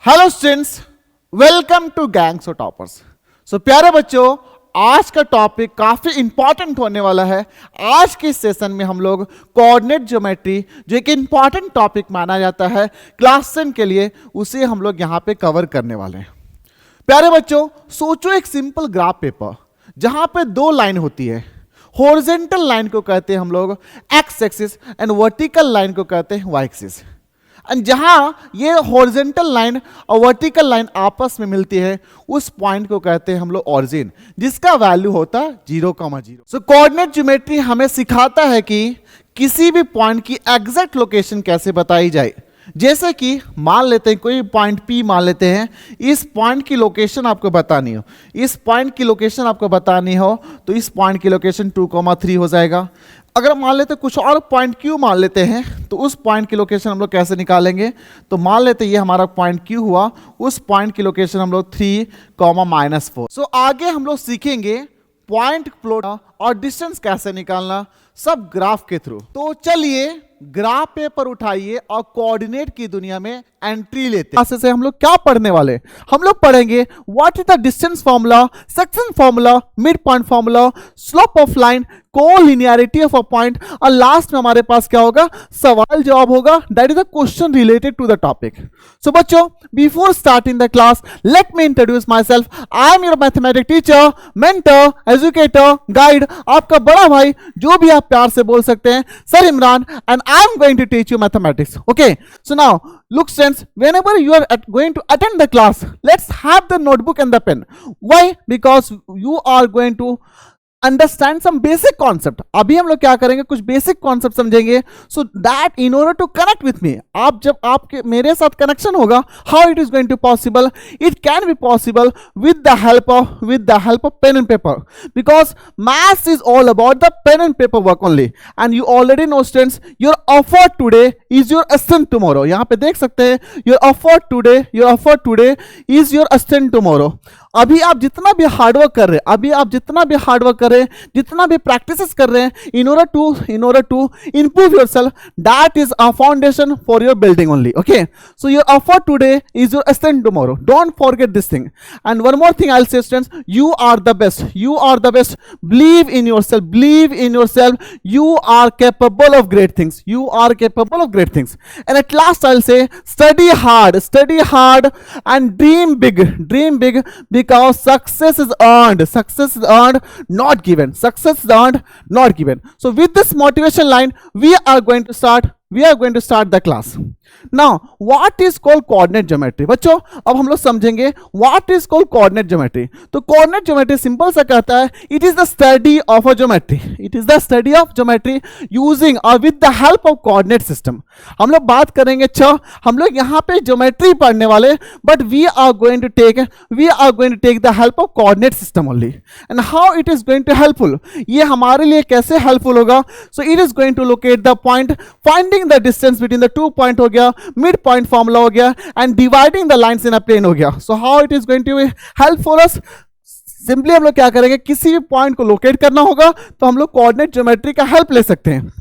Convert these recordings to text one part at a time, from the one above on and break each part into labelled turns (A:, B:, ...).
A: Hello students, welcome to gangs of toppers. So प्यारे बच्चों, आज का टॉपिक काफी इंपॉर्टेंट होने वाला है। आज के सेशन में हम लोग कोऑर्डिनेट ज्योमेट्री, जो एक इंपॉर्टेंट टॉपिक माना जाता है क्लास 10 के लिए, उसे हम लोग यहाँ पे कवर करने वाले हैं। प्यारे बच्चों, सोचो एक सिंपल ग्राफ पेपर जहां पे दो लाइन होती है। हॉरिजॉन्टल लाइन को कहते हैं हम लोग x axis and vertical line को कहते हैं वाई एक्सिस। एंड जहां ये हॉरिजॉन्टल लाइन और वर्टिकल लाइन आपस में मिलती है, उस पॉइंट को कहते हैं हम लोग ऑरिजिन, जिसका वैल्यू होता है 0,0। सो कोऑर्डिनेट ज्योमेट्री हमें सिखाता है कि किसी भी पॉइंट की एग्जैक्ट लोकेशन कैसे बताई जाए। जैसे कि मान लेते हैं कोई पॉइंट P मान लेते हैं, इस पॉइंट की लोकेशन आपको बतानी हो, इस पॉइंट की लोकेशन आपको बतानी हो तो इस पॉइंट की लोकेशन 2,3 हो जाएगा। अगर मान लेते कुछ और पॉइंट Q मान लेते हैं तो उस पॉइंट की लोकेशन हम लोग कैसे निकालेंगे, तो मान लेते ये हमारा पॉइंट Q हुआ, उस पॉइंट की लोकेशन हम लोग 3,-4। सो आगे हम लोग सीखेंगे पॉइंट प्लॉट और डिस्टेंस कैसे निकालना, सब ग्राफ के थ्रू। तो चलिए ग्राफ पेपर उठाइए और कोऑर्डिनेट की दुनिया में एंट्री लेते हैं। से हम लोग क्या पढ़ने वाले, हम लोग पढ़ेंगे what is the distance formula, section formula, mid point formula, slope of line, collinearity of a point, और लास्ट में हमारे पास क्या होगा, सवाल जवाब होगा, that is a question related to the topic. So बच्चों, before starting the class let me introduce myself. I am your mathematics teacher, mentor, educator, guide, आपका बड़ा भाई, जो भी आप प्यार से बोल सकते हैं, sir Imran, and I am going to teach you mathematics. Okay, so now look students, whenever you are going to attend the class, let's have the notebook and the pen. Why? Because you are going to understand some basic concept. अभी हम लोग क्या करेंगे, कुछ basic concept समझेंगे, so that in order to connect with me, आप जब आपके मेरे साथ कनेक्शन होगा, how it is going to possible, it can be possible with the help of pen and paper, because maths is all about the pen and paper work only, and you already know students, your effort today is your assistant tomorrow. यहाँ पे देख सकते हैं, your effort today is your assistant tomorrow. अभी आप जितना भी hard work कर रहे हैं, जितना भी प्रैक्टिसेस कर रहे हैं, in order to improve yourself, that is a foundation for your building only. Okay, so your effort today is your strength tomorrow. Don't forget this thing. And one more thing I'll say, students, you are the best. Believe in yourself. You are capable of great things. And at last I'll say, study hard and dream big, because success is earned, not given. So with this motivation line, we are going to start the class. Now what is called coordinate geometry? बच्चों, अब हम लोग समझेंगे what is called coordinate geometry. तो coordinate geometry simple सा कहता है, it is the study of geometry using or with the help of coordinate system. हम लोग बात करेंगे, हम लोग यहाँ पे ज्योमेट्री पढ़ने वाले, but we are going to take the help of coordinate system only. And how it is going to helpful, ये हमारे लिए कैसे helpful होगा? So it is going to locate the point, finding the distance between the 2 point हो गया, mid point formula हो गया, and dividing the lines in a plane हो गया। So how it is going to help for us, simply हम लोग क्या करेंगे, किसी भी पॉइंट को लोकेट करना होगा तो हम लोग कोऑर्डिनेट ज्योमेट्री का हेल्प ले सकते हैं।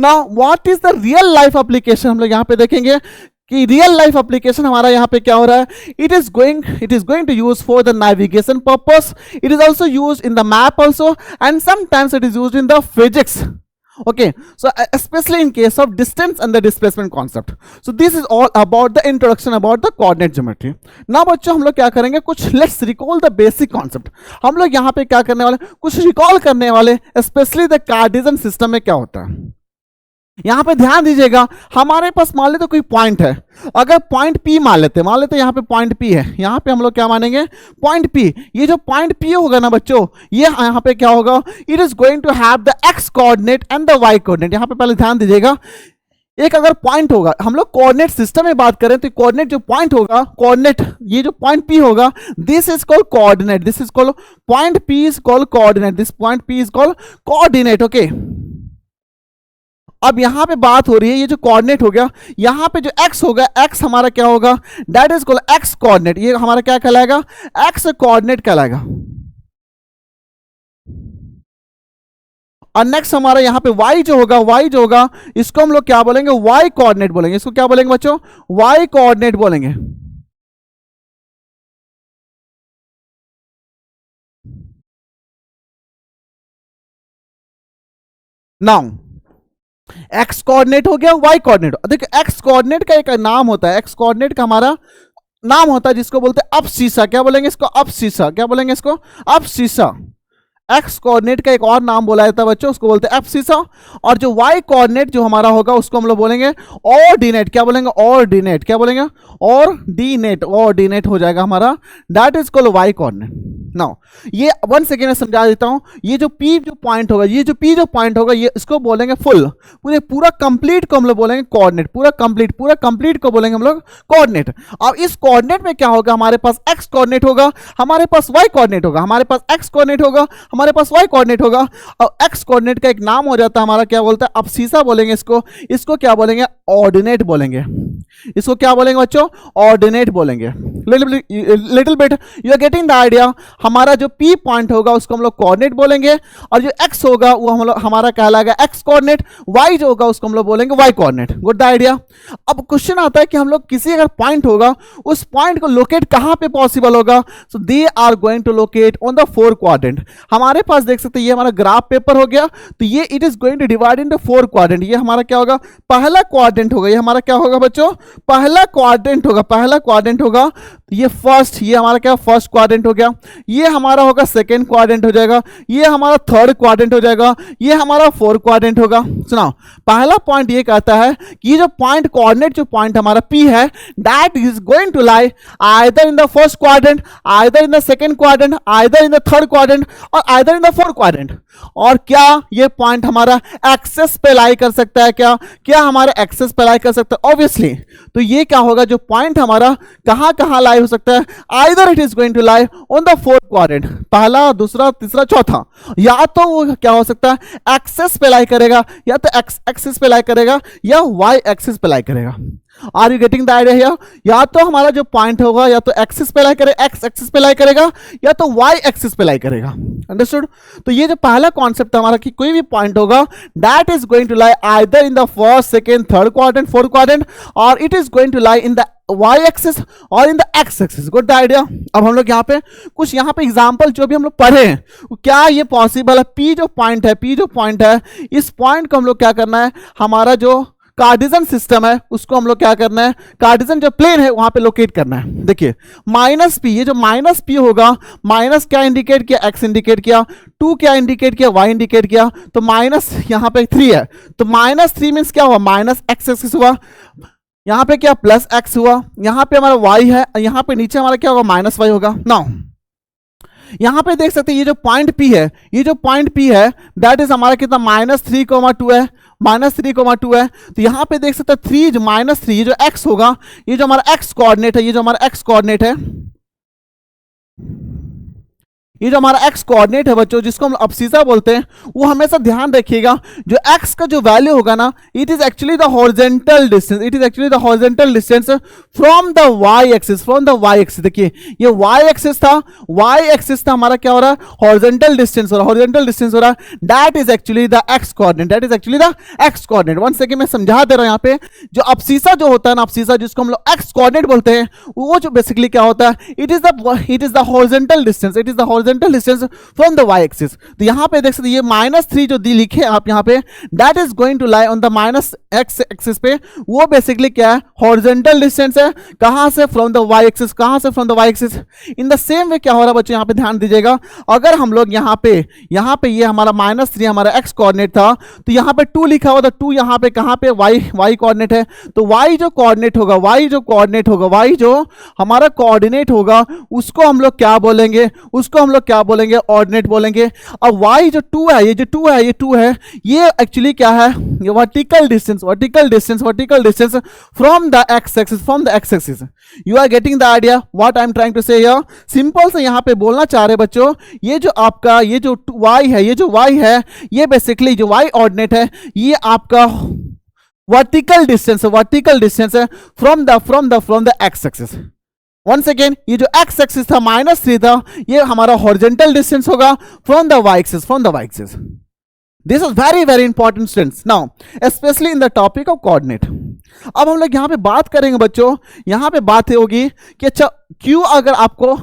A: Now what is the real life application, हम लोग यहाँ पे देखेंगे कि रियल लाइफ एप्लीकेशन हमारा यहाँ पे क्या हो रहा है। It is going to use for the navigation purpose, it is also use in the map also, and sometimes it is use in the physics. Okay, so especially in case of distance and the displacement concept. So this is all about the introduction about the coordinate geometry. Now बच्चों, हम लोग क्या करेंगे, कुछ let's recall the basic concept. हम लोग यहाँ पे क्या करने वाले, कुछ रिकॉल करने वाले, स्पेशली द कार्टेशियन सिस्टम में क्या होता है। यहाँ पे ध्यान दीजिएगा, हमारे पास मान लेते कोई पॉइंट है, अगर पॉइंट P मान लेते यहाँ पे पॉइंट P है, यहाँ पे हम लोग क्या मानेंगे, पॉइंट P। ये जो पॉइंट P होगा ना बच्चों, ये यहाँ पे क्या होगा, it is going to have the x coordinate and the y coordinate. यहाँ पे पहले ध्यान दीजिएगा, एक अगर पॉइंट होगा, हम लोग कोऑर्डिनेट सिस्टम में बात करें तो कोऑर्डिनेट जो पॉइंट होगा, कोऑर्डिनेट ये जो पॉइंट P होगा, this is called coordinate, this is called point P is called coordinate, this point P is called coordinate. Okay, अब यहां पे बात हो रही है, ये जो कोऑर्डिनेट हो गया, यहां पे जो x होगा, x हमारा क्या होगा, that is called x coordinate, ये हमारा क्या कहलाएगा, x कोऑर्डिनेट कहलाएगा. और नेक्स्ट हमारा यहां पे y जो होगा इसको हम लोग क्या बोलेंगे, y कोऑर्डिनेट बोलेंगे. इसको क्या बोलेंगे बच्चों, y कोऑर्डिनेट बोलेंगे. नाउ एक्स कोऑर्डिनेट हो गया, वाई कोऑर्डिनेट। देखिए एक्स कोऑर्डिनेट का एक नाम होता है, एक्स कोऑर्डिनेट का हमारा नाम होता है जिसको बोलते हैं अपसीसा। क्या बोलेंगे इसको? अपसीसा। क्या बोलेंगे इसको? अपसीसा। एक्स कोऑर्डिनेट का एक और नाम बोला जाता है बच्चों, उसको बोलते हैं एब्सिसा। और जो वाई कोऑर्डिनेट जो हमारा होगा उसको हम लोग बोलेंगे ऑर्डिनेट। क्या बोलेंगे? ऑर्डिनेट। क्या बोलेंगे? ऑर्डिनेट। ऑर्डिनेट हो जाएगा हमारा, that is called y coordinate. Now ये वन सेकेंड में समझा देता हूं। ये जो पी जो पॉइंट होगा, ये जो पी जो पॉइंट होगा, ये इसको बोलेंगे फुल, पूरा कंप्लीट को हम लोग बोलेंगे कोऑर्डिनेट। पूरा कंप्लीट को बोलेंगे हम लोग कोऑर्डिनेट। अब इस कोऑर्डिनेट में क्या होगा? हमारे पास एक्स कोऑर्डिनेट होगा, हमारे पास वाई कोऑर्डिनेट होगा, हमारे पास एक्स कोऑर्डिनेट होगा, हमारे पास वाई कोऑर्डिनेट होगा। और एक्स कोऑर्डिनेट का एक नाम हो जाता है हमारा, क्या बोलते हैं? अपसीसा बोलेंगे इसको। इसको क्या बोलेंगे? ऑर्डिनेट बोलेंगे। इसको क्या बोलेंगे बच्चों? ऑर्डिनेट बोलेंगे। Little bit you are getting the idea. हमारा जो पी पॉइंट होगा उसको हम लोग कोऑर्डिनेट बोलेंगे, और जो एक्स होगा वो हम लोग हमारा कहलाएगा एक्स कोऑर्डिनेट। वाई जो होगा उसको हम लोग बोलेंगे y coordinate. Good the idea. अब क्वेश्चन आता है कि हम लोग किसी अगर पॉइंट होगा, उस पॉइंट को लोकेट कहां पे पॉसिबल होगा? So they are going to locate on the 4 quadrant. हमारे पास देख सकते हैं ये हमारा ग्राफ पेपर हो गया, तो ये it is going to divide into 4 quadrant. ये हमारा क्या होगा? पहला क्वाड्रेंट होगा। ये हमारा क्या होगा बच्चों? पहला क्वाड्रेंट होगा। पहला क्वाड्रेंट होगा ये फर्स्ट, ये हमारा क्या? फर्स्ट क्वाड्रेंट हो गया। ये हमारा होगा सेकंड क्वाड्रेंट हो जाएगा, ये हमारा थर्ड क्वाड्रेंट हो जाएगा, ये हमारा फोर्थ क्वाड्रेंट होगा। सुनाओ, पहला पॉइंट ये कहता है कि ये जो पॉइंट कोऑर्डिनेट जो पॉइंट हमारा पी है, that is going to lie either in the first quadrant, either in the second quadrant, either in the third quadrant, और either in the fourth quadrant. और क्या ये पॉइंट हमारा एक्सेस पे लाई कर सकता है? क्या हमारा एक्सेस पे लाई कर सकता है? ऑब्वियसली। तो ये क्या होगा? जो पॉइंट हमारा कहां कहां लाई हो सकता है? Either it is going to lie on the fourth quadrant, पहला, दूसरा, तीसरा, चौथा। या तो वो क्या हो सकता है? एक्सेस पे लाई करेगा, या तो एक्स एक्सिस पे लाई करेगा, या वाई एक्सिस पे लाई करेगा। Are you getting the idea here? या तो हमारा जो पॉइंट होगा या तो एक्सिस पे लाई करेगा, एक्स एक्सिस पे लाई करेगा, या तो वाई एक्सिस पे लाई करेगा। अंडरस्टूड? तो ये जो पहला कॉन्सेप्ट हमारा कि कोई भी पॉइंट होगा, that is going to lie either in the first, second, third quadrant, fourth quadrant, और it is going to lie in the y axis और in the x axis. Good the idea. अब हम लोग यहाँ पे कुछ यहाँ पे एग्जांपल जो भी हम लोग पढ़े हैं, क्या ये पॉसिबल है? P जो पॉइंट है, इस पॉइंट को हम लोग क्या करना है? हमारा जो कार्टेशियन सिस्टम है उसको हम लोग क्या करना है? कार्टेशियन जो प्लेन है वहां पे लोकेट करना है। देखिए माइनस पी, ये जो माइनस पी होगा, माइनस क्या इंडिकेट किया? एक्स इंडिकेट किया। 2 क्या इंडिकेट किया? वाई इंडिकेट किया। तो माइनस यहाँ पे 3 है, तो माइनस 3 मीन्स क्या हुआ? माइनस एक्स एक्सिस हुआ। यहां पे क्या? प्लस एक्स हुआ। यहां पे हमारा वाई है, यहां पे नीचे हमारा क्या होगा? माइनस वाई होगा। नाउ यहां पे देख सकते हैं ये जो पॉइंट पी है, दैट इज हमारा कितना? -3,2 है, -3,2 है। तो यहां पे देख सकते हैं 3 जो -3, ये जो एक्स होगा, ये जो हमारा एक्स कोऑर्डिनेट है, ये जो हमारा एक्स कोऑर्डिनेट है बच्चों, जिसको हम अपसीसा बोलते हैं, वो हमेशा ध्यान रखिएगा, जो एक्स का जो वैल्यू होगा ना, it is actually the horizontal distance from the y axis. देखिए ये वाई एक्सिस था हमारा, क्या हो रहा है? हॉरिजॉन्टल डिस्टेंस हो रहा है, that is actually the x coordinate. One second में समझा दे रहा हूं। यहाँ पे जो अपसीसा जो होता है ना, अपसीसा जिसको हम लोग एक्स कोऑर्डिनेट बोलते हैं, वो जो बेसिकली क्या होता है? It is the horizontal distance from the y axis. तो यहां पे देख सकते हैं ये -3 जो दी लिखे आप यहां पे, that is going to lie on the minus x axis पे। वो बेसिकली क्या है? हॉरिजॉन्टल डिस्टेंस है। कहां से? From the y axis. In the same way क्या हो रहा है बच्चों? यहां पे ध्यान दीजिएगा, अगर हम लोग यहां पे ये हमारा -3 हमारा एक्स कोऑर्डिनेट था, तो यहां पे 2 लिखा हुआ था। 2 यहां पे कहां पे? वाई कोऑर्डिनेट है। तो वाई जो कोऑर्डिनेट होगा, वाई जो हमारा कोऑर्डिनेट होगा, उसको हम लोग क्या बोलेंगे? ऑर्डिनेट बोलेंगे। अब y जो 2 है, ये 2 है, ये एक्चुअली क्या है? ये vertical distance from the x axis. You are getting the idea what I am trying to say here? Simple से यहां पे बोलना चाह रहे बच्चों, ये जो आपका ये जो y है, ये बेसिकली जो y ऑर्डिनेट है, ये आपका वर्टिकल डिस्टेंस है from the x axis. Once again, ये जो एक्स एक्सिस था -3 था, ये हमारा हॉरिजॉन्टल डिस्टेंस होगा from the y axis. This is very very important students, now specially in the topic of coordinate. अब हम लोग यहाँ पे बात करेंगे बच्चों, यहाँ पे बात होगी कि अच्छा Q अगर आपको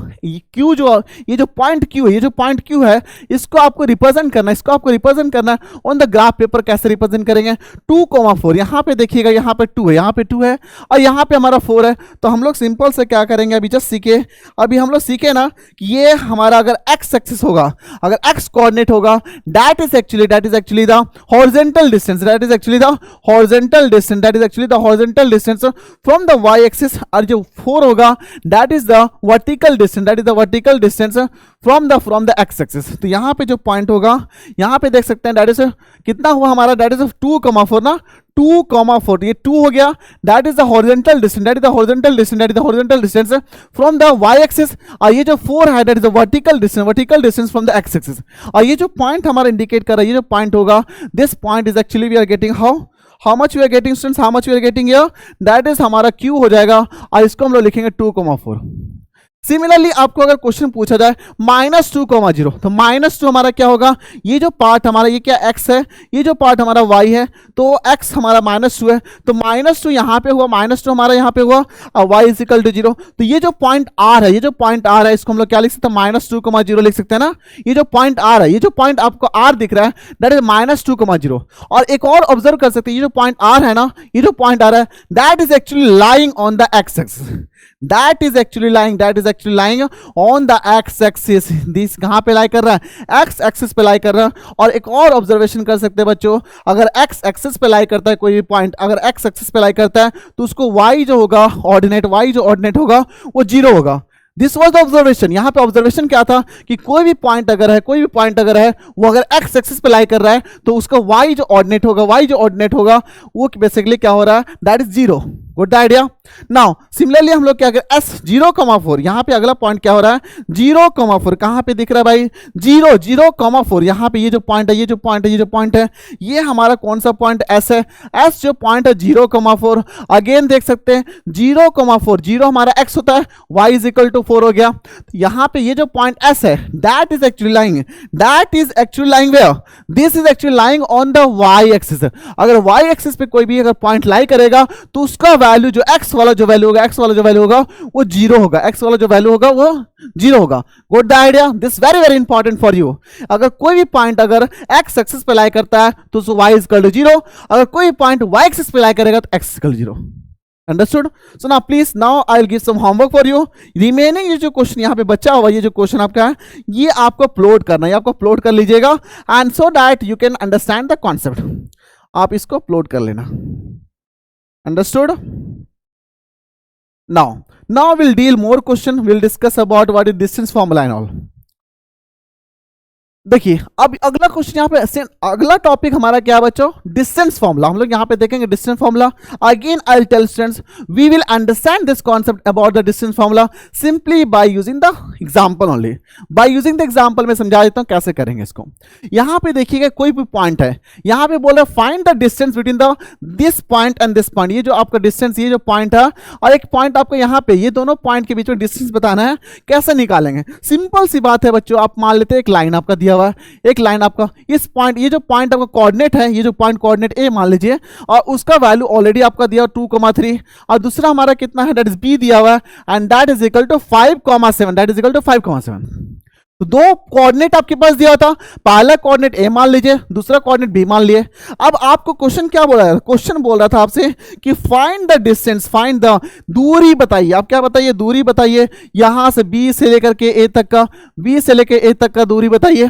A: Q जो ये जो पॉइंट Q है, ये जो पॉइंट Q है, इसको आपको रिप्रेजेंट करना है, इसको आपको रिप्रेजेंट करना है ऑन द ग्राफ पेपर। कैसे रिप्रेजेंट करेंगे? 2,4 यहाँ पे देखिएगा, यहाँ पे 2 है, यहाँ पे 2 है और यहाँ पे हमारा 4 है। तो हम लोग सिंपल से क्या करेंगे, अभी जस्ट सीखे, अभी हम लोग सीखे ना कि ये हमारा अगर एक्स एक्सिस होगा, अगर एक्स कोऑर्डिनेट होगा, that is actually the horizontal distance, that is actually the horizontal distance, that is actually the horizontal distance from the y axis. और जो 4 होगा that is the vertical distance, that is the vertical distance from the x axis. तो यहाँ पे जो point होगा, यहाँ पे देख सकते हैं दैट इज कितना हुआ हमारा, दैट इज 2,4 ना, 2,4 ये 2 हो गया, that is the horizontal distance, that is the horizontal distance, that is the horizontal distance from the y axis. और ये जो 4 है that is the vertical distance from the x axis. और ये जो पॉइंट हमारा इंडिकेट कर रहा है, ये जो पॉइंट होगा, this point is actually we are getting how much we are getting students, how much we are getting here, that is हमारा Q हो जाएगा और इसको हम लोग लिखेंगे 2,4। सिमिलरली आपको अगर क्वेश्चन पूछा जाए -2,0, तो -2 हमारा क्या होगा, ये जो पार्ट हमारा ये क्या x है, ये जो पार्ट हमारा y है, तो x हमारा -2 है, तो -2 यहाँ पे हुआ, -2 हमारा यहाँ पे हुआ और y = 0। तो ये जो पॉइंट r है, ये जो पॉइंट r है, इसको हम लोग क्या लिख सकते हैं, -2,0 लिख सकते हैं ना। ये जो पॉइंट r है, ये जो पॉइंट आपको r दिख रहा है दैट इज -2,0। और एक और ऑब्जर्व कर सकते हैं, ये जो पॉइंट r है ना, ये जो पॉइंट r है that is actually lying on the x axis, that is actually lying on the x axis। This कहां पे लाई कर रहा है, x axis पे लाई कर रहा है। और एक और ऑब्जर्वेशन कर सकते हैं बच्चों, अगर x axis पे लाई करता है कोई भी पॉइंट, अगर x axis पे लाई करता है तो उसको y जो होगा ऑर्डिनेट होगा वो 0 होगा। This was the observation. यहाँ पे ऑब्जर्वेशन क्या था कि कोई भी पॉइंट अगर है वो अगर एक्स एक्सिस पे लाई कर रहा है तो उसका वाई जो ऑर्डिनेट होगा वो बेसिकली क्या हो रहा है, that is 0। Good idea. Now similarly हम लोग क्या करें, S0,4 यहाँ पे अगला पॉइंट क्या हो रहा है, 0,4 कहाँ पे दिख रहा है भाई, 0,4 यहाँ पे ये जो पॉइंट है ये हमारा कौन सा पॉइंट S है, S जो पॉइंट है 0,4। अगेन देख सकते हैं 0,4, 0 हमारा x होता है, y = 4 हो गया। यहाँ पे ये जो पॉइंट S है that is actually lying where, this is actually lying on the y axis. अगर y एक्सिस पे कोई भी अगर पॉइंट लाई करेगा तो उसका वैल्यू जो x वाला जो वैल्यू होगा वो 0 होगा, x वाला जो वैल्यू होगा वो 0 होगा। Good idea, this very important for you. अगर कोई भी पॉइंट अगर x एक्सिस पे लाई करता है तो y = 0, अगर कोई पॉइंट y एक्सिस पे लाई करेगा तो x = 0। Understood. So now please, now I will give some homework for you. Remaining ये जो क्वेश्चन यहाँ पे बचा हुआ, ये जो क्वेश्चन आपका है ये आपको अपलोड करना है, आपको अपलोड कर लीजिएगा and so that you can understand the concept. आप इसको अपलोड कर लेना। Understood. now we'll deal more question, we'll discuss about what is distance formula and all। देखिए अब अगला क्वेश्चन यहाँ पे, अगला टॉपिक हमारा क्या बच्चों, डिस्टेंस फॉर्मूला। हम लोग यहाँ पे देखेंगे distance formula. Again I will tell students we will understand this concept about the distance formula simply by using the example only. By using the example में समझा देता हूँ कैसे करेंगे इसको। यहाँ पे देखिएगा कोई भी पॉइंट है, यहाँ पे बोल रहा है find the distance between the this point and this point. ये जो आपका डिस्टेंस, ये जो पॉइंट है और एक पॉइंट आपको यहाँ पे, ये दोनों पॉइंट के बीच में डिस्टेंस बताना है। कैसे निकालेंगे, सिंपल सी बात है बच्चों। आप मान लेते हैं एक लाइन आपका दिया हुआ है, एक लाइन आपका इस पॉइंट, ये जो पॉइंट आपका कोऑर्डिनेट है, ये जो पॉइंट कोऑर्डिनेट ए मान लीजिए और उसका वैल्यू ऑलरेडी आपका दिया 2,3 और दूसरा हमारा कितना है, दैट इज बी दिया हुआ है and that is equal to 5,7, that is equal to 5,7। तो दो कोऑर्डिनेट आपके पास दिया था, पहला कोऑर्डिनेट ए मान लीजिए, दूसरा कोऑर्डिनेट बी मान लिए। अब आपको क्वेश्चन क्या बोल रहा है, क्वेश्चन बोल रहा था आपसे कि find the distance, find the दूरी बताइए। आप क्या बताइए, दूरी बताइए, यहां से बी से लेकर के ए तक का, बी से लेकर ए तक का दूरी बताइए।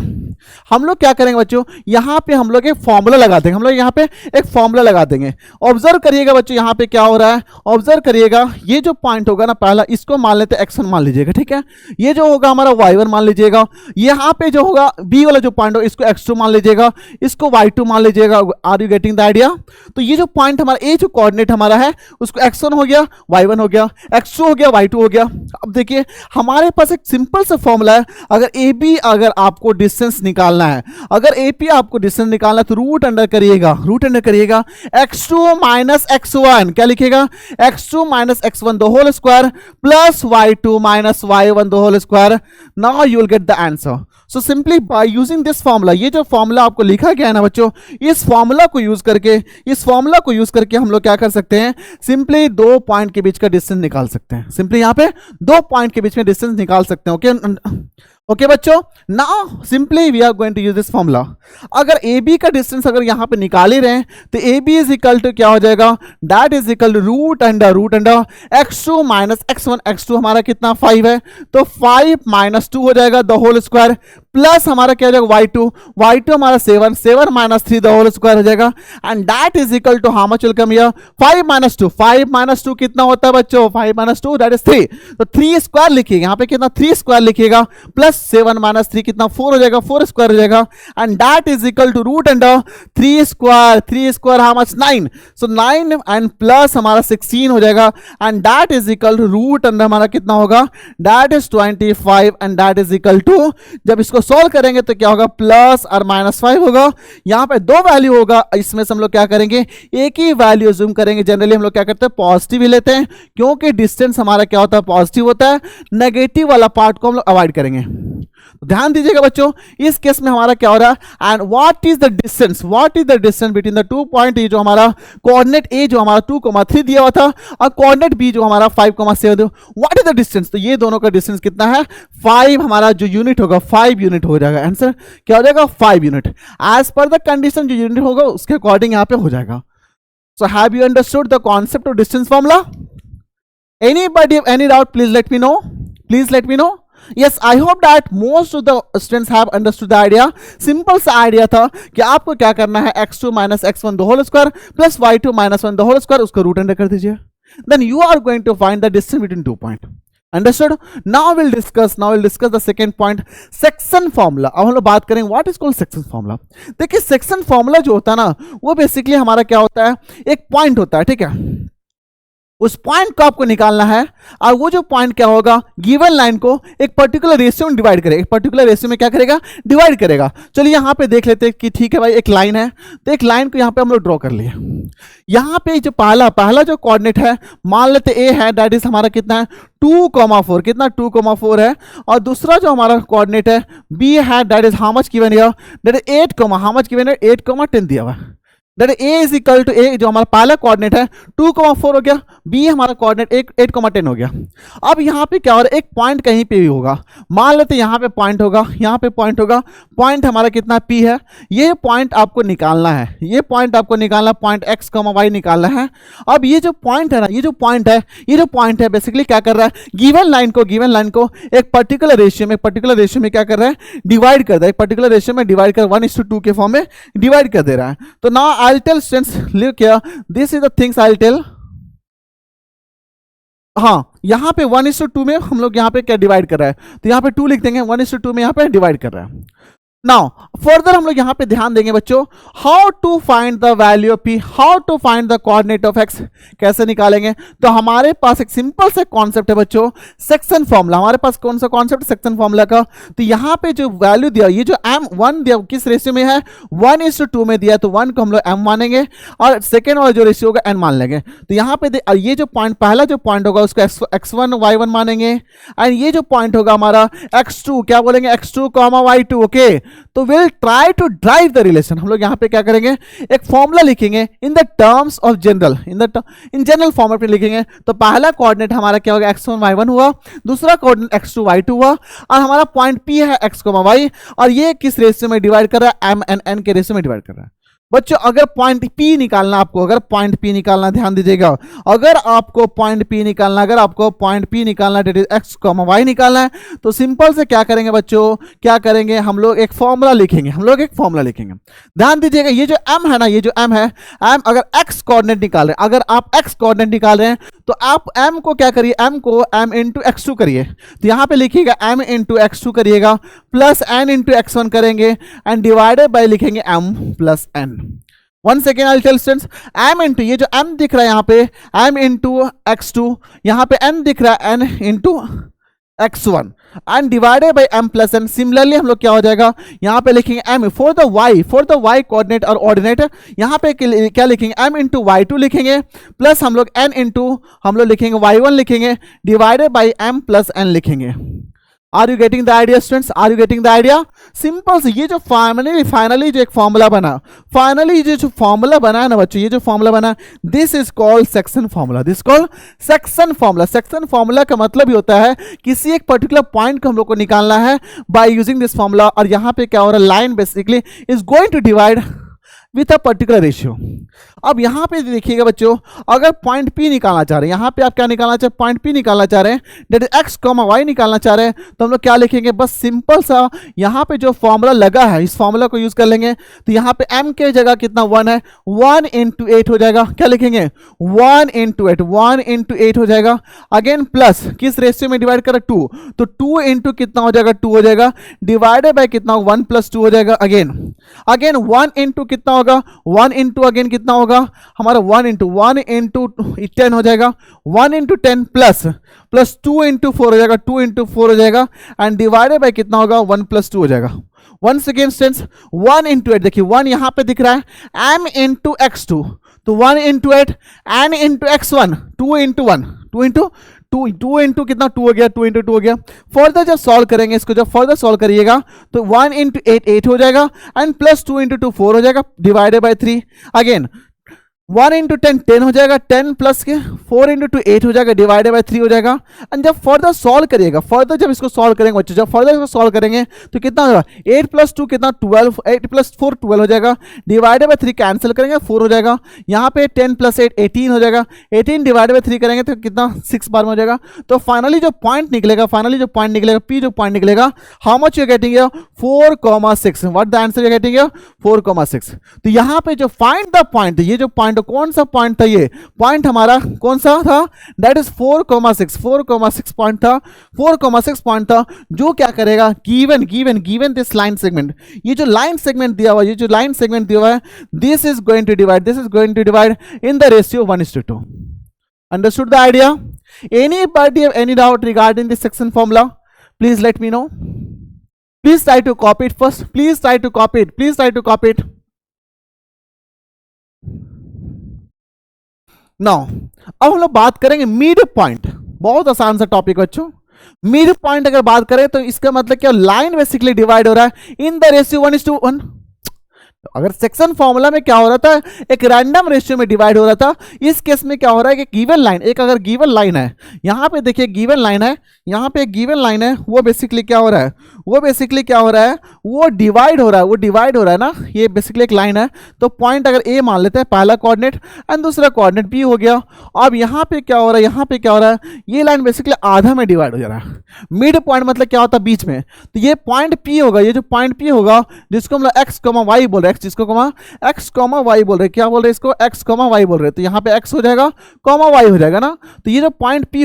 A: हम लोग क्या करेंगे बच्चों, यहां पे हम लोग एक फॉर्मूला लगा देंगे, हम लोग यहां पे एक फॉर्मूला लगा देंगे। ऑब्जर्व करिएगा बच्चों यहां पे क्या हो रहा है, ऑब्जर्व करिएगा। ये जो पॉइंट होगा ना पहला, इसको मान लेते x1 मान लीजिएगा, ठीक है। ये जो होगा हमारा y1 मान लीजिएगा। यहां पे जो होगा b वाला जो पॉइंट होगा इसको x2 मान लीजिएगा, इसको y2 मान लीजिएगा। Are you getting the idea. तो ये जो पॉइंट हमारा, ये जो कोऑर्डिनेट हमारा है उसको x1 हो गया, y1 हो गया, x2 हो गया, y2 हो गया। अब देखिए हमारे पास एक सिंपल सा फॉर्मूला है, अगर ab अगर आपको डिस्टेंस निकालना है, अगर AP आपको डिस्टेंस निकालना है तो रूट अंडर करिएगा x2 माइनस x1, क्या लिखिएगा x2 minus x1 the whole square plus y2 minus y1 the whole square. Now you will get the answer. So simply by using this formula, ये जो formula आपको लिखा गया है ना बच्चों, इस फॉर्मूला को यूज करके हम लोग क्या कर सकते हैं, सिंपली दो पॉइंट के बीच का डिस्टेंस निकाल सकते हैं. सिंपली यहाँ पे दो पॉइंट के बीच में डिस्टेंस निकाल सकते हैं. ओके बच्चों, now simply we are going to use this formula. अगर AB का डिस्टेंस अगर यहाँ पे निकाल ही रहे हैं तो AB इज इक्वल टू क्या हो जाएगा, that is equal to root under x2 minus x1. x2 हमारा कितना 5 है, तो 5 माइनस 2 हो जाएगा द होल स्क्वायर, प्लस हमारा क्या हो जाएगा y2 हमारा 7 माइनस 3 द होल स्क्वायर हो जाएगा. And that is equal to how much will come here, 5 minus 2 कितना होता है बच्चों, 5 माइनस 2 दैट इज 3. तो 3 स्क्वायर लिखिएगा यहाँ पे, कितना 3 स्क्वायर लिखिएगा, प्लस 7 माइनस 3 कितना 4 हो जाएगा, 4 स्क्वायर हो जाएगा. And that is equal to root under 3 square how much 9. So 9 and plus हमारा 16 हो जाएगा. And that is equal to root under हमारा कितना होगा, that is 25. And that is equal to, जब इसको सॉल्व करेंगे तो क्या होगा, प्लस और माइनस 5 होगा. यहाँ पे दो वैल्यू होगा, इसमें से हम लोग क्या करेंगे, एक ही वैल्यू जूम करेंगे. जनरली हम लोग क्या करते हैं, पॉजिटिव ही लेते हैं, क्योंकि डिस्टेंस हमारा क्या होता है, पॉजिटिव होता है. नेगेटिव वाला पार्ट को हम लोग अवॉइड करेंगे. तो ध्यान दीजिएगा बच्चों, इस केस में हमारा क्या हो रहा है, and what is the distance between the 2 point. ये जो हमारा कोऑर्डिनेट A जो हमारा 2,3 दिया हुआ था और कोऑर्डिनेट B जो हमारा 5,7, व्हाट इज द डिस्टेंस. तो ये दोनों का डिस्टेंस कितना है, 5. हमारा जो यूनिट होगा 5 यूनिट हो जाएगा. आंसर क्या हो जाएगा, 5 unit. As per the condition जो यूनिट होगा उसके अकॉर्डिंग यहाँ पे हो जाएगा. So have you understood the concept of distance formula? Anybody any doubt, please let me know. Yes, I hope that most of the students have understood the idea. Simple सा idea था कि आपको क्या करना है, x2 minus x1 the whole square plus y2 minus 1 the whole square, उसको root under कर दीजिए. Then you are going to find the distance between 2 points. Understood? Now we'll discuss the second point, section formula. अब हम लोग बात करेंगे what is called section formula. देखिए section formula जो होता है ना, वो बेसिकली हमारा क्या होता है, एक पॉइंट होता है, ठीक है. उस पॉइंट को आपको निकालना है और वो जो पॉइंट क्या होगा, गिवन लाइन को एक पर्टिकुलर रेशियो में डिवाइड करेगा. एक पर्टिकुलर रेशियो में क्या करेगा, डिवाइड करेगा. चलिए यहाँ पे देख लेते हैं कि ठीक है भाई, एक लाइन है, तो एक लाइन को यहाँ पे हम लोग ड्रॉ कर लिए. यहाँ पे जो पहला जो कोऑर्डिनेट है, मान लेते ए है, दैट इज हमारा कितना है 2,4, कितना 2,4 है. और दूसरा जो हमारा कोऑर्डिनेट है बी है, that is how much given here, that is 8, how much given है, 8,10 दिया हुआ है. That A is equal to A, जो हमारा पहला कोऑर्डिनेट है 2,4 हो गया, बी हमारा कोऑर्डिनेट 8,10 हो गया. अब यहाँ पे क्या हो रहा है, एक पॉइंट कहीं पे भी होगा, मान लेते यहाँ पे पॉइंट होगा, यहाँ पे पॉइंट होगा, पॉइंट हमारा कितना पी है. ये पॉइंट आपको निकालना है, पॉइंट एक्स वाई निकालना है. अब ये जो पॉइंट है ना, ये जो पॉइंट है बेसिकली क्या कर रहा है, गिवन लाइन को एक पर्टिकुलर रेशियो में क्या कर रहा है, डिवाइड कर रहा है. एक पर्टिकुलर रेशियो में डिवाइड कर 1:2 के फॉर्म में डिवाइड कर दे रहा है. तो ना I'll tell students, look here, this is the things I'll tell. हाँ, यहाँ पे 1:2 में हम लोग यहाँ पे क्या डिवाइड कर रहा है, तो यहाँ पे 2 लिख देंगे, 1:2 में यहाँ पे डिवाइड कर रहा है. नाउ फर्दर हम लोग यहाँ पे ध्यान देंगे बच्चों, how to find the value of P, how to find the coordinate of x, कैसे निकालेंगे. तो हमारे पास एक सिंपल से कॉन्सेप्ट है बच्चों, सेक्शन फॉर्मूला. हमारे पास कौन सा कॉन्सेप्ट, सेक्शन फॉर्मूला का. तो यहाँ पे जो वैल्यू दिया, ये जो m1 दिया किस रेशियो में है, 1:2 में दिया, तो 1 को हम लोग m मानेंगे और सेकेंड वाला जो रेशियो होगा n मान लेंगे. तो यहाँ पे ये जो पॉइंट, पहला जो पॉइंट होगा उसको x1 y1 मानेंगे, एंड ये जो पॉइंट होगा हमारा x2, क्या बोलेंगे, x2 y2. ओके, तो will try to drive the relation. हम लोग यहाँ पे क्या करेंगे, एक फॉर्मूला लिखेंगे in the terms of general, in general format में लिखेंगे. तो पहला कोऑर्डिनेट हमारा क्या होगा, x1 y1 हुआ, दूसरा कोऑर्डिनेट x2 y2 हुआ, और हमारा पॉइंट p है x, y, और ये किस रेशियो में डिवाइड कर रहा है, m and n के रेशियो में डिवाइड कर रहा है. बच्चों अगर पॉइंट P निकालना, ध्यान दीजिएगा, अगर आपको पॉइंट P निकालना डेट इज x, y निकालना है, तो सिंपल से क्या करेंगे बच्चों, क्या करेंगे, हम लोग एक फॉर्मूला लिखेंगे. ध्यान दीजिएगा, ये जो m है ना, ये जो m है, m अगर x कोऑर्डिनेट निकाल रहे हैं, अगर आप x कोऑर्डिनेट निकाल रहे हैं, तो आप m को क्या करिए, m को m इंटू x2 करिए. तो यहाँ पे लिखिएगा m इंटू x2 करिएगा, प्लस n इंटू x1 करेंगे, एंड डिवाइडेड बाय लिखेंगे m plus n. One second, I tell students, m into ये जो m दिख रहा है यहाँ पे, m इंटू x2, यहाँ पे n दिख रहा है n into x1 and divided by m plus n। Similarly हम लोग क्या हो जाएगा, यहाँ पे लिखेंगे m for the y coordinate और ऑर्डिनेट, यहाँ पे क्या लिखेंगे m इंटू y2 लिखेंगे, प्लस हम लोग n इंटू हम लोग लिखेंगे y1 लिखेंगे, divided by m plus n लिखेंगे। Are you getting the idea students, are you getting the idea? Simple से ये जो फाइनली जो एक फॉर्मूला बना, फाइनली जो फॉर्मूला बना है ना बच्चों, ये जो फॉर्मूला बना, this is called section formula, this called section formula. Section formula का मतलब ही होता है किसी एक पर्टिकुलर पॉइंट को हम लोग को निकालना है बाय यूजिंग दिस फॉर्मूला। और यहाँ पे क्या हो रहा है, line basically is going to divide with a particular ratio. अब यहाँ पे देखिएगा बच्चों, अगर पॉइंट P निकालना चाह रहे हैं, यहाँ पे आप क्या निकालना चाह रहे हैं, पॉइंट P निकालना चाह रहे हैं, डेट इज x, y निकालना चाह रहे हैं, तो हम लोग क्या लिखेंगे, बस सिंपल सा यहाँ पे जो फॉर्मूला लगा है इस फॉर्मूला को यूज कर लेंगे। तो यहाँ पे m के जगह कितना 1 है, 1 इंटू 8 हो जाएगा, क्या लिखेंगे 1 इंटू 8, 1 इंटू 8 हो जाएगा। अगेन प्लस किस रेशियो में डिवाइड करा 2, तो 2 इंटू कितना हो जाएगा 2 हो जाएगा, डिवाइडेड बाय कितना 1 प्लस 2 हो जाएगा। अगेन 1 इंटू कितना होगा, 1 इंटू अगेन कितना होगा हमारा 1 इंटू 10 हो जाएगा, 1 इंटू 10 प्लस 2 इंटू 4 हो जाएगा, 2 इंटू 4 हो जाएगा, एंड डिवाइडेड बाय कितना होगा 1 प्लस 2 हो जाएगा। वन सेकेंड स्टूडेंट्स, 1 इंटू 8, देखिए 1 यहाँ पे दिख रहा है, m इंटू x2, तो 1 into 8, n into x1, 2 into 1, 2 into कितना 2 हो गया, 2 इंटू 2 हो गया। फर्दर जब सॉल्व करेंगे इसको, जब फर्दर सॉल्व करिएगा तो 1 इंटू 8 8 हो जाएगा, एंड प्लस 2 इंटू 2 4 हो जाएगा, डिवाइडेड बाय 3। अगेन 1 इंटू 10 10 हो जाएगा, 10 प्लस के 4 इंटू 2 8 हो जाएगा, डिवाइडेड बाय 3 हो जाएगा। एंड जब फर्दर सॉल्व करिएगा, फर्दर जब इसको सॉल्व करेंगे बच्चों, जब फर्दर इसको सॉल्व करेंगे तो कितना होगा 8 प्लस 2 कितना 12, 8 प्लस 4 12 हो जाएगा, डिवाइडेड बाय 3 कैंसिल करेंगे 4 हो जाएगा। यहाँ पे 10 प्लस 8 18 हो जाएगा, 18 डिवाइडेड बाय 3 करेंगे तो कितना 6 बार में हो जाएगा। तो फाइनली जो पॉइंट निकलेगा, P जो पॉइंट निकलेगा, how much you getting 4,6। What the answer you getting 4,6। तो यहाँ पे जो फाइंड द पॉइंट, ये जो पॉइंट कौन सा पॉइंट था, ये पॉइंट हमारा कौन सा था, दैट इज 4,6 पॉइंट था, 4,6 पॉइंट था, जो क्या करेगा गिवन दिस लाइन सेगमेंट, ये जो लाइन सेगमेंट दिया हुआ है, this is going to divide in the ratio 1:2। Understood the idea? Anybody have any doubt regarding this section formula? Please let me know. Please try to copy it first. Please try to copy it. Now, अब हम लोग बात करेंगे mid point. बहुत आसान सा topic बच्चों। Mid point अगर बात करें तो इसका मतलब क्या, लाइन बेसिकली डिवाइड हो रहा है इन द रेशियो 1:1। अगर सेक्शन फॉर्मूला में क्या हो रहा था, एक रैंडम रेशियो में डिवाइड हो रहा था, इस केस में क्या हो रहा है कि गिवन लाइन, एक अगर गिवन लाइन है, यहाँ पे देखिए गिवन लाइन है, यहाँ पे एक गिवन लाइन है, वो बेसिकली क्या हो रहा है, वो डिवाइड हो रहा है ना, ये बेसिकली एक लाइन है। तो पॉइंट अगर ए मान लेते हैं, पहला कोऑर्डिनेट एंड दूसरा कोऑर्डिनेट बी हो गया। अब यहाँ पे क्या हो रहा है, ये लाइन बेसिकली आधा में डिवाइड हो जा रहा है। मिड पॉइंट मतलब क्या होता है, बीच में। तो ये पॉइंट पी होगा, ये जो पॉइंट पी होगा, जिसको हम लोग एक्स कॉमा वाई बोल रहे हैं, जिसको एक्स कॉमा वाई बोल रहे हैं, क्या बोल रहे हैं इसको, एक्स कॉमा वाई बोल रहे हैं। तो यहाँ पे एक्स हो जाएगा, कॉमा वाई हो जाएगा ना। तो ये जो पॉइंट पी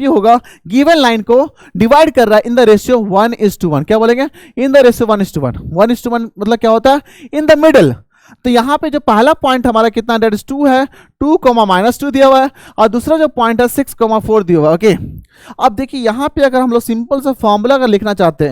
A: होगा, गिवन लाइन को डिवाइड कर रहा है इन द रेशियो 1:1। क्या बोलेंगे, इन द रेशियो 1:1। 1:1 मतलब क्या होता है, इन द मिडल। तो यहाँ पे जो पहला पॉइंट हमारा कितना, डेट इज 2 है, 2, -2 दिया हुआ है, और दूसरा जो पॉइंट है 6,4 दिया हुआ है। ओके, अब देखिए यहाँ पे अगर हम लोग सिंपल सा फॉर्मूला अगर लिखना चाहते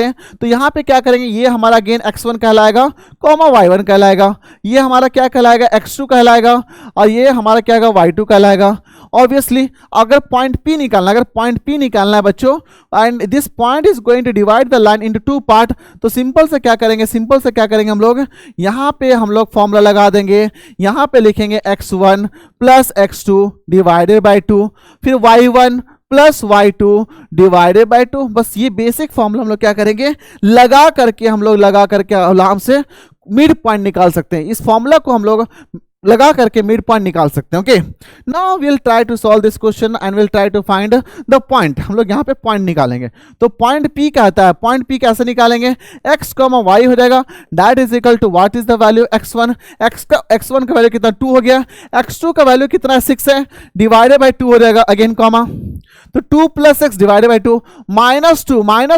A: हैं, तो यहाँ पे क्या करेंगे, ये हमारा गेन x1 कहलाएगा, y1 कहलाएगा, ये हमारा क्या कहलाएगा, x2 कहलाएगा, और ये हमारा क्या होगा, y2 कहलाएगा। ऑब्वियसली अगर पॉइंट P निकालना है बच्चों, and this point is going to divide the line into 2 part, तो सिंपल से क्या करेंगे हम लोग, यहाँ पे हम लोग फॉर्मूला लगा देंगे, यहाँ पे लिखेंगे x1 plus x2 divided by 2, फिर y1 plus y2 divided by 2। बस ये बेसिक फॉर्मूला हम लोग क्या करेंगे, लगा करके आराम से मिड पॉइंट निकाल सकते हैं। इस फॉर्मूला को हम लोग लगा करके मिड पॉइंट निकाल सकते हैं। Okay, now we will try to solve this question and will try to find the point. हम लोग यहाँ पे पॉइंट निकालेंगे, तो पॉइंट P कहता है, पॉइंट P कैसे निकालेंगे, x, y हो जाएगा, that is equal to what is the value x1, x1 का वैल्यू कितना 2 हो गया, x2 का वैल्यू कितना 6 है, डिवाइडेड बाय 2 हो जाएगा। अगेन कॉमा, तो 2 plus x divided by 2 minus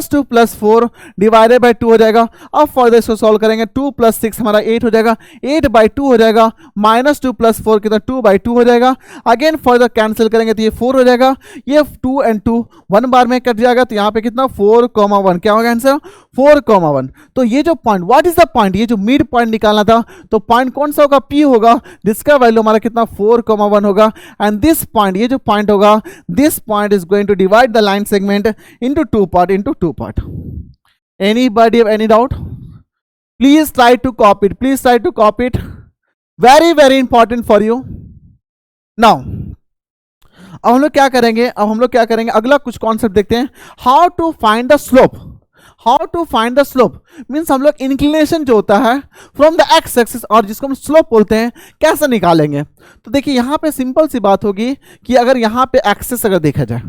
A: two plus 4 divided by 2 हो जाएगा। अब फर्दर इसको सॉल्व करेंगे, 2 प्लस 6 हमारा 8 हो जाएगा, 8 बाई 2 हो जाएगा, माइनस 2 प्लस 4 कितना 2 बाई 2 हो जाएगा। अगेन फर्दर कैंसिल करेंगे तो ये 4 हो जाएगा, ये 2 एंड 2 1 बार में कट जाएगा, तो यहाँ पे कितना 4,1 क्या होगा आंसर 4,1। तो ये जो point, what is the point, ये जो मिड पॉइंट निकालना था, तो पॉइंट कौन सा होगा, P होगा, जिसका वैल्यू हमारा कितना 4,1 होगा। एंड दिस पॉइंट, ये जो पॉइंट होगा, this point is going to divide the line segment into two part. Anybody have any doubt? Please try to copy it, very very important for you. Now अब हम लोग क्या करेंगे, अगला कुछ कॉन्सेप्ट देखते हैं, how to find the slope. Means हम लोग इंक्लिनेशन जो होता है फ्रॉम द एक्स एक्सिस, और जिसको हम स्लोप बोलते हैं, कैसे निकालेंगे। तो देखिए यहाँ पे सिंपल सी बात होगी कि अगर यहाँ पे एक्सेस अगर देखा जाए,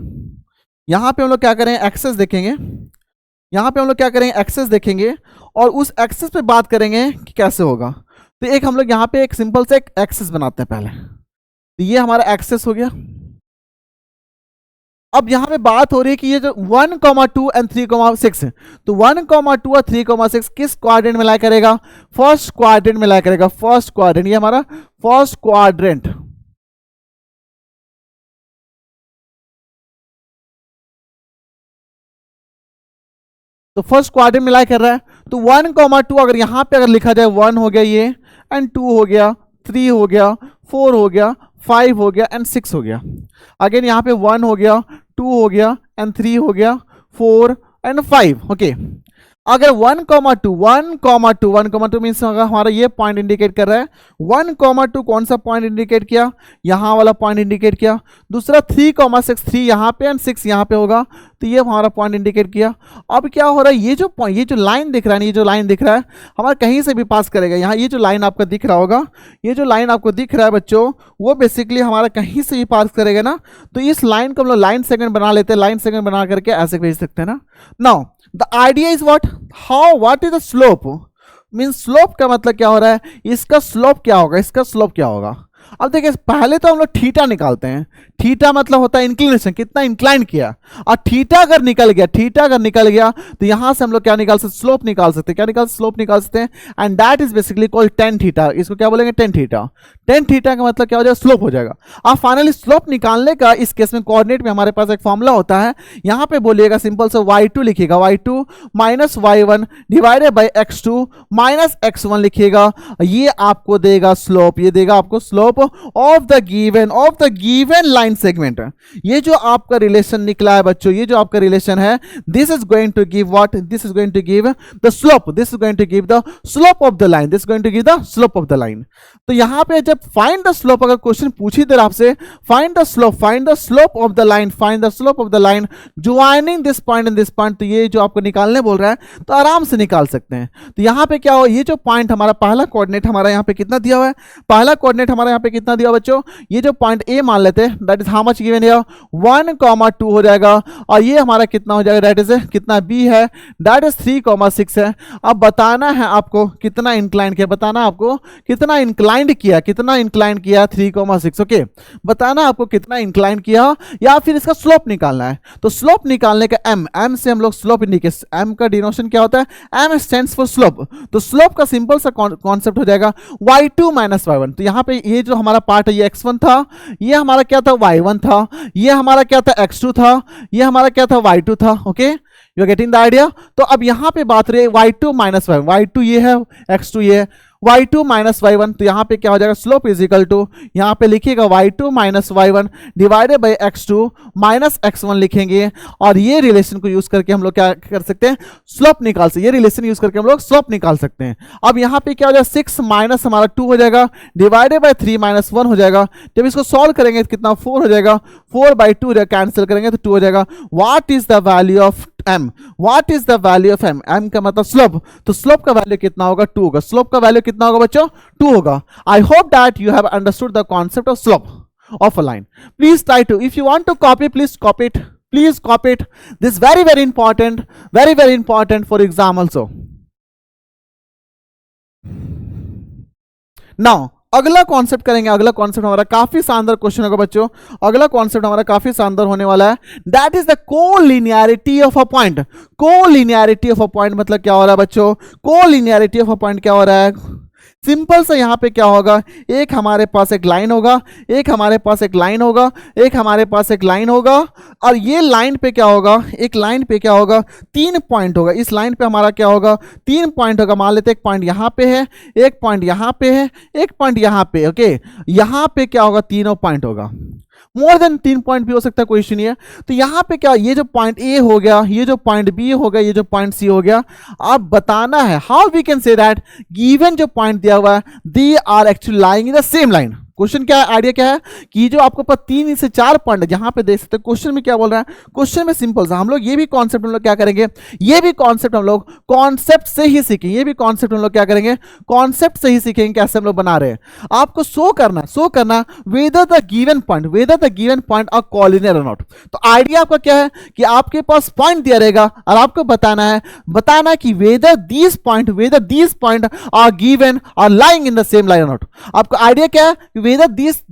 A: यहाँ पे हम लोग क्या करें, एक्सेस देखेंगे, और उस एक्सेस पे बात करेंगे कि कैसे होगा। तो एक हम लोग यहाँ पे एक सिंपल से एक एक्सेस बनाते हैं पहले, तो ये हमारा एक्सेस हो गया। अब यहां पे बात हो रही है कि ये जो 1, 2 एंड 3,6 है, तो 1, 2 और 3,6 किस क्वाड्रेंट में लाई करेगा, फर्स्ट क्वाड्रेंट में लाई करेगा, ये हमारा फर्स्ट क्वाड्रेंट। तो फर्स्ट क्वाड्रेंट में लाई कर रहा है, तो 1, 2 अगर यहां पे अगर लिखा जाए 1 हो गया ये, एंड 2 हो गया, 3 हो गया, 4 हो गया, 5 हो गया, एंड 6 हो गया। अगेन यहाँ पे 1 हो गया, 2 हो गया, एंड 3 हो गया, 4 एंड 5। ओके, अगर 1, 2 मीन्स हमारा ये पॉइंट इंडिकेट कर रहा है, 1, 2 कौन सा पॉइंट इंडिकेट किया, यहाँ वाला पॉइंट इंडिकेट किया। दूसरा 3,6, 3 यहाँ पे एंड 6 यहाँ पे होगा, तो ये हमारा पॉइंट इंडिकेट किया। अब क्या हो रहा है, ये जो लाइन दिख रहा है, हमारा कहीं से भी पास करेगा। यहाँ ये जो लाइन आपका दिख रहा होगा, ये जो लाइन आपको दिख रहा है बच्चों, वो बेसिकली हमारा कहीं से भी पास करेगा ना, तो इस लाइन को हम लोग लाइन सेगमेंट बना लेते हैं, लाइन सेगमेंट बना करके ऐसे भेज सकते हैं ना। Now the idea is what is the slope, means slope का मतलब क्या हो रहा है, इसका स्लोप क्या होगा। अब देखिए पहले तो हम लोग थीटा निकालते हैं, थीटा मतलब होता है इंक्लिनेशन, कितना इंक्लाइन किया, और थीटा अगर निकल गया तो यहां से हम लोग क्या निकाल सकते, स्लोप निकाल सकते हैं, and that is basically called tan theta. इसको क्या बोलेंगे, टेन थीटा का मतलब क्या हो जाएगा, स्लोप हो जाएगा। अब फाइनली स्लोप निकालने का इस केस में कोऑर्डिनेट में हमारे पास एक फॉर्मूला होता है, यहां पे बोलिएगा सिंपल से y2 लिखिएगा, y2 minus y1 divided by x2 minus x1 लिखिएगा, ये आपको देगा स्लोप, ये देगा आपको slope of the given line segment. ये जो आपका रिलेशन निकला है बच्चों, ये जो आपका रिलेशन है, this is going to give what, this is going to give the slope, this is going to give the slope of the line, तो यहां पे जब फाइंड द स्लोप, अगर क्वेश्चन पूछी दे आपसे, find the slope of the line joining this point and this point, तो ये जो आपको निकालने बोल रहा है तो आराम से निकाल सकते हैं। तो यहां पे क्या हो, ये जो पॉइंट हमारा पहला कोऑर्डिनेट हमारा यहां पे कितना दिया हुआ है, पहला कोऑर्डिनेट हमारा यहां पे कितना दिया बच्चों, ये जो पॉइंट ए मान लेते हैं, that is how much given here 1, 2 हो जाएगा, और ये हमारा कितना हो जाएगा, दैट इज कितना बी है, दैट इज 3,6 है। अब बताना है आपको कितना इंक्लाइन किया, कितना इंक्लाइन किया 3,6। ओके, बताना आपको कितना इंक्लाइन किया, या फिर इसका स्लोप निकालना है। तो स्लोप निकालने का एम से हम लोग स्लोप इंडिकेट, एम का डिनोशन क्या होता है, एम स्टैंड्स फॉर स्लोप, तो स्लोप का सिंपल सा कॉन्सेप्ट हो जाएगा y2 माइनस y1। तो यहाँ पे ये जो हमारा पार्ट है, ये x1 था, ये हमारा क्या था y1 था, ये हमारा क्या था x2 था, ये हमारा क्या था y2 था। Okay, you are getting the idea. तो अब यहाँ पे बात रही है y2 माइनस y1, y2 ये है, x2 ये है, y2 माइनस y1, तो यहाँ पे क्या हो जाएगा, स्लोप इज इक्वल टू, यहाँ पे लिखिएगा y2 minus y1 divided by x2 minus x1 लिखेंगे, और ये रिलेशन को यूज करके हम लोग क्या कर सकते हैं, स्लोप निकाल सकते हैं, ये रिलेशन यूज करके हम लोग स्लोप निकाल सकते हैं। अब यहाँ पे क्या हो जाएगा, 6 माइनस हमारा 2 हो जाएगा, डिवाइडेड बाई 3 माइनस 1 हो जाएगा। जब इसको सॉल्व करेंगे तो कितना 4 हो जाएगा, 4/2 कैंसिल करेंगे तो 2 हो जाएगा। What is the value of m, what is the value of m, m का मतलब स्लोप, तो स्लोप का वैल्यू कितना होगा, 2 होगा। स्लोप का वैल्यू कितना होगा बच्चों, 2 होगा। आई hope that you have understood the concept of slope of a line. Please try to, if you want to copy, please copy it. This is very very important for exam also. Now अगला concept करेंगे। अगला concept हमारा काफी शानदार question होगा बच्चों। अगला concept हमारा काफी शानदार होने वाला है, that is the collinearity of a point. Collinearity of a point मतलब क्या हो रहा है बच्चों? कोलिनियरिटी ऑफ अ पॉइंट क्या हो रहा है? सिंपल से यहां पे क्या होगा, एक हमारे पास एक लाइन होगा, एक हमारे पास एक लाइन होगा, एक हमारे पास एक लाइन होगा, और ये लाइन पे क्या होगा, एक लाइन पे क्या होगा, 3 पॉइंट होगा। इस लाइन पे हमारा क्या होगा, 3 पॉइंट होगा। मान लेते एक पॉइंट यहां पे है, एक पॉइंट यहां पे है, एक पॉइंट यहां पे। ओके, यहां पे क्या होगा, तीनों पॉइंट होगा। मोर देन 3 पॉइंट भी हो सकता है, कोई इशू नहीं है। तो यहां पे क्या, ये जो पॉइंट ए हो गया, ये जो पॉइंट बी हो गया, ये जो पॉइंट सी हो गया, आप बताना है how we can say that given जो पॉइंट दिया हुआ है they are actually lying in the same line. Question क्या है, आइडिया क्या है कि जो आपको पास 3 से 4 पॉइंट जहां पे देख सकते हैं। क्वेश्चन में क्या बोल रहा है, क्वेश्चन में सिंपल सा हम लोग ये भी कॉन्सेप्ट हम लोग क्या करेंगे, ये भी कॉन्सेप्ट हम लोग कॉन्सेप्ट से ही सीखेंगे। ये भी कॉन्सेप्ट हम लोग क्या करेंगे, कॉन्सेप्ट से ही सीखेंगे कैसे हम लोग बना रहे हैं। आपको शो करना whether the given point are collinear और नॉट। तो आइडिया आपका क्या है कि आपके पास पॉइंट दिया रहेगा और आपको बताना कि whether these point are given are lying in the same line और नॉट। आपका आइडिया क्या है, whether these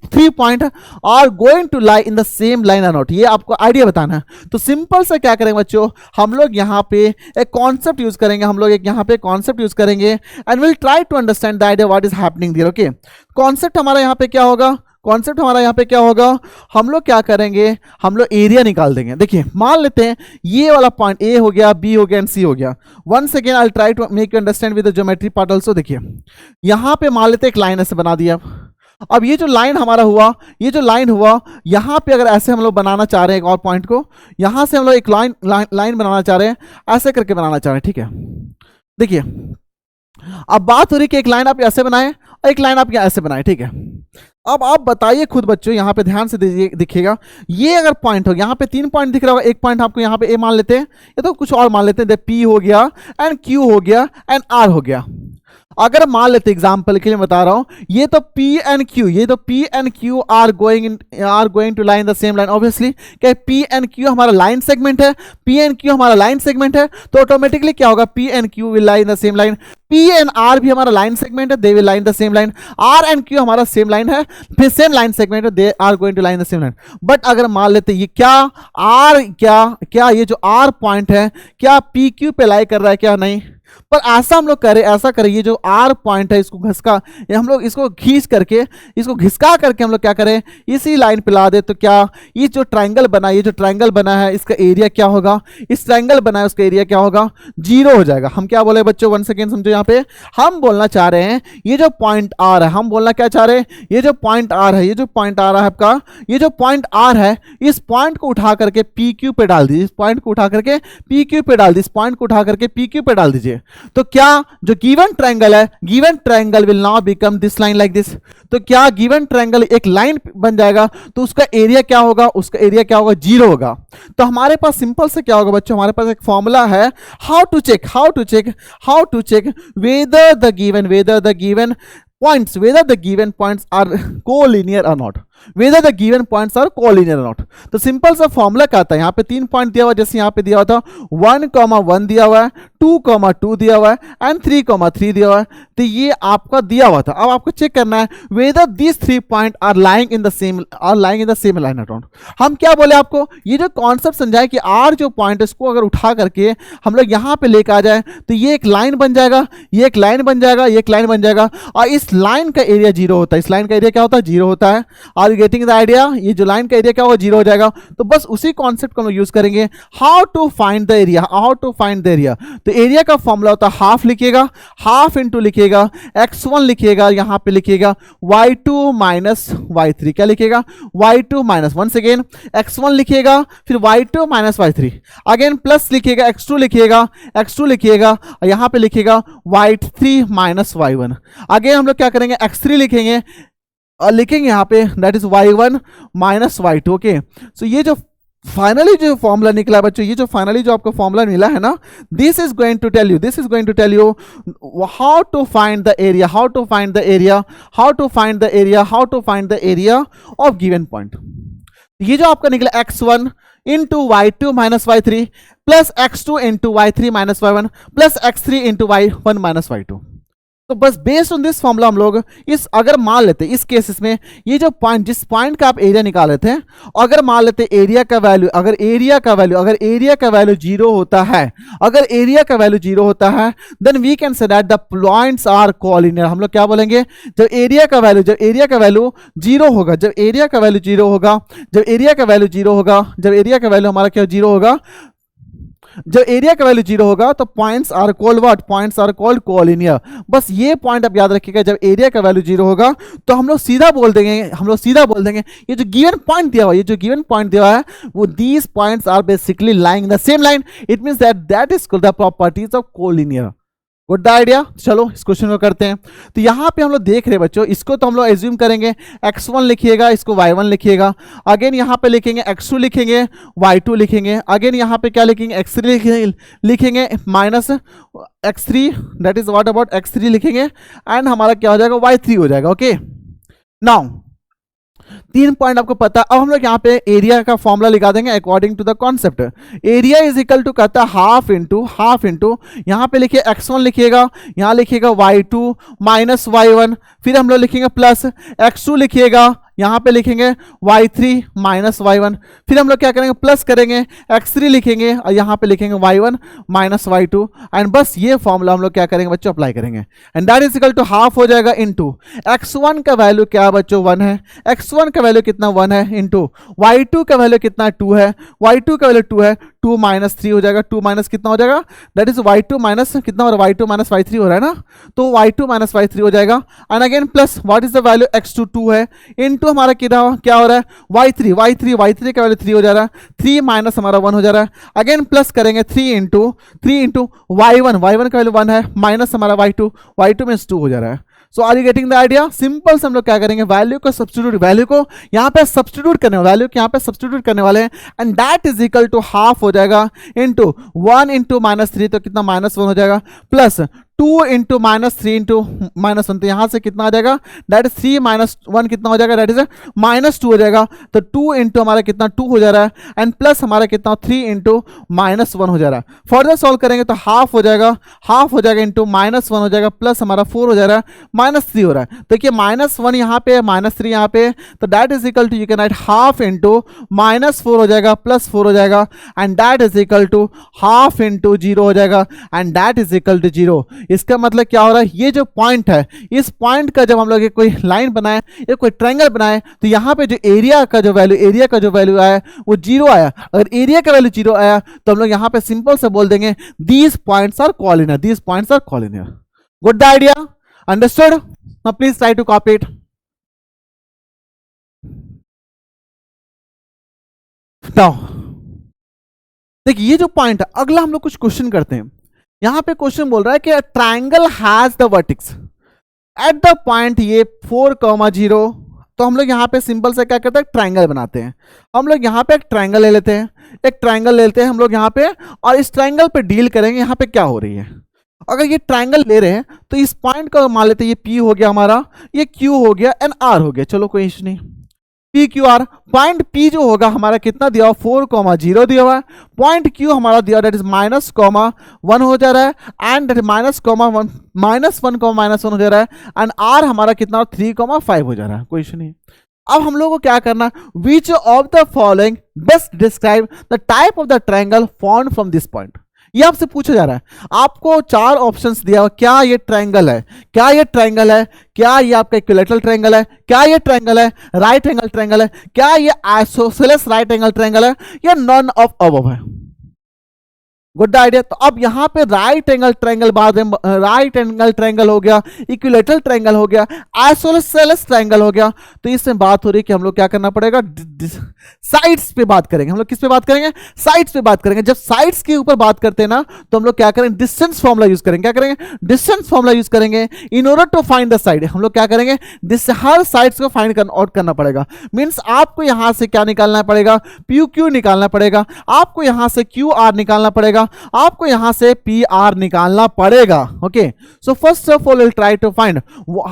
A: 3 points are going to lie in the same line or not, ये आपको आइडिया बताना है। तो सिंपल से क्या करेंगे बच्चों, हम लोग यहाँ पे एक कॉन्सेप्ट यूज करेंगे, हम लोग एक यहाँ पे कॉन्सेप्ट यूज करेंगे and will try to understand the idea what is happening there. Okay, concept हमारा यहाँ पे क्या होगा, कॉन्सेप्ट हमारा यहाँ पे क्या होगा, हम लोग क्या करेंगे, हम लोग एरिया निकाल देंगे। देखिए मान लेते हैं ये वाला पॉइंट ए हो गया, बी हो गया एंड सी हो गया। Once again I try to make you understand with the geometry part also. देखिए यहाँ पे मान लेते हैं एक लाइन ऐसे बना दिया। अब ये जो लाइन हमारा हुआ, ये जो लाइन हुआ, यहां पे अगर ऐसे हम लोग बनाना चाह रहे हैं एक और पॉइंट को, यहां से हम लोग एक लाइन बनाना चाह रहे हैं, ऐसे करके बनाना चाह रहे हैं। ठीक है, देखिए अब बात हो रही कि एक लाइन आप ऐसे बनाएं और एक लाइन आप ऐसे बनाएं। ठीक है, अब आप बताइए खुद बच्चों, यहां पे ध्यान से दिखेगा, ये अगर पॉइंट हो, यहां पे 3 पॉइंट दिख रहा होगा, एक पॉइंट आपको यहां पे ए मान लेते हैं, या तो कुछ और मान लेते हैं, पी हो गया एंड क्यू हो गया एंड आर हो गया। अगर मान लेते एग्जांपल के लिए बता रहा हूं, ये तो P and Q are going to line the same line. Obviously क्या P एंड Q हमारा लाइन सेगमेंट है, P एंड Q हमारा लाइन सेगमेंट है, तो ऑटोमेटिकली क्या होगा, P and Q will line the same line. P and R भी हमारा लाइन सेगमेंट है, they will line the same line. R and Q हमारा सेम लाइन है, फिर सेम लाइन सेगमेंट है, they are going to line the same line. But अगर मान लेते ये क्या ये जो R पॉइंट है क्या PQ पे लाई कर रहा है, क्या नहीं। पर ऐसा हम लोग करें, ऐसा करें, ये जो R पॉइंट है इसको हम लोग इसको खींच करके, इसको घिसका करके हम लोग क्या करें, इसी लाइन पे ला दे, तो क्या ये जो ट्रायंगल बना है इसका एरिया क्या होगा, इस ट्रायंगल बना है उसका एरिया क्या होगा, 0 हो जाएगा। हम क्या बोले बच्चों, 1 सेकेंड समझो, यहाँ पे हम बोलना चाह रहे हैं ये जो पॉइंट R है, हम बोलना क्या चाह रहे हैं, ये जो पॉइंट R है, ये जो पॉइंट R है आपका, ये जो पॉइंट R है, इस पॉइंट को उठा करके PQ पे डाल दीजिए, इस पॉइंट को उठा करके PQ पे डाल दीजिए, इस पॉइंट को उठा करके PQ पे डाल दीजिए। तो क्या जो गिवन ट्रायंगल है, given triangle will now become this line like this. तो क्या गिवन ट्रायंगल एक लाइन बन जाएगा, तो उसका एरिया क्या होगा, उसका एरिया क्या होगा, 0 होगा। तो हमारे पास सिंपल से क्या होगा बच्चों, हमारे पास एक फॉर्मूला है, how to check whether the given points are collinear or not, whether the given points are collinear or not। तो सिंपल सा फॉर्मूला क्या आता है, यहाँ पे 3 पॉइंट दिया हुआ, जैसे यहाँ पे दिया हुआ था 1,1 दिया हुआ है, 2,2 दिया हुआ है एंड 3,3 दिया हुआ है। तो ये आपका दिया हुआ था। अब आपको चेक करना है whether these 3 points are lying in the same line or not। हम क्या बोले आपको, ये जो कॉन्सेप्ट समझाए कि R जो पॉइंट है इसको अगर उठा करके हम लोग यहाँ पे लेकर आ जाए, तो ये एक लाइन बन जाएगा, ये एक लाइन बन जाएगा, ये एक लाइन बन जाएगा, और इस लाइन का एरिया 0 होता है। इस लाइन का एरिया क्या होता है, 0 होता है। Are you getting the idea, ये जो लाइन का एरिया क्या होगा, 0 हो जाएगा। तो बस उसी कॉन्सेप्ट को हम यूज करेंगे, how to find the area. तो एरिया का फॉर्मूला होता है, हाफ लिखिएगा, हाफ इंटू लिखिएगा x1 लिखिएगा, यहाँ पे लिखिएगा y2 माइनस y3, क्या लिखिएगा, y2 minus, once again x1 लिखिएगा, फिर y2 minus y3, again plus लिखिएगा, x2 लिखिएगा और यहाँ पे लिखिएगा y3 माइनस y1। अगेन हम लोग क्या करेंगे, x3 लिखेंगे और लिखेंगे यहाँ पे that is y1 minus y2। Okay, so ये जो फाइनली जो फॉर्मूला निकला बच्चों, ये जो फाइनली जो आपको फॉर्मूला मिला है ना, this is going to tell you how to find the area of given point. ये जो आपका निकला x1 into y2 minus y3 plus x2 into y3 minus y1 plus x3 into y1 minus y2। तो बस based on this formula हम लोग इस अगर मान लेते इस केसेस में ये जो पॉइंट जिस पॉइंट का आप एरिया निकाल रहे थे, अगर मान लेते एरिया का वैल्यू अगर एरिया का वैल्यू 0 होता है, अगर एरिया का वैल्यू 0 होता है, then we can say that the points are collinear. हम लोग क्या बोलेंगे, जब एरिया का वैल्यू 0 होगा, जब एरिया का वैल्यू 0 होगा, जब एरिया का वैल्यू 0 होगा, जब एरिया का वैल्यू हमारा क्या 0 होगा, जब एरिया का वैल्यू 0 होगा तो points are called what, points are called collinear. बस ये पॉइंट आप याद रखिएगा, जब एरिया का वैल्यू 0 होगा तो हम लोग सीधा बोल देंगे ये जो गिवन पॉइंट दिया हुआ है वो these points are basically lying in the same line, it means that is called the properties of collinear. Good idea. चलो इस क्वेश्चन को करते हैं। तो यहाँ पे हम लोग देख रहे हैं बच्चों, इसको तो हम लोग एज्यूम करेंगे x1 लिखिएगा, इसको y1 लिखिएगा, अगेन यहाँ पे लिखेंगे x2 लिखेंगे, y2 लिखेंगे, अगेन यहाँ पे क्या लिखेंगे x3 लिखेंगे minus x3 that is what about x3 लिखेंगे एंड हमारा क्या हो जाएगा y3 हो जाएगा। ओके नाउ 3 पॉइंट आपको पता है। अब हम लोग यहाँ पे एरिया का फॉर्मूला लिखा देंगे according to the concept. Area is equal to कहता है हाफ इंटू यहाँ पे लिखिए x1 लिखिएगा, यहाँ लिखिएगा y2 माइनस y1, फिर हम लोग लिखेंगे प्लस x2 लिखिएगा, यहाँ पे लिखेंगे y3 माइनस y1, फिर हम लोग क्या करेंगे प्लस करेंगे x3 लिखेंगे और यहाँ पे लिखेंगे y1 माइनस y2 एंड बस ये फॉर्मूला हम लोग क्या करेंगे बच्चों अप्लाई करेंगे and that is equal to half हो जाएगा इनटू x1 का वैल्यू क्या बच्चों 1 है, x1 का वैल्यू कितना 1 है इनटू y2 का वैल्यू कितना 2 है, y2 का वैल्यू 2 है, 2 माइनस 3 हो जाएगा, 2 माइनस कितना हो जाएगा दैट इज y2 माइनस कितना हो रहा है y2 माइनस y3 हो रहा है ना, तो y2 माइनस y3 हो जाएगा and again plus what is the value x2 2 है इनटू हमारा क्या हो रहा है y3 का वैल्यू 3 हो जा रहा है, 3 माइनस हमारा 1 हो जा रहा है, अगेन प्लस करेंगे 3 इंटू y1 का वैल्यू 1 है माइनस हमारा y2 मींस 2 हो जा रहा है। So are you getting the idea. Simple से हम लोग क्या करेंगे वैल्यू को यहाँ पे सब्स्टिट्यूट करने वाले हैं and that is equal to half हो जाएगा इनटू 1 इंटू माइनस 3 तो कितना माइनस 1 हो जाएगा, plus 2 into minus 3 into minus 1 तो यहाँ से कितना आ जाएगा दैट इज 3 माइनस 1 कितना हो जाएगा दैट इज माइनस 2 हो जाएगा, तो 2 इंटू हमारा कितना 2 हो जा रहा है एंड प्लस हमारा कितना 3 इंटू माइनस 1 हो जा रहा है। फर्दर सॉल्व करेंगे तो हाफ हो जाएगा इंटू माइनस 1 हो जाएगा, प्लस हमारा 4 हो जा रहा है, माइनस 3 हो रहा है, देखिए माइनस 1 यहाँ पे माइनस 3 यहाँ पे, तो that is equal to you can write half into minus 4 हो जाएगा प्लस 4 हो जाएगा and that is equal to half into 0 हो जाएगा and that is equal to 0। इसका मतलब क्या हो रहा है, ये जो पॉइंट है इस पॉइंट का जब हम लोग कोई लाइन बनाए या कोई ट्रायंगल बनाए तो यहाँ पे जो एरिया का जो वैल्यू आया वो 0 आया। अगर एरिया का वैल्यू 0 आया तो हम लोग यहाँ पे सिंपल से बोल देंगे these points are collinear. Good the idea, understood. Now please try to copy it. Now देखिए ये जो पॉइंट है, अगला हम लोग कुछ क्वेश्चन करते हैं। यहां पे क्वेश्चन बोल रहा है कि triangle has the vertex eight the point ये 4,0, तो हम लोग यहाँ पे सिंपल से क्या करते हैं ट्रायंगल बनाते हैं। हम लोग यहाँ पे एक ट्रायंगल ले लेते हैं हम लोग यहाँ पे, और इस ट्रायंगल पे डील करेंगे यहाँ पे क्या हो रही है। अगर ये ट्रायंगल ले रहे हैं तो इस पॉइंट को मान लेते हैं ये P हो गया हमारा, ये Q हो गया एंड R हो गया, चलो कोई इशू नहीं। P Q are point P जो होगा हमारा कितना दिया हुआ 4,0 दिया हुआ है, पॉइंट Q हमारा दिया दैट इज -1 हो जा रहा है एंड -1 -1 हो जा रहा है एंड R हमारा कितना 3,5 हो जा रहा है, कोई इशू नहीं। अब हम लोगों को क्या करना, which of the following best describe the type of the triangle formed from this point. ये आपसे पूछा जा रहा है, आपको 4 ऑप्शंस दिया हुआ, क्या ये ट्रायंगल है, क्या ये आपका इक्विलैटरल ट्रायंगल है, क्या ये ट्रायंगल है राइट एंगल ट्रायंगल है, क्या ये आइसोसेलेस राइट एंगल ट्रायंगल है, या नॉन ऑफ अबव है। Good idea. तो अब यहाँ पे राइट एंगल ट्रायंगल हो गया, इक्विलैटरल ट्रायंगल हो गया, आइसोसेलेस ट्रायंगल हो गया, तो इसमें बात हो रही है कि हम लोग क्या करना पड़ेगा, साइड्स पे बात करेंगे। हम लोग किस पे बात करेंगे, साइड्स पे बात करेंगे। जब साइड्स के ऊपर बात करते हैं ना तो हम लोग क्या करेंगे, डिस्टेंस फॉर्मूला यूज करेंगे। क्या करेंगे, डिस्टेंस फॉर्मूला यूज करेंगे in order to find the side. हम लोग क्या करेंगे, हर साइड्स को फाइंड आउट करना पड़ेगा। मींस आपको यहां से क्या निकालना पड़ेगा, PQ निकालना पड़ेगा, आपको यहां से QR निकालना पड़ेगा, जाएगा, आपको यहां से पी आर निकालना पड़ेगा। Okay, so first of all will try to find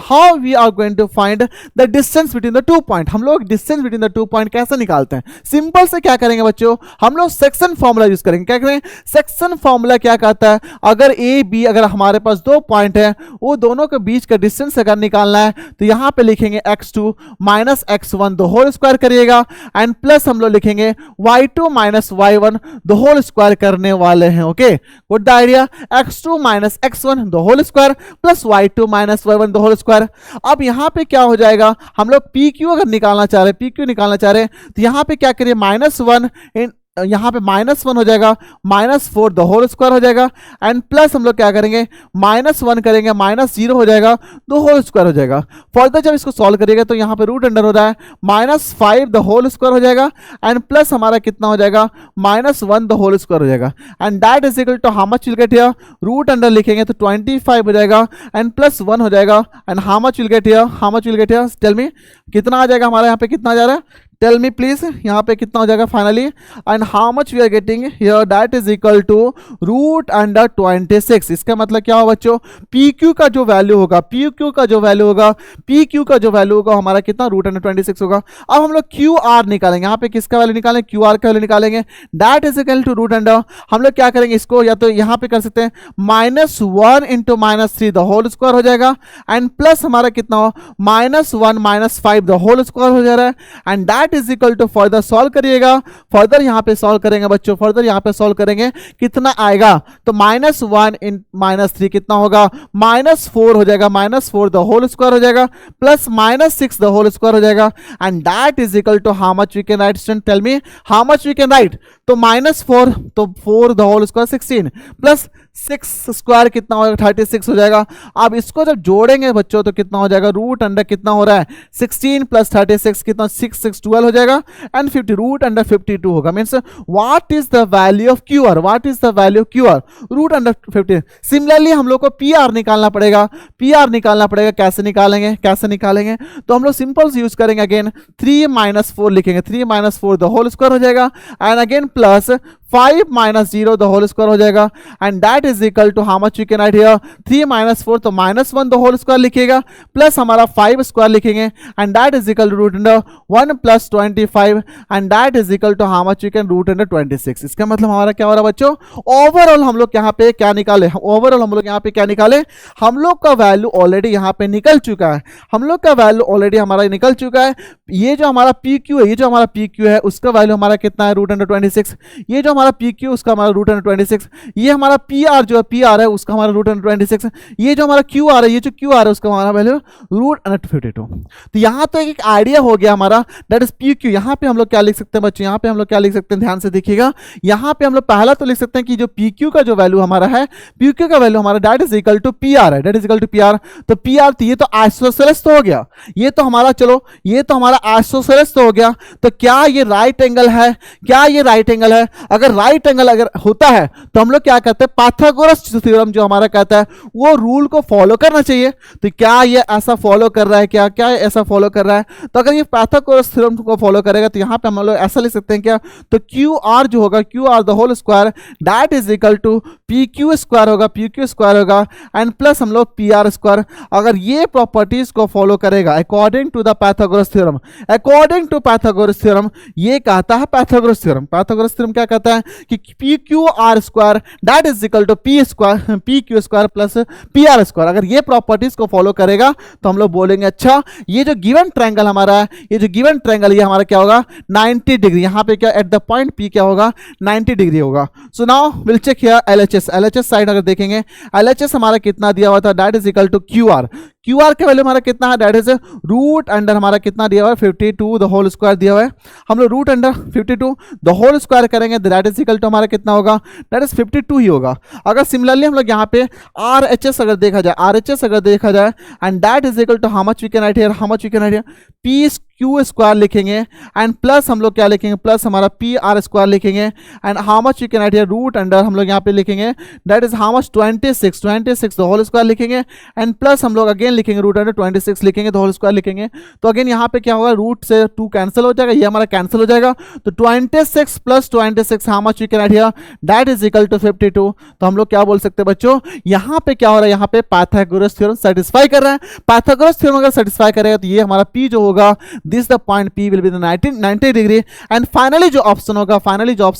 A: how we are going to find the distance between the 2 point. हम लोग डिस्टेंस बिटवीन द 2 पॉइंट कैसे निकालते हैं? सिंपल से क्या करेंगे बच्चों, हम लोग सेक्शन फॉर्मूला यूज करेंगे। क्या करेंगे? सेक्शन फॉर्मूला क्या कहता है, अगर ए बी अगर हमारे पास 2 पॉइंट है, वो दोनों के बीच का डिस्टेंस अगर निकालना है तो यहां पे लिखेंगे x2 minus x1 the whole square करिएगा, एंड प्लस हम लोग लिखेंगे y2 minus y1 the whole square करने वाले हैं। Okay, good idea. x2 minus x1 the whole square plus y2 minus y1 the whole square. अब यहां पे क्या हो जाएगा, हम लोग pq अगर निकालना चाह रहे हैं, pq निकालना चाह रहे हैं तो यहां पे क्या करिए, -1 इन यहाँ पे -1 हो जाएगा, -4 द होल स्क्वायर हो जाएगा, एंड प्लस हम लोग क्या करेंगे, -1 करेंगे, -0 हो जाएगा, द होल स्क्वायर हो जाएगा। फर्दर जब इसको सॉल्व करिएगा तो यहाँ पे रूट अंडर हो रहा है, -5 द होल स्क्वायर हो जाएगा, एंड प्लस हमारा कितना हो जाएगा, -1 द होल स्क्वायर हो जाएगा, and that is equal to how much will get here, root under लिखेंगे तो 25 हो जाएगा, एंड प्लस 1 हो जाएगा, and how much will get here, how much will get here, tell me कितना आ जाएगा हमारा यहाँ पे, कितना आ जा रहा है, टेल मी प्लीज यहाँ पे कितना हो जाएगा finally, and how much we are getting here, that is equal to root under 26। इसका मतलब क्या होगा बच्चों, पी क्यू का जो वैल्यू होगा, पी क्यू का जो वैल्यू होगा, पी क्यू का जो वैल्यू होगा हमारा कितना, रूट अंडर 26 होगा। अब हम लोग क्यू आर निकालेंगे, यहाँ पे किसका वैल्यू निकालेंगे, क्यू आर का वैल्यू निकालेंगे, that is equal to root under, हम लोग क्या करेंगे इसको, या तो यहाँ पे कर सकते हैं -1 इंटू -3 द होल स्क्वायर हो जाएगा, एंड प्लस हमारा कितना हो, -1 -5 द होल स्क्वायर हो जा रहा है, and that is equal to further solve करिएगा, फर्दर यहां पे सॉल्व करेंगे बच्चों, फर्दर यहां पे सॉल्व करेंगे कितना आएगा, तो -1 इन -3 कितना होगा, -4 हो जाएगा, -4 द होल स्क्वायर हो जाएगा, प्लस -6 द होल स्क्वायर हो जाएगा, and that is equal to how much we can write, student tell me how much we can write, तो -4 तो 4 the whole square 16 plus 6 square कितना हो जाएगा, 36 हो जाएगा। अब इसको जब जोड़ेंगे बच्चों तो कितना हो जाएगा, रूट अंडर कितना हो रहा है, 16 प्लस 36 कितना, 6 6 12 हो जाएगा, एंड 50 रूट अंडर 52 होगा। Means what is the value of Q R, what is the value of Q R, root under 50। Similarly हम लोग को पी आर निकालना पड़ेगा, पी आर निकालना पड़ेगा, कैसे निकालेंगे, कैसे निकालेंगे, तो हम लोग सिंपल यूज करेंगे, अगेन 3 -4 लिखेंगे, 3 -4 द होल स्क्वायर हो जाएगा, and again plus 5 -0 the whole square हो जाएगा, and that is equal to how much we can write here, 3 -4 तो -1 द होल स्क्वायर लिखिएगा, प्लस हमारा 5 स्क्वायर लिखेंगे, and that is equal to root under 1 plus 25, and that is equal to how much we can, root under 26। इसका मतलब हमारा क्या हो रहा है बच्चों, ओवरऑल हम लोग यहाँ पे क्या निकाले, ओवरऑल हम लोग यहाँ पे क्या निकाले, हम लोग का वैल्यू ऑलरेडी यहाँ पे निकल चुका है, हम लोग का वैल्यू ऑलरेडी हमारा निकल चुका है। ये जो हमारा पी क्यू है, ये जो हमारा पी क्यू है उसका वैल्यू हमारा कितना है, रूट अंडर 26। ये जो हमारा पी क्यू उसका हमारा रूट अंडर 26, ये हमारा पी आर जो है, पी आर है उसका हमारा रूट अंडर 26, ये जो हमारा क्यू आर है, ये जो क्यू आर है उसका हमारा वैल्यू रूट अंडर 52। तो यहाँ तो एक आइडिया हो गया हमारा, दैट इज पी क्यू। यहाँ पे हम लोग क्या लिख सकते हैं बच्चों, यहाँ पे हम लोग क्या लिख सकते हैं, ध्यान से देखिएगा, यहाँ पे हम लोग पहला तो लिख सकते हैं कि जो पी क्यू का जो वैल्यू हमारा है, पी क्यू का वैल्यू हमारा that is equal to P R है, that is equal to P R. तो पी आर ये तो आइसोसेलेस तो हो गया, ये तो हमारा, चलो ये तो हमारा आइसोसेलेस तो हो गया, तो क्या ये राइट एंगल है, क्या ये राइट एंगल है? अगर राइट एंगल अगर होता है तो हम लोग क्या कहते हैं, पाइथागोरस थ्योरम जो हमारा कहता है वो रूल को फॉलो करना चाहिए। तो क्या ये ऐसा फॉलो कर रहा है, क्या क्या ऐसा फॉलो कर रहा है? तो अगर ये पाइथागोरस थ्योरम को फॉलो करेगा तो यहाँ पे हम लोग ऐसा लिख सकते हैं क्या, तो क्यू आर जो होगा, Q R the whole square that is equal to P Q square होगा, पी क्यू स्क्वायर होगा, एंड प्लस हम लोग पी आर स्क्वायर। अगर ये प्रॉपर्टीज को फॉलो करेगा according to the Pythagoras theorem, according to Pythagoras theorem, ये कहता है पाइथागोरस थ्योरम, पाइथागोरस थ्योरम क्या कहता है कि P Q R square that is equal to P square, P Q square plus P R square. अगर ये प्रॉपर्टीज को फॉलो करेगा तो हम लोग बोलेंगे अच्छा ये जो गिवन ट्रायंगल हमारा है, ये जो गिवन ट्रायंगल ये हमारा क्या होगा, 90 डिग्री, यहाँ पे क्या एट द पॉइंट पी क्या होगा, 90 डिग्री होगा। So now will check here LHS, LHS side अगर देखेंगे, एलएचएस हमारा कितना दिया हुआ था, that is equal to Q R, Q R का वैल्यू हमारा कितना है, दैट इज रूट अंडर हमारा कितना दिया हुआ है, 52 द होल स्क्वायर दिया हुआ है। हम लोग root under 52 the whole square करेंगे, दैट इज इक्वल टू हमारा कितना होगा, दैट इज 52 ही होगा। अगर सिमिलरली हम लोग यहाँ पे आर एच एस अगर देखा जाए, आर एच एस अगर देखा जाए, and that is equal to how much we can write here, how much we can write here, P Q square लिखेंगे एंड प्लस हम लोग क्या लिखेंगे, प्लस हमारा पी आर स्क्वायर लिखेंगे and how much you can write here root under हम लोग यहाँ पे लिखेंगे that is how much 26 the whole square लिखेंगे एंड प्लस हम लोग अगेन लिखेंगे रूट अंडर 26 लिखेंगे, द होल स्क्वायर लिखेंगे। तो अगेन यहाँ पे क्या होगा, रूट से 2 कैंसिल हो जाएगा, ये हमारा कैंसिल हो जाएगा। तो 26 plus 26 how much you can write here that is equal to 52। तो हम लोग क्या बोल सकते हैं बच्चों, यहाँ पे क्या हो रहा है, यहाँ पे पाइथागोरस थ्योरम सेटिस्फाई कर रहा है। पाइथागोरस थ्योरम अगर सेटिस्फाई करेगा तो ये हमारा P जो होगा, this the point P will be the 90 degree. And finally जो ऑप्शन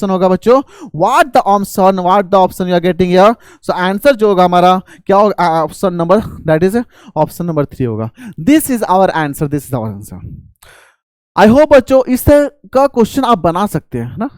A: होगा बच्चों, what the option you are getting here. So answer जो होगा हमारा क्या होगा, option number that is option number 3 होगा। This is our answer. I hope बच्चों इस तरह का क्वेश्चन आप बना सकते हैं ना।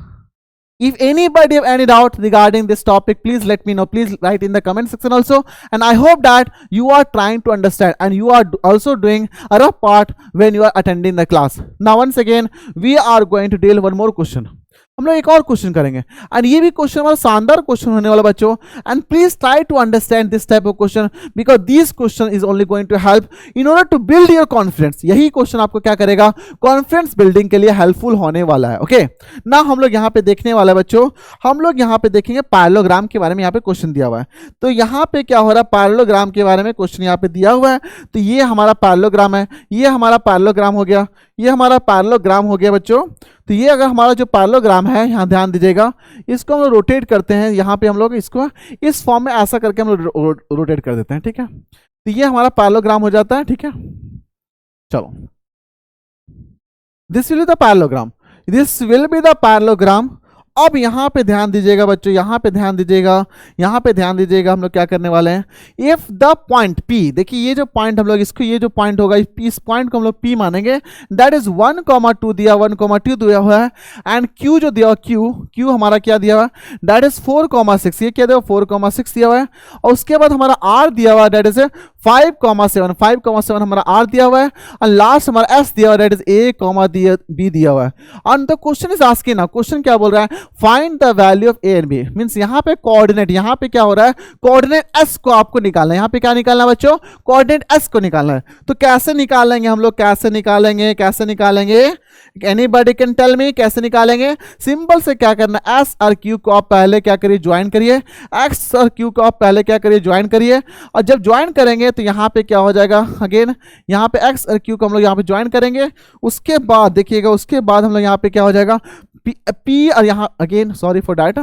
A: If anybody have any doubt regarding this topic, please let me know. Please write in the comment section also. And I hope that you are trying to understand and you are also doing a rough part when you are attending the class. Now once again, we are going to deal one more question. हम लोग एक और question करेंगे and ये भी question हमारा शानदार question होने वाला बच्चों। And please try to understand this type of question because this question is only going to help in order to build your confidence. यही क्वेश्चन आपको क्या करेगा, कॉन्फिडेंस बिल्डिंग के लिए हेल्पफुल होने वाला है। ओके ना हम लोग यहाँ पे देखने वाला है बच्चों, हम लोग यहाँ पे देखेंगे पैरेललोग्राम के बारे में। यहाँ पे क्वेश्चन दिया हुआ है, तो यहाँ पे क्या हो रहा है, पैरेललोग्राम के बारे में क्वेश्चन यहाँ पे दिया हुआ है। तो ये हमारा पैरेललोग्राम है, ये हमारा पैरेललोग्राम हो गया, ये हमारा पैरेललोग्राम हो गया बच्चों। तो ये अगर हमारा जो पैरेललोग्राम है, यहाँ ध्यान दीजिएगा, इसको हम लोग रोटेट करते हैं, यहाँ पे हम लोग इसको इस फॉर्म में ऐसा करके हम लोग रोटेट कर देते हैं, ठीक है। तो ये हमारा पैरेललोग्राम हो जाता है, ठीक है। चलो, this will be the parallelogram. अब यहाँ पे ध्यान दीजिएगा बच्चों, यहाँ पे ध्यान दीजिएगा, हम लोग क्या करने वाले हैं, इफ द पॉइंट P, देखिए ये जो पॉइंट हम लोग इसको, ये जो पॉइंट होगा इस पॉइंट को हम लोग P मानेंगे, दैट इज 1,2 दिया, 1,2 दिया हुआ है। एंड Q जो दिया Q हमारा क्या दिया हुआ है, दैट इज 4,6, ये क्या दिया 4,6 दिया हुआ है। और उसके बाद हमारा R दिया हुआ है, दैट इज 5,7 हमारा R दिया हुआ है। और लास्ट हमारा S दिया हुआ है, दैट इज A, B दिया हुआ है। और द क्वेश्चन इज आस्किंग, ना क्वेश्चन क्या बोल रहा है, find the value of A and B. Means यहाँ पे कोऑर्डिनेट, यहाँ पे क्या हो रहा है, कोऑर्डिनेट एस को आपको निकालना है। यहाँ पे क्या निकालना है बच्चों, कोऑर्डिनेट एस को निकालना है। तो कैसे निकालेंगे हम लोग, कैसे निकालेंगे, एनीबॉडी कैन टेल मी कैसे निकालेंगे। सिंपल से क्या करना है, एस और क्यू को आप पहले क्या करिए, ज्वाइन करिए, एक्स और क्यू को आप पहले क्या करिए, ज्वाइन करिए। और जब ज्वाइन करेंगे तो यहाँ पे क्या हो जाएगा, अगेन यहाँ पे एक्स और क्यू को हम लोग यहाँ पे ज्वाइन करेंगे। उसके बाद देखिएगा, उसके बाद हम लोग यहाँ पे क्या हो जाएगा, पी और यहाँ अगेन सॉरी फॉर डैट,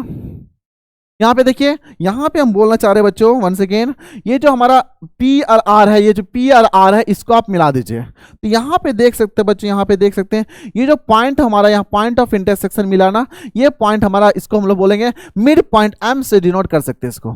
A: यहाँ पे देखिए, यहाँ पे हम बोलना चाह रहे हैं बच्चों वंस अगेन, ये जो हमारा P और R है, ये जो P और R है, इसको आप मिला दीजिए। तो यहाँ पे देख सकते हैं बच्चों, यहाँ पे देख सकते हैं ये जो पॉइंट हमारा यहाँ पॉइंट ऑफ इंटरसेक्शन मिला ना, ये पॉइंट हमारा, इसको हम लोग बोलेंगे मिड पॉइंट, M से डिनोट कर सकते हैं इसको।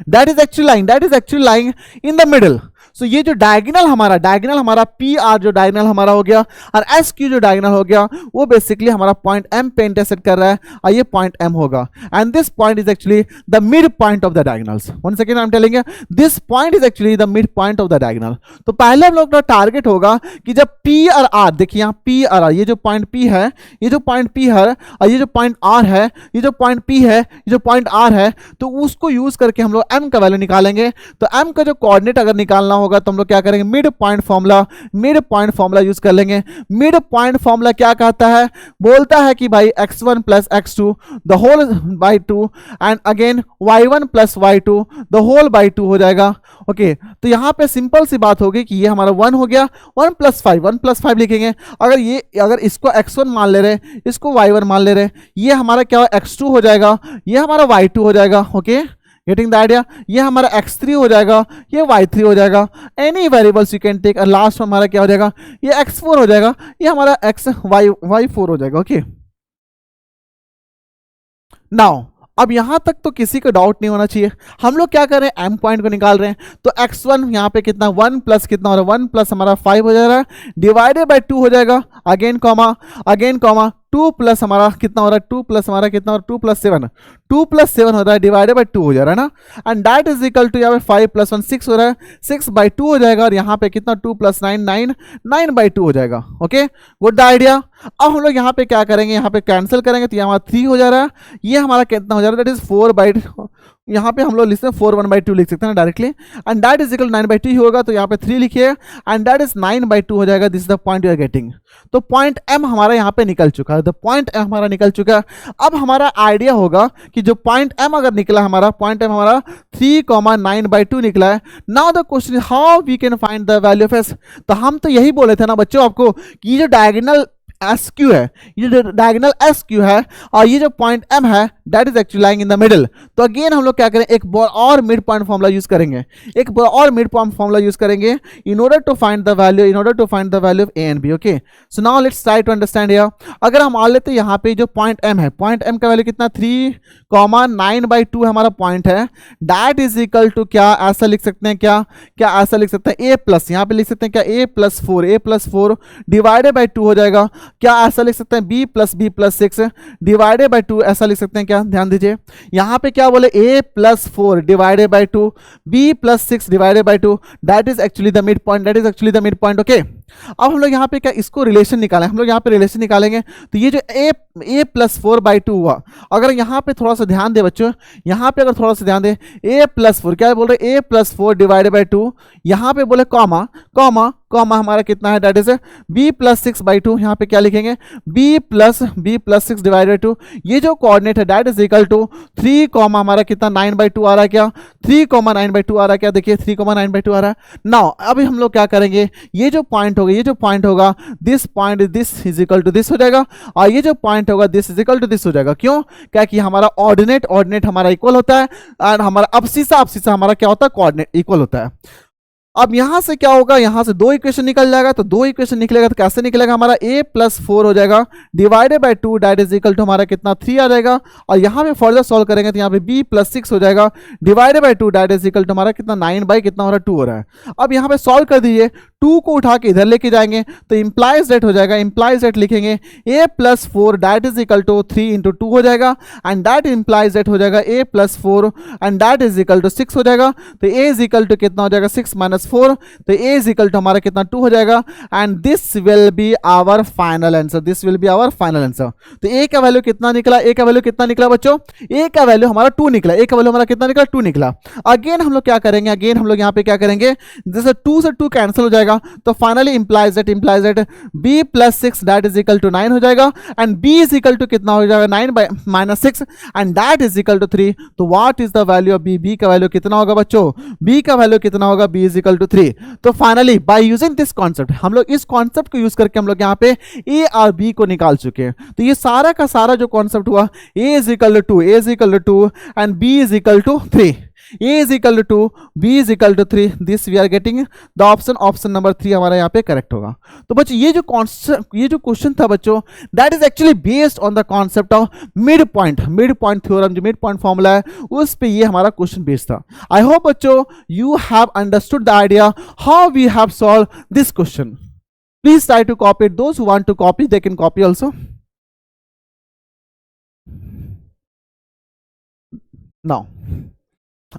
A: That is actually lying in the middle. So ये जो डायगोनल हमारा पी आर जो डायगोनल हमारा हो गया और एस क्यू जो डायगोनल हो गया, वो बेसिकली हमारा पॉइंट एम पे इंटरसेक्ट कर रहा है और ये पॉइंट एम होगा। And this point is actually the mid point of the diagonals. Once again I am telling you, this point is actually the mid point of the diagonal. तो पहले हम लोग का टारगेट होगा कि जब पी और आर, देखिए यहाँ पी और आर, ये जो पॉइंट पी है, ये जो पॉइंट पी है और ये जो पॉइंट आर है, ये जो पॉइंट पी है, ये जो पॉइंट आर है, तो उसको यूज करके हम लोग एम का वैल्यू निकालेंगे। तो एम का जो कोऑर्डिनेट अगर निकालना होगा तो हम लोग क्या करेंगे, मिड पॉइंट फॉर्मूला यूज कर लेंगे। मिड पॉइंट फॉर्मूला क्या कहता है, बोलता है कि भाई x1 plus x2 the whole by 2 and again y1 plus y2 the whole by 2 हो जाएगा। ओके, तो यहां पे सिंपल सी बात होगी कि ये हमारा 1 हो गया, 1 प्लस 5 लिखेंगे। अगर इसको x1 मान ले रहे, इसको y1 मान ले रहे, ये हमारा क्या हो, x2 हो जाएगा, ये हमारा y2 हो जाएगा। ओके, गेटिंग द आइडिया, ये हमारा x3 हो जाएगा, ये y3 हो जाएगा। Any variables you can take. और लास्ट में हमारा क्या हो जाएगा, ये x4 हो जाएगा, ये हमारा y4 हो जाएगा। ओके, नाउ अब यहां तक तो किसी को डाउट नहीं होना चाहिए। हम लोग क्या कर रहे हैं, एम पॉइंट को निकाल रहे हैं। तो x1 यहाँ पे कितना, 1 प्लस कितना हो रहा है, 1 प्लस हमारा 5 हो जा रहा है, डिवाइडेड बाय 2 हो जाएगा। अगेन कॉमा 2 प्लस हमारा कितना हो रहा है, 2 प्लस हमारा कितना हो रहा है, 2 प्लस 7, 2 प्लस 7 हो रहा है, डिवाइडेड बाय 2 हो जा रहा है ना। And that is equal to यहाँ पे 5 प्लस 1 6 हो रहा है, 6 बाई 2 हो जाएगा। और यहाँ पे कितना, 2 प्लस 9 9 बाई 2 हो जाएगा। Okay, good the idea. अब हम लोग यहाँ पे क्या करेंगे, यहाँ पे कैंसिल करेंगे तो ये हमारा 3 हो जा रहा है, ये हमारा कितना हो जा रहा है, दैट इज यहाँ पे हम लोग लिखते हैं 4 1/2 लिख सकते हैं directly, and that is equal 9/2 ही होगा, तो यहाँ पे 3 लिखिए, एंड दैट इज 9/2 हो जाएगा। This is the point you are getting. तो पॉइंट एम हमारा यहाँ पे निकल चुका है, द पॉइंट एम हमारा निकल चुका है। अब हमारा आइडिया होगा कि जो पॉइंट एम अगर निकला हमारा, पॉइंट एम हमारा 3,9/2 निकला है। Now the question is how we can find the value of S. तो हम तो यही बोले थे ना बच्चों आपको कि ये जो डायगोनल एस क्यू है, ये जो डायगोनल एस क्यू है, और ये जो पॉइंट एम है that is actually lying in the middle. तो अगेन हम लोग क्या करें, एक और मिड पॉइंट फॉर्मूला यूज करेंगे, एक और मिड पॉइंट फॉर्मूला यूज करेंगे in order to find the value, in order to find the value of A and B. Okay, so now let's try to understand here. अगर हम मान लेते हैं यहाँ पे जो पॉइंट एम है, पॉइंट एम का वैल्यू कितना 3,9/2 हमारा पॉइंट है, दैट इज इक्वल टू क्या, ऐसा लिख सकते हैं क्या, क्या ऐसा लिख सकते हैं ए प्लस, यहाँ पे लिख सकते हैं क्या a+4 डिवाइडेड बाई 2 हो जाएगा। क्या ऐसा लिख सकते हैं b+b+6 डिवाइडेड बाई 2, ऐसा लिख सकते हैं क्या, ध्यान दीजिए यहाँ पे क्या बोले a+4 divided by 2 b+6 divided by 2, that is actually the mid point, that is actually the mid point. Okay, अब हम लोग यहाँ पे क्या इसको रिलेशन निकालें, हम लोग यहाँ पे रिलेशन निकालेंगे। तो ये जो a+4/2 हुआ, अगर यहाँ पे थोड़ा सा ध्यान दे बच्चों, यहाँ पे अगर थोड़ा सा ध्यान दे, a+4 क्या बोल रहे हैं, a+4 डिवाइडेड बाई 2, यहाँ पे बोले कॉमा कॉमा कॉमा हमारा कितना है, दैट इज b+6/2, यहाँ पे क्या लिखेंगे b+6 डिवाइडेड बाई 2। ये जो कोऑर्डिनेट है that is equal to 3 comma हमारा कितना 9/2 आ रहा है, क्या 3,9/2 आ रहा है, क्या देखिए 3,9/2 आ रहा है। नाउ अभी हम लोग क्या करेंगे, ये जो पॉइंट होगा, ये जो पॉइंट होगा, this point this is equal to this हो जाएगा, और ये जो पॉइंट होगा this is equal to this हो जाएगा। क्यों, क्या कि हमारा ऑर्डिनेट हमारा इक्वल होता है, और हमारा अबसीसा हमारा क्या होता है, कोऑर्डिनेट इक्वल होता है। अब यहां से क्या होगा, यहां से 2 इक्वेशन निकल जाएगा, तो 2 इक्वेशन निकलेगा तो कैसे निकलेगा, हमारा a+4 हो जाएगा divided by 2 that is equal to हमारा कितना 3 आ जाएगा, और यहां पे फर्दर सॉल्व करेंगे तो यहाँ पे b+6 हो जाएगा divided by 2 that is equal to हमारा कितना 9 बाई कितना हो रहा है 2 हो रहा है। अब यहाँ पे सॉल्व कर दीजिए, 2 को उठा के इधर लेके जाएंगे तो इंप्लाइज दैट हो जाएगा, इंप्लाइज दैट लिखेंगे a+4 that is equal to 3 into 2 हो जाएगा, एंड दैट इंप्लाइज दैट हो जाएगा a+4 and that is equal to 6 हो जाएगा। तो a इज इक्वल टू कितना हो जाएगा 6 - 4, तो a इज इक्वल टू हमारा कितना 2 हो जाएगा, and this will be our final answer, this will be our final answer. तो a का वैल्यू कितना निकला, a का वैल्यू कितना निकला बच्चों, a का वैल्यू हमारा 2 निकला, a का वैल्यू हमारा कितना निकला 2 निकला। अगेन हम लोग क्या करेंगे, अगेन हम लोग यहाँ पे क्या करेंगे, जैसे 2 से 2 कैंसिल हो जाएगा, तो finally implies that b+6 that is equal to 9 हो जाएगा, and b is equal to कितना हो जाएगा 9 - 6 and that is equal to 3। तो what is the value of b, b का वैल्यू कितना होगा बच्चों, b का वैल्यू कितना होगा, b इज इक्वल टू 3। तो finally by using this concept, हम लोग इस कॉन्सेप्ट को यूज करके हम लोग यहाँ पे a और b को निकाल चुके हैं। तो ये सारा का सारा जो कॉन्सेप्ट हुआ, a is equal to 2 and b is equal to 3, a is equal to 2, b is equal to 3, this we are getting the option number 3 हमारा यहाँ पे करेक्ट होगा। तो बच्चों ये जो क्वेश्चन था बच्चों, that is actually based on the concept of mid point theorem, जो mid point formula है उस पे ये हमारा क्वेश्चन बेस्ड था। I hope बच्चों you have understood the idea how we have solved this question. Please try to copy it. Those who want to copy they can copy also. Now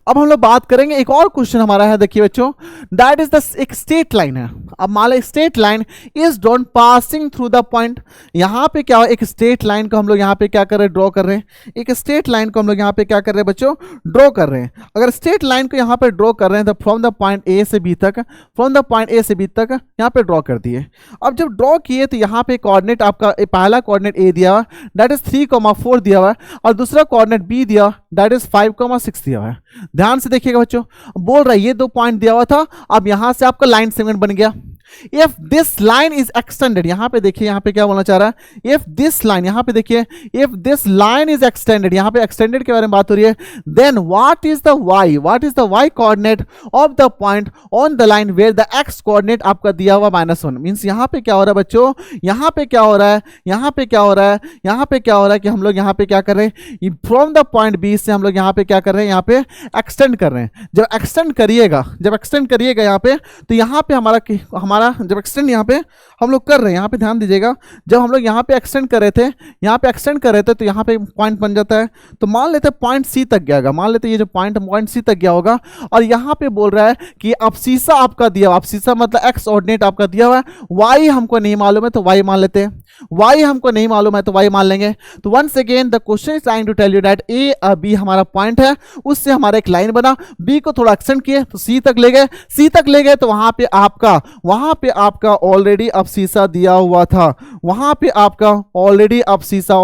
A: अब हम लोग बात करेंगे, एक और क्वेश्चन हमारा है, देखिए बच्चों, दैट इज द एक स्ट्रेट लाइन है। अब मान लो straight line is drawn passing through the point, यहाँ पे क्या हो, एक स्ट्रेट लाइन को हम लोग यहाँ पे क्या कर रहे हैं, ड्रॉ कर रहे हैं, एक स्ट्रेट लाइन को हम लोग यहाँ पे क्या कर रहे हैं बच्चों, ड्रॉ कर रहे हैं। अगर स्ट्रेट लाइन को यहाँ पे ड्रॉ कर रहे हैं तो फ्रॉम द पॉइंट ए से बी तक, फ्रॉम द पॉइंट ए से बी तक यहाँ पे ड्रॉ कर दिए। अब जब ड्रॉ किए तो यहाँ पे कोऑर्डिनेट आपका पहला कोऑर्डिनेट ए दिया हुआ दैट इज 3,4 दिया हुआ है, और दूसरा कोऑर्डिनेट बी दिया दैट इज 5,6 दिया हुआ है। ध्यान से देखिएगा बच्चों, बोल रहा है ये 2 पॉइंट दिया हुआ था, अब यहां से आपका लाइन सेगमेंट बन गया। If this line is extended, यहां पे देखिए, यहां पे क्या बोलना चाह रहा है, इफ दिस लाइन, यहां पे देखिए, if this line is extended, यहां पे एक्सटेंडेड के बारे में बात हो रही है, then what is the y coordinate of the point on the line where the x coordinate आपका दिया हुआ -1। मींस यहां पे क्या हो रहा है बच्चों, यहां पे क्या हो रहा है, यहां पे क्या हो रहा है, यहां पे क्या हो रहा है कि हम लोग यहां पे क्या कर रहे हैं, फ्रॉम द पॉइंट बी से हम लोग यहां पे क्या कर रहे हैं, यहां पे एक्सटेंड कर रहे हैं। जब एक्सटेंड करिएगा यहाँ पे, तो यहाँ पे हमारा जब एक्सटेंड यहाँ पे हम लोग कर रहे हैं, यहाँ पे ध्यान दीजिएगा, जब हम लोग यहाँ पे एक्सटेंड कर रहे थे, यहाँ पे एक्सटेंड कर रहे थे तो यहाँ पे पॉइंट बन जाता है। तो मान लेते हैं पॉइंट सी तक गया होगा, मान लेते हैं ये जो पॉइंट सी तक गया होगा, और यहाँ पे बोल रहा है कि अब्सीसा आपका दिया हुआ, अब्सीसा मतलब एक्स ऑर्डिनेट आपका दिया हुआ है, वाई हमको नहीं मालूम है तो वाई मान लेते हैं, वाई हमको नहीं मालूम है तो वाई मान लेंगे। तो once again the question is trying to tell you that A B हमारा पॉइंट है, उससे हमारा एक लाइन बना, बी को थोड़ा एक्सटेंड किए तो सी तक ले गए, सी तक ले गए तो वहां पे आपका ऑलरेडी अब्सीसा दिया हुआ था, वहां पे आपका ऑलरेडी अब्सीसा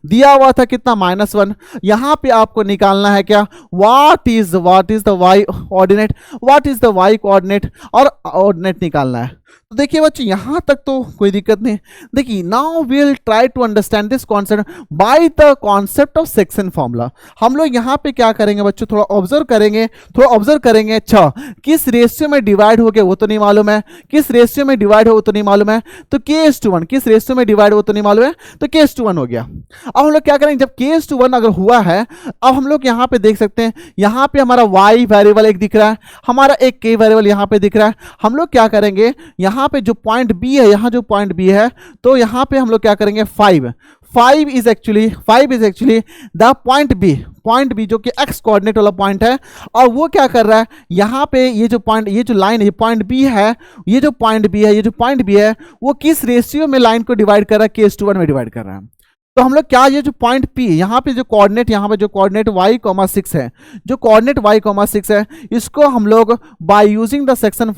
A: दिया हुआ था, कितना -1। यहां पे आपको निकालना है क्या, what is the Y ordinate, what is the Y coordinate, और ऑर्डिनेट निकालना है। तो देखिए बच्चों यहां तक तो कोई दिक्कत नहीं। देखिए now we will try to understand this concept by the concept of section formula. हम लोग यहां पे क्या करेंगे बच्चों, थोड़ा ऑब्जर्व करेंगे। अच्छा किस रेशियो में डिवाइड हो गए वो तो नहीं मालूम है, किस रेशियो में डिवाइड हो वो तो नहीं मालूम है, तो k:1 किस रेशियो में डिवाइड हो तो नहीं मालूम है, तो k:1 हो गया। अब हम लोग क्या करेंगे, जब k:1 अगर हुआ है, अब हम लोग यहाँ पे देख सकते हैं, यहाँ पे हमारा y वेरिएबल एक दिख रहा है, हमारा एक k वेरिएबल यहाँ पे दिख रहा है। हम लोग क्या करेंगे, यहाँ पे जो पॉइंट बी है, यहाँ जो पॉइंट बी है, तो यहाँ पे हम लोग क्या करेंगे, 5 is actually the point B जो कि एक्स कोऑर्डिनेट वाला पॉइंट है, और वो क्या कर रहा है, यहाँ पे ये जो लाइन है, पॉइंट बी है, ये जो पॉइंट बी है वो किस रेशियो में लाइन को डिवाइड कर रहा है, k:1 में डिवाइड कर रहा है। तो हम लोग क्या, ये जो पॉइंट P यहाँ पे जो कोऑर्डिनेट y,6 है, जो कोऑर्डिनेट y,6 है, इसको हम लोग by using the section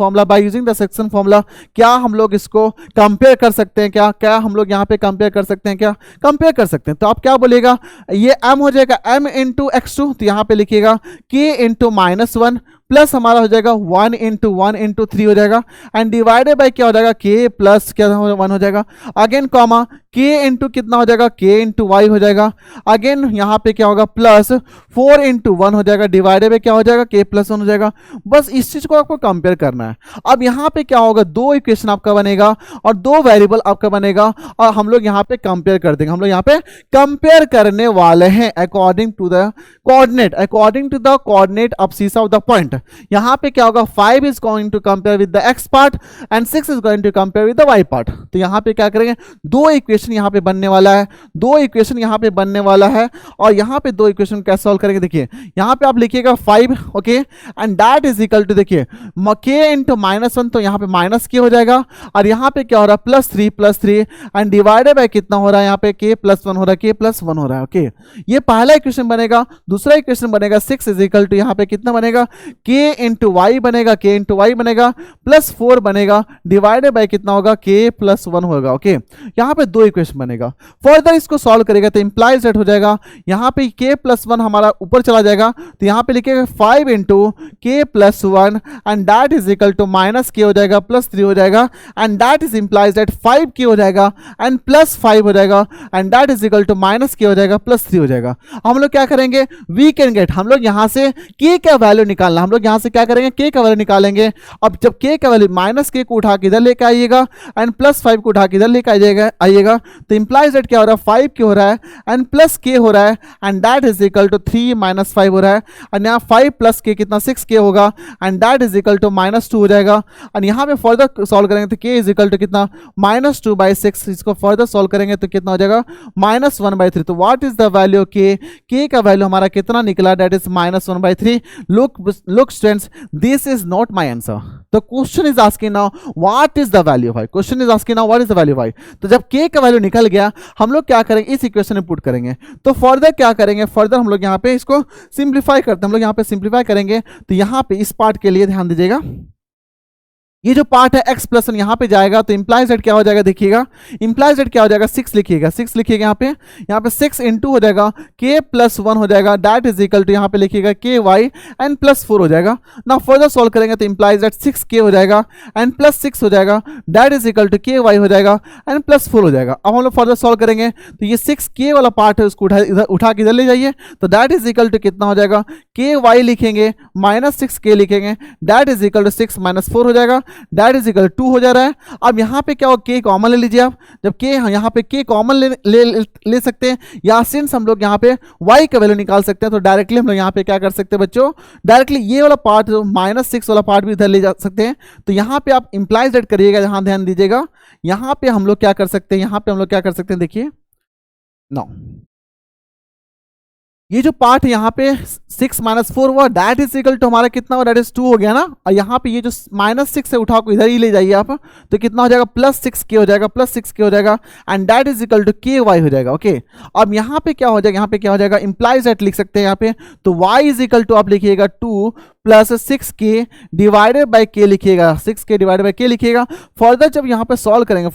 A: formula क्या हम लोग इसको कंपेयर कर सकते हैं, क्या हम लोग यहाँ पे कंपेयर कर सकते हैं, कंपेयर कर सकते हैं। तो आप क्या बोलेगा, ये m हो जाएगा m इंटू x2, तो यहाँ पे लिखिएगा k इंटू -1 प्लस हमारा हो जाएगा 1 इंटू 3 हो जाएगा, एंड डिवाइडेड बाय क्या हो जाएगा, k प्लस क्या 1 हो जाएगा, अगेन कॉमा k इंटू कितना हो जाएगा, k इंटू y हो जाएगा, अगेन यहाँ पे क्या होगा प्लस 4 इंटू 1 हो जाएगा, डिवाइडेड बाय क्या हो जाएगा, k प्लस 1 हो जाएगा। बस इस चीज को आपको कंपेयर करना है। अब यहाँ पे क्या होगा, 2 इक्वेशन आपका बनेगा और 2 वेरिएबल आपका बनेगा, और हम लोग यहाँ पे कंपेयर कर देंगे, हम लोग यहाँ पे कंपेयर करने वाले हैं according to the coordinate abscissa of the point. यहाँ पे क्या होगा, 5 is going to compare with the x part and 6 is going to compare with the y part. तो यहाँ पे क्या करेंगे, 2 इक्वेशन यहाँ पे बनने वाला है, और यहाँ पे 2 इक्वेशन कैसे सॉल्व करेंगे, देखिए यहाँ पे आप लिखिएगा 5, okay, and that is equal to, देखिए k इंटू -1, तो यहाँ पे माइनस k हो जाएगा, और यहाँ पे क्या हो रहा है, +3 एंड डिवाइडेड बाय कितना हो रहा है, यहाँ पे k + 1 हो रहा है, ओके। ये पहला इक्वेशन बनेगा। दूसरा इक्वेशन बनेगा 6 इज इक्वल टू, यहाँ पे कितना बनेगा, k इंटू वाई बनेगा, +4 बनेगा, डिवाइडेड बाय कितना होगा, k + 1 होगा, ओके। यहाँ पे 2 इक्वेशन बनेगा। फर्दर इसको सॉल्व करेगा तो इंप्लाइज दैट हो जाएगा, यहाँ पे k + 1 हमारा ऊपर चला जाएगा, तो यहाँ पे लिखेगा 5 into k + 1 and that is equal to -k हो जाएगा, +3 हो जाएगा, and that is implies that 5k हो जाएगा एंड +5 हो जाएगा, and that is equal to -k हो जाएगा, +3 हो जाएगा। हम लोग क्या करेंगे, वी कैन गेट, हम लोग यहाँ से k का वैल्यू निकालना, हम लोग यहाँ से क्या करेंगे, k का वैल्यू निकालेंगे। अब जब k का वैल्यू -k को उठा के इधर लेके आइएगा एंड +5 को उठा के इधर लेके आइएगा, तो इंप्लाइज दैट क्या हो रहा है, 5k हो रहा है एंड +k हो रहा है, and that is equal to 3 - 5 हो रहा है, और यहाँ 5 + k कितना 6k होगा, and that is equal to -2 हो जाएगा। और यहाँ पे फर्दर सॉल्व करेंगे तो k इज इक्वल टू कितना, -2/6, इसको फर्दर सॉल्व करेंगे तो कितना हो जाएगा, -1/3। तो what is the value k का वैल्यू हमारा कितना निकला, that is -1/3। Look students, this is not my answer. The question is asking now what is the value of y. Question is asking now what is the value of y. तो जब k का value निकल गया, हम लोग क्या करेंगे, इस इक्वेशन में पुट करेंगे। तो फर्दर क्या करेंगे, फर्दर हम लोग यहाँ पे इसको सिंप्लीफाई करते हैं, हम लोग यहाँ पे सिंप्लीफाई करेंगे। तो यहाँ पे इस पार्ट के लिए ध्यान दीजिएगा, ये जो पार्ट है x + 1 यहाँ पे जाएगा, तो इंप्लाइज दैट क्या हो जाएगा, देखिएगा इंप्लाइज दैट क्या हो जाएगा, 6 लिखिएगा, यहाँ पे 6 इंटू हो जाएगा k + 1 हो जाएगा, दैट इज इक्वल टू यहाँ पे लिखिएगा ky एंड +4 हो जाएगा। ना फर्दर सॉल्व करेंगे तो इंप्लाइज दैट 6k हो जाएगा एंड +6 हो जाएगा, that is equal to ky हो जाएगा एंड +4 हो जाएगा। अब हम लोग फर्दर सॉल्व करेंगे तो ये 6k वाला पार्ट है उसको उठा के इधर ले जाइए, तो दैट इज इक्वल टू कितना हो जाएगा, ky लिखेंगे -6k लिखेंगे, दैट इज इक्वल टू 6 - 4 हो जाएगा, दैट इज इक्वल 2 हो जा रहा है। अब यहाँ पे क्या हो, k कॉमन ले लीजिए आप, जब k यहाँ पे k कॉमन ले सकते हैं, या सिंस हम लोग यहाँ पे y का वैल्यू निकाल सकते हैं, तो डायरेक्टली हम लोग यहाँ पे क्या कर सकते हैं बच्चों, डायरेक्टली ये वाला पार्ट -6 वाला पार्ट भी इधर ले जा सकते हैं। तो यहाँ पे आप इंप्लाइज दैट करिएगा, यहाँ ध्यान दीजिएगा, यहाँ पे हम लोग क्या कर सकते हैं, यहाँ पे हम लोग क्या कर सकते हैं, देखिए नो, ये जो पार्ट यहाँ पे 6 - 4 हुआ, दैट इज इक्वल टू हमारा कितना हुआ, दैट इज 2 हो गया ना। और यहाँ पे ये जो -6 से उठा को इधर ही ले जाइए आप, तो कितना हो जाएगा, +6k हो जाएगा, +6k हो जाएगा, and that is equal to ky हो जाएगा। ओके, अब यहाँ पे क्या हो जाएगा, यहाँ पे क्या हो जाएगा, इंप्लाइज दैट लिख सकते हैं यहाँ पे, तो y इज इक्वल टू आप लिखिएगा 2 + 6k डिवाइडेड बाई k लिखिएगा, 6k डिवाइडेड बाई k लिखिएगा। फर्दर जब यहाँ पे सॉल्व करेंगे,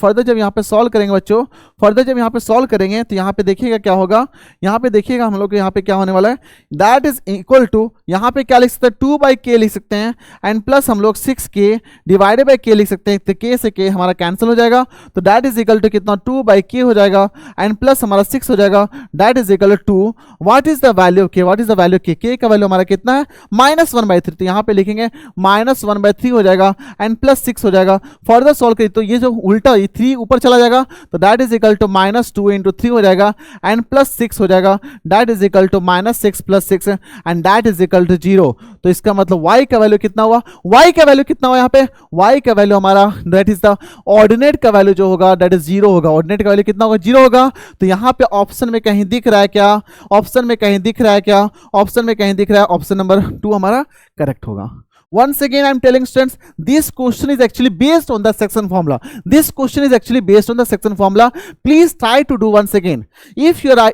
A: बच्चों, फर्दर जब यहाँ पे सॉल्व करेंगे, तो यहाँ पे देखिएगा क्या होगा, यहाँ पे देखिएगा हम लोग यहाँ पे क्या होने वाला है, दैट इज इक्वल टू, यहाँ पे क्या लिख सकते हैं, 2/k लिख सकते हैं, एंड प्लस हम लोग 6k डिवाइडेड बाई k लिख सकते हैं, तो k से k हमारा कैंसिल हो जाएगा, तो दैट इज इक्वल टू कितना, 2/k हो जाएगा, एंड प्लस हमारा 6 हो जाएगा, that is equal to what is the value k, what is the value k का वैल्यू हमारा कितना है, -1/3, तो यहाँ पे लिखेंगे -1/3 हो जाएगा, एंड +6 हो जाएगा। फर्दर सॉल्व करिए तो ये जो उल्टा, ये 3 ऊपर चला जाएगा, तो दैट इज इक्वल टू -2 × 3 हो जाएगा, एंड +6 हो जाएगा, that is equal to -6 + 6, and that is equal to 0। तो इसका मतलब y का वैल्यू कितना हुआ, y का वैल्यू कितना हुआ, यहाँ पे y का वैल्यू हमारा, दैट इज द ऑर्डिनेट का वैल्यू जो होगा, दैट इज 0 होगा। ऑर्डिनेट का वैल्यू कितना होगा, 0 होगा। तो यहाँ पे ऑप्शन में कहीं दिख रहा है क्या, ऑप्शन में कहीं दिख रहा है क्या, ऑप्शन में कहीं दिख रहा है, ऑप्शन नंबर 2 हमारा करेक्ट होगा। Once again, I am telling students, this question is actually based on the section formula. This question is actually based on the section formula. Please try to do once again. If you are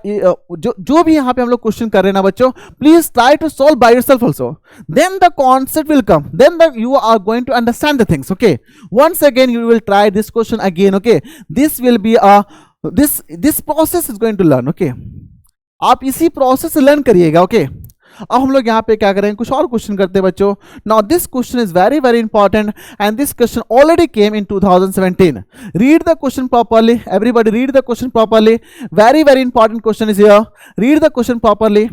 A: जो भी यहाँ पे हम लोग question कर रहे हैं ना बच्चों, please try to solve by yourself also. Then the concept will come. Then you are going to understand the things. Okay. Once again, you will try this question again. Okay. This will be this process is going to learn. Okay. आप इसी process से learn करिएगा। Okay, अब हम लोग यहाँ पे क्या करेंगे, कुछ और क्वेश्चन करते हैं बच्चों। Now this question is very very important, and this question already came in 2017। Read the question properly, everybody read the question properly. Very very important question is here, read the question properly.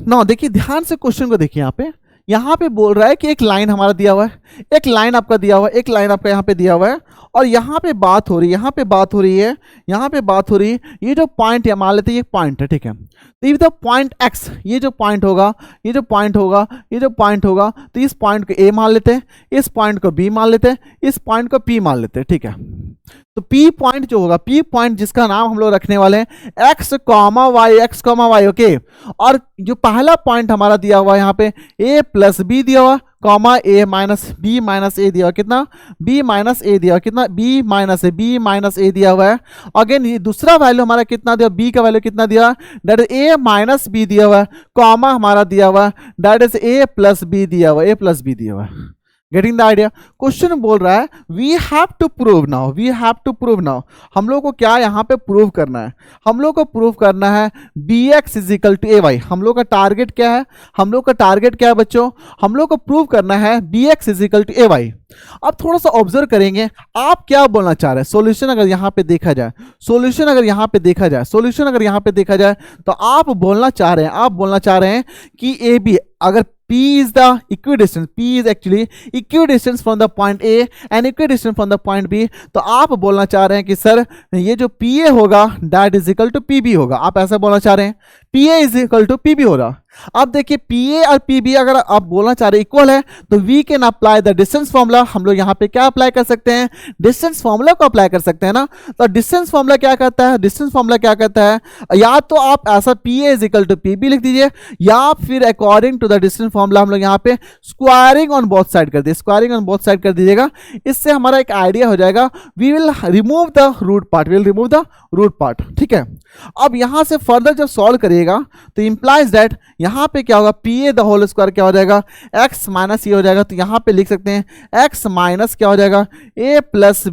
A: Now देखिए, ध्यान से question को देखिए। यहाँ पे बोल रहा है कि एक लाइन हमारा दिया हुआ है, एक लाइन आपका दिया हुआ है, एक लाइन आपका यहाँ पे दिया हुआ है, और यहाँ पे बात हो रही है, यहाँ पे बात हो रही है, यहाँ पे बात हो रही है। ये जो पॉइंट है, मान लेते हैं ये पॉइंट है, ठीक है। तो ये पॉइंट एक्स, ये जो पॉइंट होगा, ये जो पॉइंट होगा, ये जो पॉइंट होगा, तो इस पॉइंट को ए मान लेते हैं, इस पॉइंट को बी मान लेते हैं, इस पॉइंट को पी मान लेते हैं, ठीक है। तो पी पॉइंट जो होगा, पी पॉइंट जिसका नाम हम लोग रखने वाले हैं एक्स कॉमा वाई, ओके। और जो पहला पॉइंट हमारा दिया हुआ है यहाँ पे a + b दिया हुआ, कॉमा a - b - a दिया हुआ, कितना b - a दिया हुआ, कितना b - a दिया हुआ है। अगेन ये दूसरा वैल्यू हमारा कितना दिया, b का वैल्यू कितना दिया, दैट इज a - b दिया हुआ है, कॉमा हमारा दिया हुआ है, दैट इज a + b दिया हुआ, a + b दिया हुआ है। Getting the idea. क्वेश्चन बोल रहा है we have to prove now, हम लोग को क्या यहाँ पे प्रूव करना है, हम लोग को प्रूव करना है bx = ay। हम लोग का टारगेट क्या है, बच्चों, हम लोग को प्रूव करना है bx = ay। अब थोड़ा सा ऑब्जर्व करेंगे, आप क्या बोलना चाह रहे हैं। सोल्यूशन अगर यहाँ पे देखा जाए, तो आप बोलना चाह रहे हैं कि AB, अगर P is the equidistance, P is actually equidistance from the point A and equidistance from the point B, तो आप बोलना चाह रहे हैं कि सर ये जो PA होगा that is equal to PB होगा। आप ऐसा बोलना चाह रहे हैं, PA is equal to PB होगा। अब देखिए PA और PB अगर आप बोलना चाह रहे इक्वल है, तो we can apply the distance formula. हम लोग यहाँ पे क्या अप्लाई कर सकते हैं, डिस्टेंस फॉर्मूला को अप्लाई कर सकते हैं ना। तो डिस्टेंस फॉर्मूला क्या कहता है, या तो आप ऐसा PA = PB लिख दीजिए, या फिर according to the distance formula हम लोग यहाँ पे स्क्वायरिंग ऑन बोथ साइड कर दीजिएगा। इससे हमारा एक आइडिया हो जाएगा, we will remove the root part, ठीक है। अब यहाँ से फर्दर जब सॉल्व करिएगा तो इंप्लाइज दैट यहाँ पे क्या होगा, PA द होल स्क्वायर क्या हो जाएगा, x - a हो जाएगा। तो यहाँ पे लिख सकते हैं x माइनस क्या हो जाएगा, a +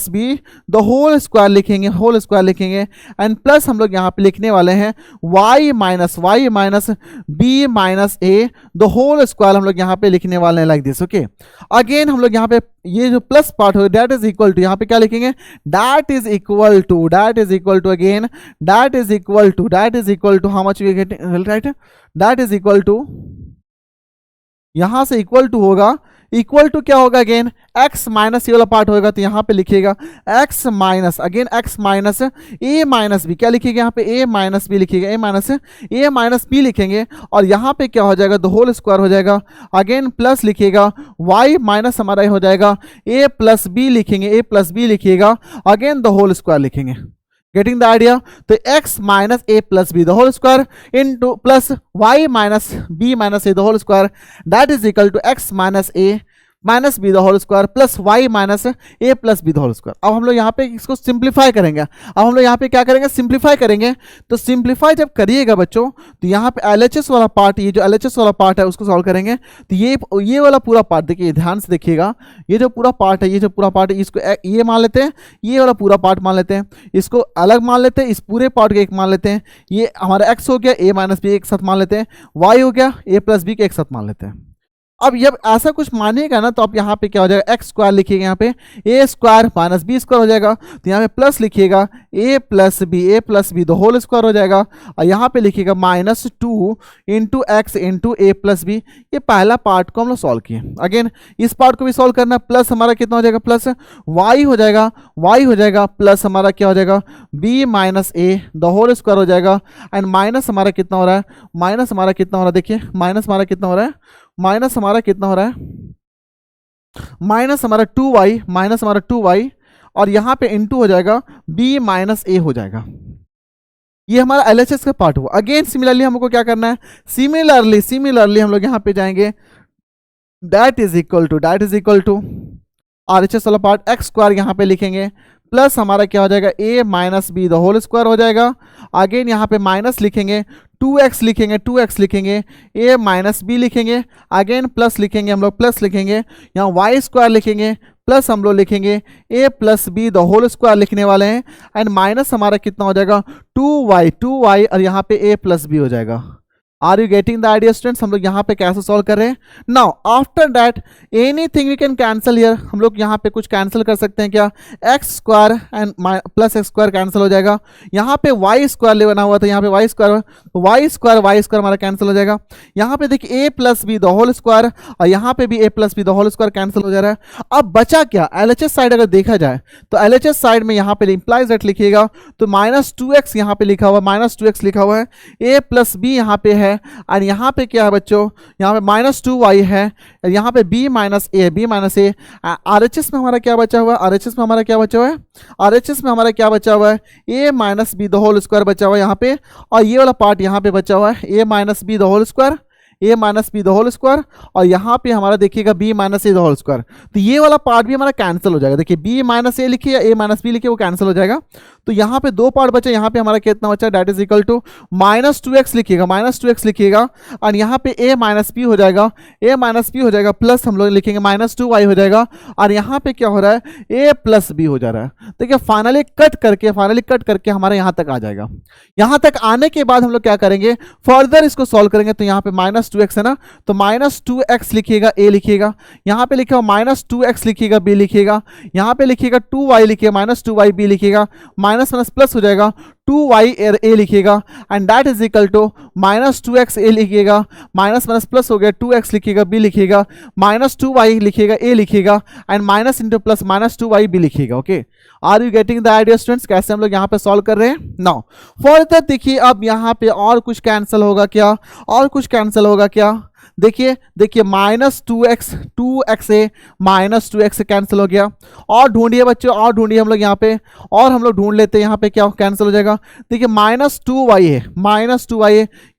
A: b the whole square लिखेंगे, एंड प्लस हम लोग यहाँ पे लिखने वाले हैं y - b - a the whole square हम लोग यहाँ पे लिखने वाले हैं, लाइक दिस। ओके, अगेन हम लोग यहाँ पे ये जो प्लस पार्ट हो दैट इज इक्वल टू, यहाँ पे क्या लिखेंगे, that is equal to again that is equal to how much we getting, right, that is equal to, यहां से इक्वल टू होगा, इक्वल टू क्या होगा अगेन, x माइनस ये वाला पार्ट होगा तो यहाँ पे लिखिएगा x minus again x minus a minus b, क्या लिखिएगा यहाँ पे a माइनस बी लिखिएगा, a माइनस बी लिखेंगे और यहाँ पे क्या हो जाएगा, द होल स्क्वायर हो जाएगा, अगेन प्लस लिखिएगा y माइनस हमारा ये हो जाएगा a प्लस बी लिखेंगे, a प्लस बी लिखिएगा, अगेन द होल स्क्वायर लिखेंगे, गेटिंग द आइडिया। तो x minus a plus B the whole square into plus y minus b minus a the whole square that is equal to x minus a minus b the whole square plus y minus a plus B the whole square. अब हम लोग यहाँ पे इसको simplify करेंगे, अब हम लोग यहाँ पे क्या करेंगे, सिंप्लीफाई करेंगे। तो सिंप्लीफाई जब करिएगा बच्चों तो यहाँ पे LHS वाला पार्ट, ये जो LHS वाला पार्ट है उसको सॉल्व करेंगे। तो ये वाला पूरा पार्ट देखिए, ध्यान से देखिएगा, ये जो पूरा पार्ट है, ये जो पूरा पार्ट है इसको ये मान लेते हैं, ये वाला पूरा पार्ट मान लेते हैं, इसको अलग मान लेते हैं, इस पूरे पार्ट को एक मान लेते हैं, ये हमारा x हो गया, a माइनस बी एक साथ मान लेते हैं, y हो गया a प्लस बी के एक साथ मान लेते हैं। अब जब ऐसा कुछ मानिएगा ना तो आप यहाँ पे क्या हो जाएगा, एक्स स्क्वायर लिखिएगा, यहाँ पे A square minus B square हो जाएगा, तो यहाँ पे प्लस लिखिएगा A plus B the whole square हो जाएगा, और यहाँ पे लिखिएगा minus 2 into X into A plus B. ये पहला पार्ट को हम लोग सॉल्व किए। अगेन इस पार्ट को भी सॉल्व करना, प्लस हमारा कितना हो जाएगा, प्लस वाई हो जाएगा प्लस हमारा क्या हो जाएगा, b minus a the whole square हो जाएगा, एंड माइनस हमारा कितना हो रहा है, देखिए माइनस हमारा कितना हो रहा है, माइनस हमारा 2y और यहाँ पे इनटू हो जाएगा b माइनस ए हो जाएगा। ये हमारा LHS का पार्ट हुआ। अगेन सिमिलरली हमको क्या करना है, सिमिलरली हम लोग यहाँ पे जाएंगे, that is equal to RHS वाला पार्ट एक्स स्क्वायर यहाँ पे लिखेंगे, प्लस हमारा क्या हो जाएगा, a minus b the whole square हो जाएगा। अगेन यहाँ पे माइनस लिखेंगे, 2x लिखेंगे, a माइनस बी लिखेंगे, अगेन प्लस लिखेंगे, हम लोग प्लस लिखेंगे, यहाँ y स्क्वायर लिखेंगे, प्लस हम लोग लिखेंगे a plus B the whole square लिखने वाले हैं, एंड माइनस हमारा कितना हो जाएगा, 2y और यहाँ पे a प्लस बी हो जाएगा। Are you getting the idea students, हम लोग यहाँ पे कैसे सॉल्व कर रहे हैं। Now after that anything we can cancel here, हम लोग यहाँ पे कुछ कैंसिल कर सकते हैं क्या, x square and plus x square cancel हो जाएगा, यहाँ पे वाई स्क्वायर ले बना हुआ था, यहाँ पे वाई स्क्वायर हमारा कैंसिल हो जाएगा, यहाँ पे देखिए A plus B the whole square और यहाँ पे भी A plus B the whole square cancel हो जा रहा है। अब बचा क्या, LHS साइड अगर देखा जाए तो LHS साइड में यहाँ पे इंप्लाइज दैट लिखिएगा, तो माइनस 2x यहाँ पे लिखा हुआ है, ए प्लस बी यहाँ पे है, और यहाँ पे क्या है बच्चों, यहाँ पे माइनस 2y है, यहाँ पे b माइनस ए, RHS में हमारा क्या बचा हुआ है, a minus b the whole square बचा हुआ है यहाँ पे, और ये वाला पार्ट यहाँ पे बचा हुआ है a minus b the whole square, और यहाँ पे हमारा देखिएगा b minus a the whole square. तो ये वाला पार्ट भी हमारा कैंसिल हो जाएगा, देखिए b माइनस ए लिखिए या a माइनस बी लिखिए, वो कैंसिल हो जाएगा। तो यहाँ पे दो पार्ट बचा, यहाँ पे हमारा कितना बचा, that is equal to minus 2x लिखिएगा, और यहाँ पे a माइनस पी हो जाएगा, प्लस हम लोग लिखेंगे माइनस 2y हो जाएगा, और यहाँ पे क्या हो रहा है, a प्लस बी हो जा रहा है। देखिए फाइनली कट करके हमारे यहाँ तक आ जाएगा। यहाँ तक आने के बाद हम लोग क्या करेंगे, फर्दर इसको सॉल्व करेंगे। तो यहाँ पे माइनस 2x है ना, तो माइनस 2x लिखिएगा, a लिखिएगा, यहाँ पे लिखा माइनस 2x लिखिएगा, b लिखिएगा, यहाँ पे लिखिएगा 2y लिखिएगा, माइनस 2y b लिखिएगा, माइनस माइनस प्लस हो जाएगा, 2y a लिखिएगा, and that is equal to minus 2x a लिखिएगा, माइनस माइनस प्लस हो गया, 2x लिखिएगा, b लिखिएगा, माइनस 2y लिखिएगा, a लिखिएगा, and minus into plus minus 2y b लिखिएगा। Okay, are you getting the idea students, कैसे हम लोग यहाँ पे सॉल्व कर रहे हैं। नाउ फर्दर देखिए, अब यहाँ पे और कुछ कैंसिल होगा क्या, देखिए माइनस 2x ए माइनस 2x कैंसिल हो गया। और ढूंढिए बच्चों, हम लोग यहाँ पे, और हम लोग ढूंढ लेते हैं यहाँ पे क्या कैंसिल हो जाएगा। देखिए माइनस 2y है,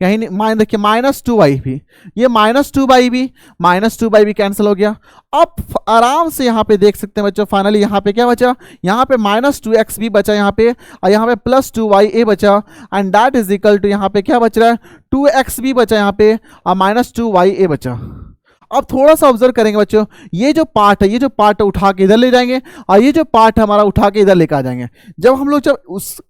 A: यही देखिए माइनस 2y भी, ये माइनस 2y भी कैंसिल हो गया। अब आराम से यहाँ पे देख सकते हैं बच्चों, फाइनली यहाँ पे क्या बचा, यहाँ पे माइनस 2x भी बचा यहाँ पे, और यहाँ पे प्लस 2y ए बचा, and that is equal to यहाँ पे क्या बच रहा है, 2x भी बचा यहाँ पे, और माइनस 2y ए बचा। अब थोड़ा सा ऑब्जर्व करेंगे बच्चों, ये जो पार्ट है उठा के इधर ले जाएंगे, और ये जो पार्ट है हमारा उठा के इधर लेकर आ जाएंगे। जब हम लोग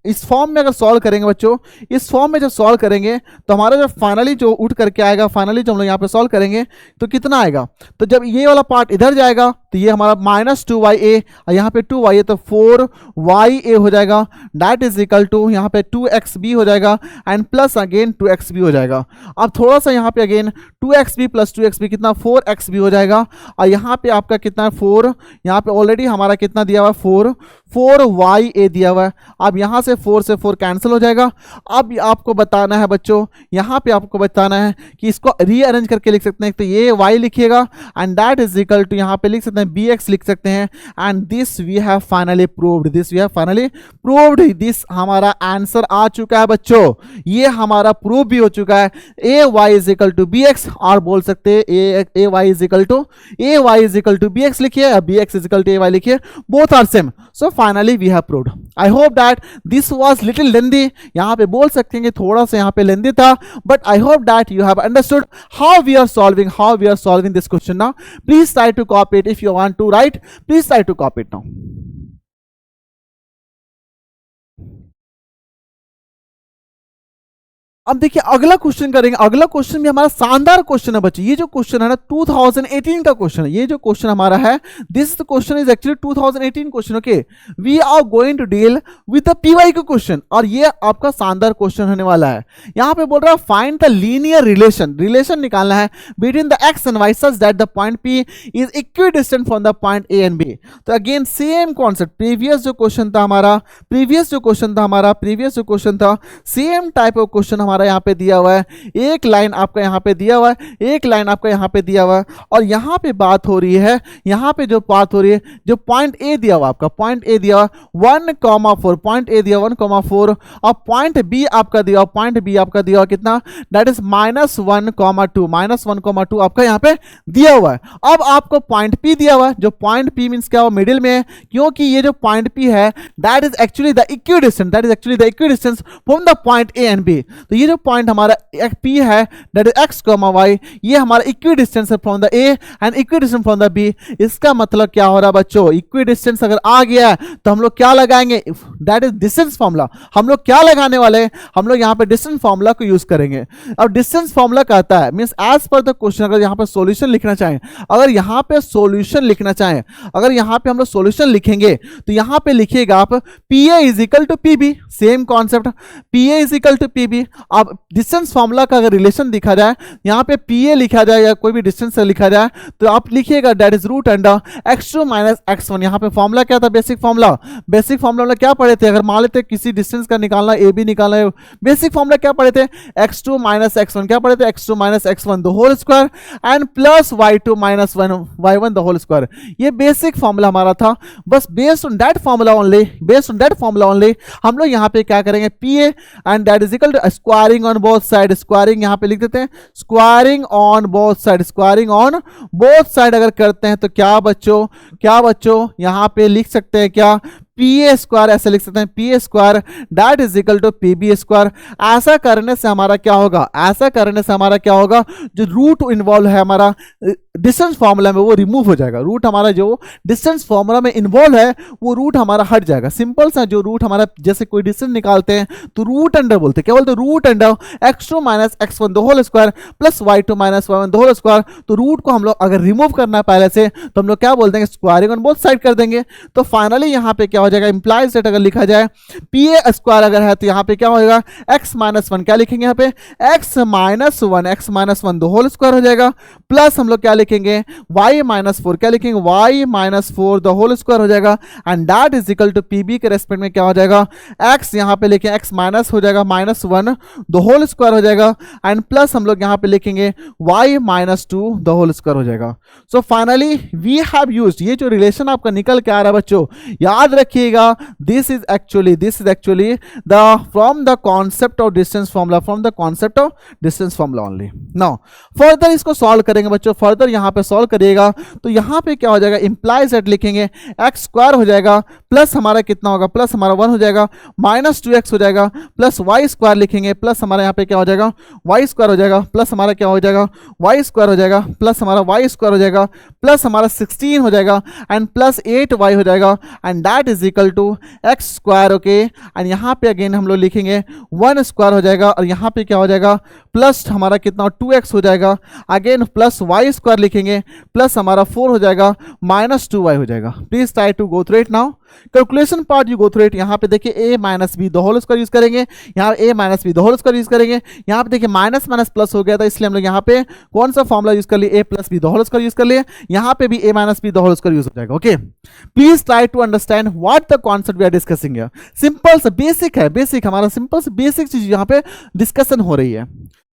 A: इस फॉर्म में अगर सॉल्व करेंगे बच्चों, इस फॉर्म में जब सॉल्व करेंगे तो हमारा जो फाइनली जो उठ करके आएगा, फाइनली जो हम लोग यहाँ पे सॉल्व करेंगे तो कितना आएगा, तो जब ये वाला पार्ट इधर जाएगा तो ये हमारा -2ya और यहाँ पे 2y तो 4ya हो जाएगा, दैट इज इक्वल टू यहाँ पे 2xb हो जाएगा एंड प्लस अगेन 2xb हो जाएगा। अब थोड़ा सा यहाँ पे अगेन 2xb प्लस 2xb कितना 4xb हो जाएगा और यहाँ पे आपका कितना 4, यहाँ पे ऑलरेडी हमारा कितना दिया हुआ है 4ya दिया हुआ है। अब यहाँ से 4 से 4 कैंसिल हो जाएगा। अब आपको बताना है बच्चों, यहाँ पे आपको बताना है कि इसको रीअरेंज करके लिख सकते हैं, तो ये y लिखिएगा and that is equal to यहाँ पे लिख सकते हैं bx लिख सकते हैं and this we have finally proved, this we have finally proved, this हमारा आंसर आ चुका है बच्चों, ये हमारा प्रूव भी हो चुका है। ay is equal to bx और बोल सकते हैं ay is equal to bx लिखिए, bx is equal to ay लिखिए, both are same. So finally we have proved. I hope that this was little lengthy, यहाँ पे बोल सकते हैं कि थोड़ा सा यहाँ पे लेंदी था, but I hope that you have understood how we are solving this question now. Please try to copy it. If you want to write, please try to copy it now. अब देखिए अगला क्वेश्चन करेंगे। अगला question भी हमारा शानदार question है बच्चे। ये जो क्वेश्चन है ना 2018 का क्वेश्चन है। ये जो क्वेश्चन हमारा है, this question is actually 2018 question. Okay, we are going to deal with the PY का क्वेश्चन और ये आपका शानदार क्वेश्चन होने वाला है। यहाँ पे बोल रहा है फाइंड द लीनियर रिलेशन निकालना है between the x and y such that the point P is equidistant from the point A and B. तो अगेन सेम कॉन्सेप्ट, प्रीवियस जो क्वेश्चन था हमारा सेम टाइप ऑफ क्वेश्चन हमारा यहाँ पे दिया हुआ है। एक लाइन आपका यहाँ पे दिया हुआ है, एक लाइन आपका यहाँ पे दिया हुआ है और यहाँ पे बात हो रही है, यहाँ पे जो बात हो रही है, जो पॉइंट ए दिया हुआ आपका, पॉइंट ए दिया हुआ 1,4, पॉइंट ए दिया 1,4 और पॉइंट बी आपका दिया हुआ कितना, दैट इज -1,2 आपका यहाँ पे दिया हुआ है। अब आपको पॉइंट पी दिया हुआ है, जो पॉइंट पी मींस क्या, मिडिल में है, क्योंकि ये जो पॉइंट पी है that is actually the equidistance from the point A and B. तो ये जो पॉइंट हमारा P है दैट इज x, y, ये हमारा इक्विडिस्टेंस है from the A and equidistance from the B। इसका मतलब क्या हो रहा है बच्चों, इक्विडिस्टेंस अगर आ गया तो हम लोग क्या लगाएंगे, दैट इज डिस्टेंस फार्मूला। हम लोग क्या लगाने वाले हैं, हम लोग यहाँ पे डिस्टेंस फार्मूला को यूज करेंगे। अब डिस्टेंस फार्मूला कहता है means as per the question, अगर यहाँ पे सॉल्यूशन लिखना चाहें, अगर यहाँ पे हम लोग सॉल्यूशन लिखेंगे तो यहाँ पे लिखिएगा आप PA is equal to PB, same concept, PA is equal to PB। अब डिस्टेंस फार्मूला का अगर रिलेशन दिखा जाए, यहाँ पे PA लिखा जाए या कोई भी डिस्टेंस लिखा जाए तो आप लिखिएगा that is root under x2 minus x1। यहाँ पे फॉर्मूला क्या था, बेसिक फॉर्मूला क्या पढ़े थे, अगर मान लेते किसी डिस्टेंस का निकालना AB निकालना है, बेसिक फॉर्मूला क्या पढ़े थे, x2 माइनस x1, क्या पढ़े थे, x2 minus x1 the whole square and plus y2 minus y1 the whole square. ये बेसिक फॉर्मूला हमारा था। बस based on that formula only हम लोग यहाँ पे क्या करेंगे, PA and that is equal to squaring on both side, squaring यहाँ पे लिख देते हैं, स्क्वायरिंग ऑन बोथ साइड अगर करते हैं तो क्या बच्चों यहाँ पे लिख सकते हैं क्या, PA स्क्वायर ऐसे लिख सकते हैं, PA square that is equal to PB square. ऐसा करने से हमारा क्या होगा, जो रूट इन्वॉल्व है हमारा डिस्टेंस फार्मूला में वो रिमूव हो जाएगा। रूट हमारा जो डिस्टेंस फार्मूला में इन्वॉल्व है वो रूट हमारा हट जाएगा। सिंपल सा जो रूट हमारा, जैसे कोई डिस्टेंस निकालते हैं तो रूट अंडर बोलते हैं, क्या बोलते हैं, root under x2 minus x1 the whole square plus y2 minus y1 the whole square. तो रूट को हम लोग अगर रिमूव करना है पहले से तो हम लोग क्या बोल देंगे, स्क्वायरिंग ऑन बोथ साइड कर देंगे। तो फाइनली यहाँ पे क्या हो जाएगा, इंप्लाइज दैट अगर लिखा जाए PA स्क्वायर अगर है तो यहाँ पे क्या होगा, x माइनस 1 क्या लिखेंगे यहाँ पे, x minus 1 the whole square हो जाएगा, प्लस हम लोग क्या लिखेंगे y माइनस 4, क्या लिखेंगे y minus 4 the whole square हो जाएगा and that is equal to PB के रेस्पेक्ट में क्या हो जाएगा, x यहाँ पे लिखें x माइनस हो जाएगा माइनस 1 द होल स्क्वायर हो जाएगा एंड प्लस हम लोग यहाँ पे लिखेंगे y minus 2 the whole square हो जाएगा। So finally we have used, ये जो रिलेशन आपका निकल के आ रहा है बच्चों याद रखिएगा, this is actually the from the concept of distance formula only. Now further इसको सॉल्व करेंगे बच्चों, फर्दर यहाँ पे सॉल्व करिएगा तो यहाँ पे क्या हो जाएगा, इंप्लाइज दैट लिखेंगे x स्क्वायर हो जाएगा प्लस हमारा कितना होगा, प्लस हमारा 1 हो जाएगा माइनस 2x हो जाएगा प्लस y स्क्वायर लिखेंगे प्लस हमारा यहाँ पे क्या हो जाएगा y स्क्वायर हो जाएगा प्लस हमारा क्या हो जाएगा y स्क्वायर हो जाएगा प्लस हमारा y स्क्वायर हो जाएगा प्लस हमारा 16 हो जाएगा एंड प्लस 8y हो जाएगा and that is equal to x square, okay. And यहाँ पे अगेन हम लोग लिखेंगे 1 स्क्वायर हो जाएगा, और यहाँ पे क्या हो जाएगा प्लस हमारा कितना 2x हो जाएगा, अगेन प्लस वाई स्क्वायर लिखेंगे, प्लस हमारा 4 हो जाएगा, माइनस 2y हो जाएगा। Please try to go through it now. Calculation part you go through it. यहाँ पे देखिए a minus b the whole square use करेंगे, यहाँ a minus b the whole square use करेंगे। यहाँ पे देखिए माइनस माइनस प्लस हो गया था, इसलिए हम लोग यहाँ पे कौन सा फॉर्मुला यूज कर लिए, a plus B the whole square use कर लिए। यहाँ पे भी a minus b the whole square use हो जाएगा, okay. Please try to understand what the concept we are discussing here. Simple से बेसिक है, बेसिक हमारा सिंपल से बेसिक चीज यहाँ पे डिस्कशन हो रही है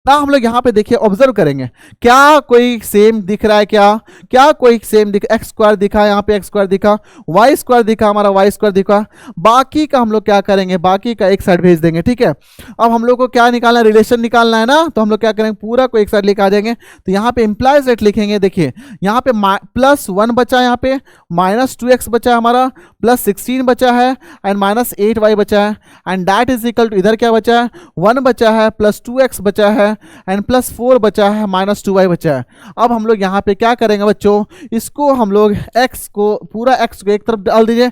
A: ना। हम लोग यहाँ पे देखिए ऑब्जर्व करेंगे, क्या कोई सेम दिख रहा है, क्या कोई सेम दिख, एक्स स्क्वायर दिखा, यहाँ पे एक्स स्क्वायर दिखा, वाई स्क्वायर दिखा, हमारा वाई स्क्वायर दिखा। बाकी का हम लोग क्या करेंगे, बाकी का एक साइड भेज देंगे, ठीक है। अब हम लोग को क्या निकालना है, रिलेशन निकालना है ना, तो हम लोग क्या करेंगे, पूरा को एक साइड लेकर आ जाएंगे। तो यहाँ पे इंप्लाइज रेट लिखेंगे, देखिए यहाँ पे प्लस 1 बचा है, यहाँ पे माइनस 2x बचा है, हमारा प्लस 16 बचा है, एंड माइनस 8y बचा है, and that is equal to इधर क्या बचा है 1 बचा है, प्लस 2x बचा है, एंड प्लस 4 बचा है, माइनस 2y बचा है। अब हम लोग यहाँ पे क्या करेंगे बच्चों, इसको हम लोग x को पूरा x को एक तरफ डाल दीजिए,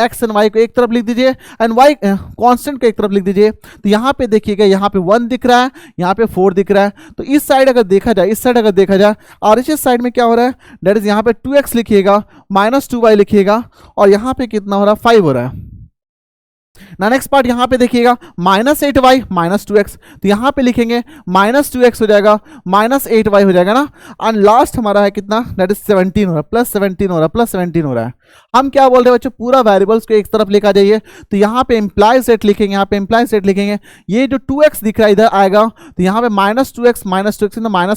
A: x एंड y को एक तरफ लिख दीजिए, एंड y कांस्टेंट को एक तरफ लिख दीजिए। तो यहाँ पे देखिएगा, यहाँ पे 1 दिख रहा है, यहाँ पे 4 दिख रहा है। तो इस साइड अगर देखा जाए, इस साइड अगर देखा जाए, और इस साइड में क्या हो रहा है, दैट इज यहाँ पे 2x लिखिएगा, माइनस 2y लिखिएगा, और यहाँ पे कितना हो रहा है 5 हो रहा है ना। नेक्स्ट पार्ट यहाँ पे देखिएगा, माइनस 8y माइनस 2x, तो यहाँ पे लिखेंगे माइनस 2x हो जाएगा, माइनस 8y हो जाएगा ना। एंड लास्ट हमारा है कितना, दैट इज 17 हो रहा है, प्लस 17 हो रहा है, प्लस 17 हो रहा है। हम क्या बोल रहे हैं बच्चों, पूरा वेरिएबल्स को एक तरफ लेकर जाइए। तो यहाँ पे इंप्लाइज रेट लिखेंगे, यहाँ पे इंप्लाइज रेट लिखेंगे, ये जो 2x दिख रहा है इधर आएगा, तो यहाँ पे माइनस 2x माइनस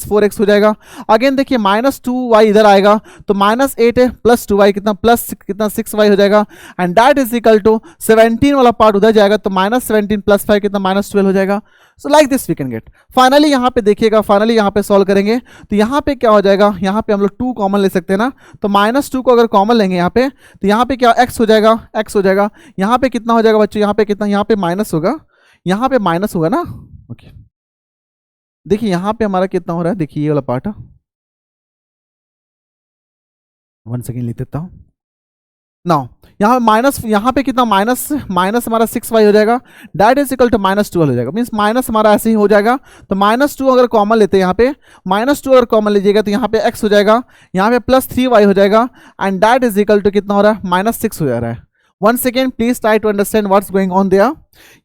A: 4x हो जाएगा। अगेन देखिए माइनस 2y इधर आएगा, तो माइनस 8 है, प्लस 2y कितना, प्लस कितना 6y हो जाएगा, and that is equal to 17 वाला पार्ट उधर जाएगा, तो माइनस 17 प्लस 5 कितना, माइनस 12 हो जाएगा। So like this we can get. Finally यहाँ पे देखिएगा, फाइनली यहाँ पे सॉल्व करेंगे, तो यहाँ पे क्या हो जाएगा, यहाँ पे हम लोग 2 कॉमन ले सकते हैं ना। तो माइनस 2 को अगर कॉमन लेंगे यहाँ पे, तो यहाँ पे क्या x हो जाएगा, x हो जाएगा। यहाँ पे कितना हो जाएगा बच्चों, यहाँ पे कितना, यहाँ पे माइनस होगा, यहाँ पे माइनस होगा ना, ओके। देखिए यहाँ पे हमारा कितना हो रहा है, देखिए ये वाला पार्ट, 1 सेकेंड लिख देता हूँ नाउ। यहाँ माइनस, यहाँ पे कितना माइनस हमारा 6y हो जाएगा, that is equal to minus 12 हो जाएगा। मीन्स माइनस हमारा ऐसे ही हो जाएगा। तो माइनस 2 अगर कॉमन लेते हैं, यहाँ पे माइनस 2 अगर कॉमन लीजिएगा, तो यहाँ पे x हो जाएगा, यहाँ पे प्लस 3y हो जाएगा, and that is equal to कितना हो रहा है, माइनस 6 हो जा रहा है। 1 second, please try to understand what's going on there.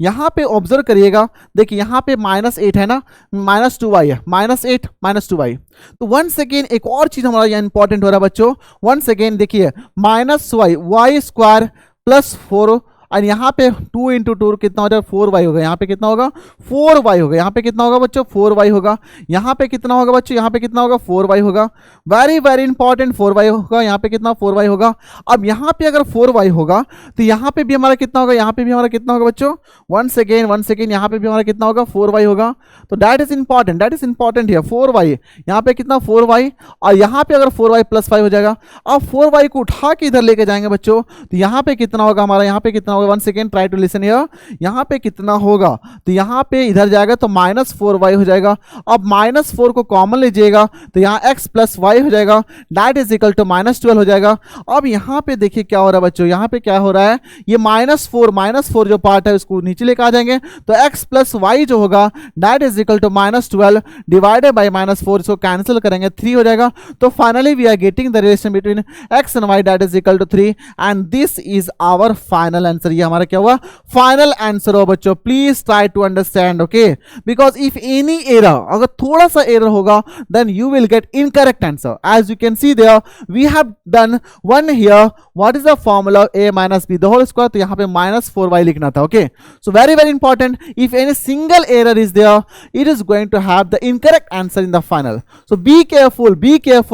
A: यहाँ पे ऑब्जर्व करिएगा, देखिए यहाँ पे माइनस 8 है ना, माइनस 2y है, माइनस 8 माइनस 2y। तो 1 सेकेंड, एक और चीज हमारा यहाँ इंपॉर्टेंट हो रहा है बच्चों। 1 सेकेंड देखिए, माइनस वाई स्क्वायर प्लस 4, और यहाँ पे 2 इंटू 2 कितना हो जाएगा, 4y होगा। यहाँ पे कितना होगा, 4y होगा। यहाँ पे कितना होगा बच्चों, 4y होगा। यहाँ पे कितना होगा बच्चों, यहाँ पे कितना होगा, 4y होगा। वेरी वेरी इंपॉर्टेंट, 4y होगा। यहाँ पे कितना, 4y होगा। अब यहाँ पे अगर 4y होगा, तो यहाँ पे भी हमारा कितना होगा, यहाँ पे भी हमारा कितना होगा बच्चों, 1 सेकेंड, यहाँ पे भी हमारा कितना होगा, 4y होगा। तो दैट इज इंपॉर्टेंट है 4y। यहाँ पे कितना 4y, और यहाँ पे अगर 4y प्लस 5 हो जाएगा। अब 4y को उठा के इधर लेके जाएंगे बच्चों, तो यहाँ पे कितना होगा हमारा, यहाँ पे कितना, 1 second, try to listen here. यहाँ पे कितना होगा, तो यहाँ पे इधर जाएगा तो माइनस 4y हो जाएगा। अब माइनस 4 को कॉमन लीजिएगा, तो यहाँ x प्लस वाई हो जाएगा, that is equal to minus 12 हो जाएगा। अब यहाँ पे देखिए क्या हो रहा है बच्चों, यहाँ पे क्या हो रहा है, ये माइनस 4 जो पार्ट है उसको नीचे लेकर आ जाएंगे, तो x प्लस वाई जो होगा that is equal to minus 12 divided by minus 4, इसको कैंसिल करेंगे 3 हो जाएगा। तो finally we are getting the relation between x एंड y that is equal to 3, and this is our final answer. ये हमारा क्या हुआ, फाइनल आंसर हो बच्चों। Please try to understand, okay, because if any error, अगर थोड़ा सा एरर होगा, then you will get incorrect answer. As you can see there we have done one here, what is the formula a minus b the whole square, तो यहाँ पे minus 4y लिखना था, okay. So very very important, if any single error is there, it is going to have the incorrect answer in the final. So be careful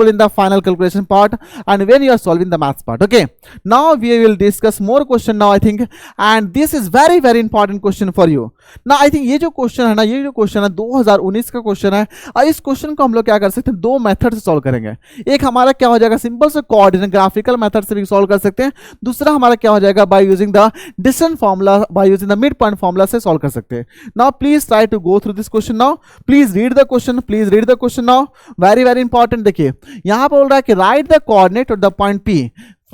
A: in the final calculation part and when you are solving the maths part, okay. Now we will discuss more question now I think, and this is very very important question for you. Now I think ये जो question है ना, ये जो question है 2019 का question है, और इस क्वेश्चन को हम लोग क्या कर सकते हैं, 2 मेथड से सॉल्व करेंगे। एक हमारा क्या हो जाएगा, सिंपल से कोऑर्डिनेट ग्राफिकल मेथड से भी सॉल्व कर सकते हैं। दूसरा हमारा क्या हो जाएगा, by using the distance formula, by using the mid point formula से सॉल्व कर सकते हैं। Now please try to go through this question now, please read the question now, very very important. देखिए यहाँ पर बोल रहा है कि right the coordinate of the point P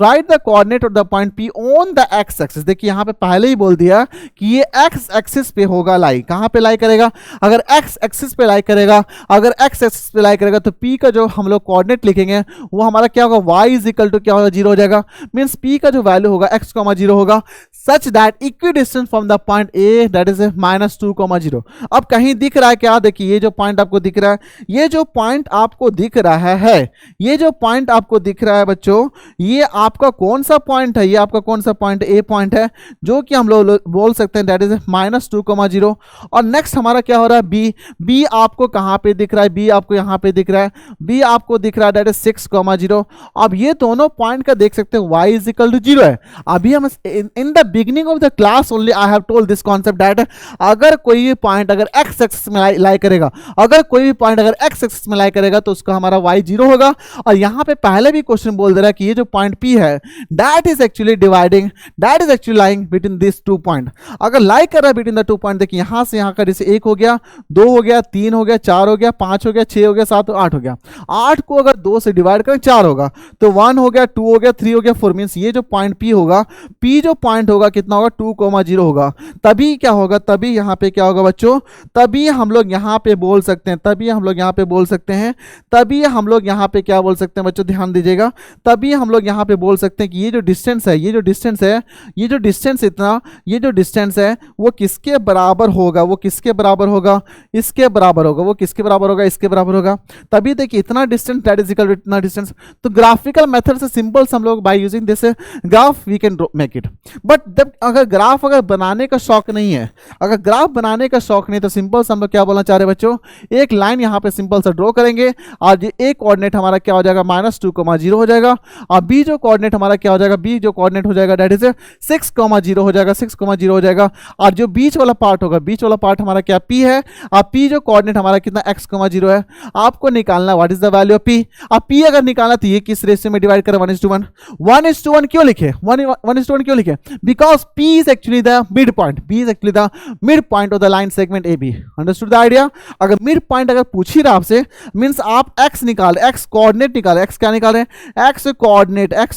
A: right the coordinate of the point P on the x axis. देखिए यहाँ पे पहले ही बोल दिया कि ये एक्स एक्सिस पे होगा लाई। कहाँ पे लाई करेगा? अगर एक्स एक्सिस पे लाई करेगा, अगर एक्स एक्सिस पे लाई करेगा तो P का जो हम लोग कोऑर्डिनेट लिखेंगे वो हमारा क्या होगा? y इज इक्वल टू क्या होगा? 0 हो जाएगा। मीन्स P का जो वैल्यू होगा x, 0 होगा, such that equidistance from the point A that is -2, 0। अब कहीं दिख रहा है क्या? देखिए ये जो पॉइंट आपको दिख रहा है, ये जो पॉइंट आपको दिख रहा है, ये जो पॉइंट आपको दिख रहा है बच्चों, ये आपका कौन सा पॉइंट है? ये आपका कौन सा पॉइंट? A पॉइंट है, जो कि हम लोग बोल सकते हैं दैट इज -2, 0। और नेक्स्ट हमारा क्या हो रहा है? B। B आपको कहां पे दिख रहा है? B आपको यहां पे दिख रहा है, B आपको दिख रहा है दैट इज 6, 0। अब ये दोनों पॉइंट का देख सकते हैं y इज इक्वल टू 0 है। अभी हम in the beginning of the class only I have told this concept that अगर कोई भी पॉइंट अगर x एक्सिस में लाई करेगा, अगर कोई भी पॉइंट अगर x एक्सिस में लाई करेगा तो उसका हमारा y 0 होगा। और यहां पे पहले भी क्वेश्चन बोल दे रहा है कि ये जो पॉइंट P है that is actually dividing, that is actually lying between this two point. अगर लाई कर रहा है बिटवीन द टू पॉइंट, देखिए यहां से यहां का जैसे 1 हो गया, 2 हो गया, 3 हो गया, 4 हो गया, 5 हो गया, 6 हो गया, 7 हो 8 हो गया। 8 को अगर 2 से डिवाइड करें 4 होगा, तो 1 हो गया, 2 हो गया, 3 हो गया, 4। मींस ये जो पॉइंट P होगा, P जो पॉइंट होगा कितना होगा? 2, 0 होगा। तभी क्या होगा? तभी यहां पे क्या होगा बच्चों? तभी हम लोग यहां पे बोल सकते हैं, तभी हम लोग यहां पे बोल सकते हैं, तभी हम लोग यहां पे क्या बोल सकते हैं बच्चों? ध्यान दीजिएगा। तभी हम लोग यहां पे बोल सकते हैं कि ये जो डिस्टेंस है, ये जो डिस्टेंस है, ये जो डिस्टेंस इतना, ये जो डिस्टेंस है वो किसके बराबर होगा? वो किसके बराबर होगा? इसके बराबर होगा। वो किसके बराबर होगा? इसके बराबर होगा। तभी देखिए इतना distance that is equal to इतना डिस्टेंस। तो ग्राफिकल मेथड से सिंपल हम लोग by using this graph we can make it. But जब अगर ग्राफ अगर बनाने का शौक नहीं है, अगर ग्राफ बनाने का शौक नहीं, तो सिंपल हम लोग क्या बोलना चाह रहे हैं बच्चों? एक लाइन यहाँ पे सिंपल सा ड्रॉ करेंगे और ये एक कोऑर्डिनेट हमारा क्या हो जाएगा? -2, 0 हो जाएगा। और बी जो कोऑर्डिनेट हमारा क्या हो जाएगा? बी जो कोऑर्डिनेट हो जाएगा दैट इज 6, 0 हो जाएगा, 6, 0 हो जाएगा। और जो बीच वाला पार्ट होगा, बीच वाला पार्ट हमारा क्या? P है। और P जो कोऑर्डिनेट हमारा कितना? x, 0 है। आपको निकालना what is the value of P। अब P अगर निकालना तो ये किस रेशियो में डिवाइड करें? 1:1। 1:1 क्यों लिखे? 1:1 क्यों लिखे? Because P is actually the mid point, P is actually the mid point of the line segment AB। Understood the idea? अगर मिड पॉइंट अगर पूछ ही रहा आपसे, मींस आप x निकाल, x कोऑर्डिनेट निकाल, x क्या निकाल रहे हैं? x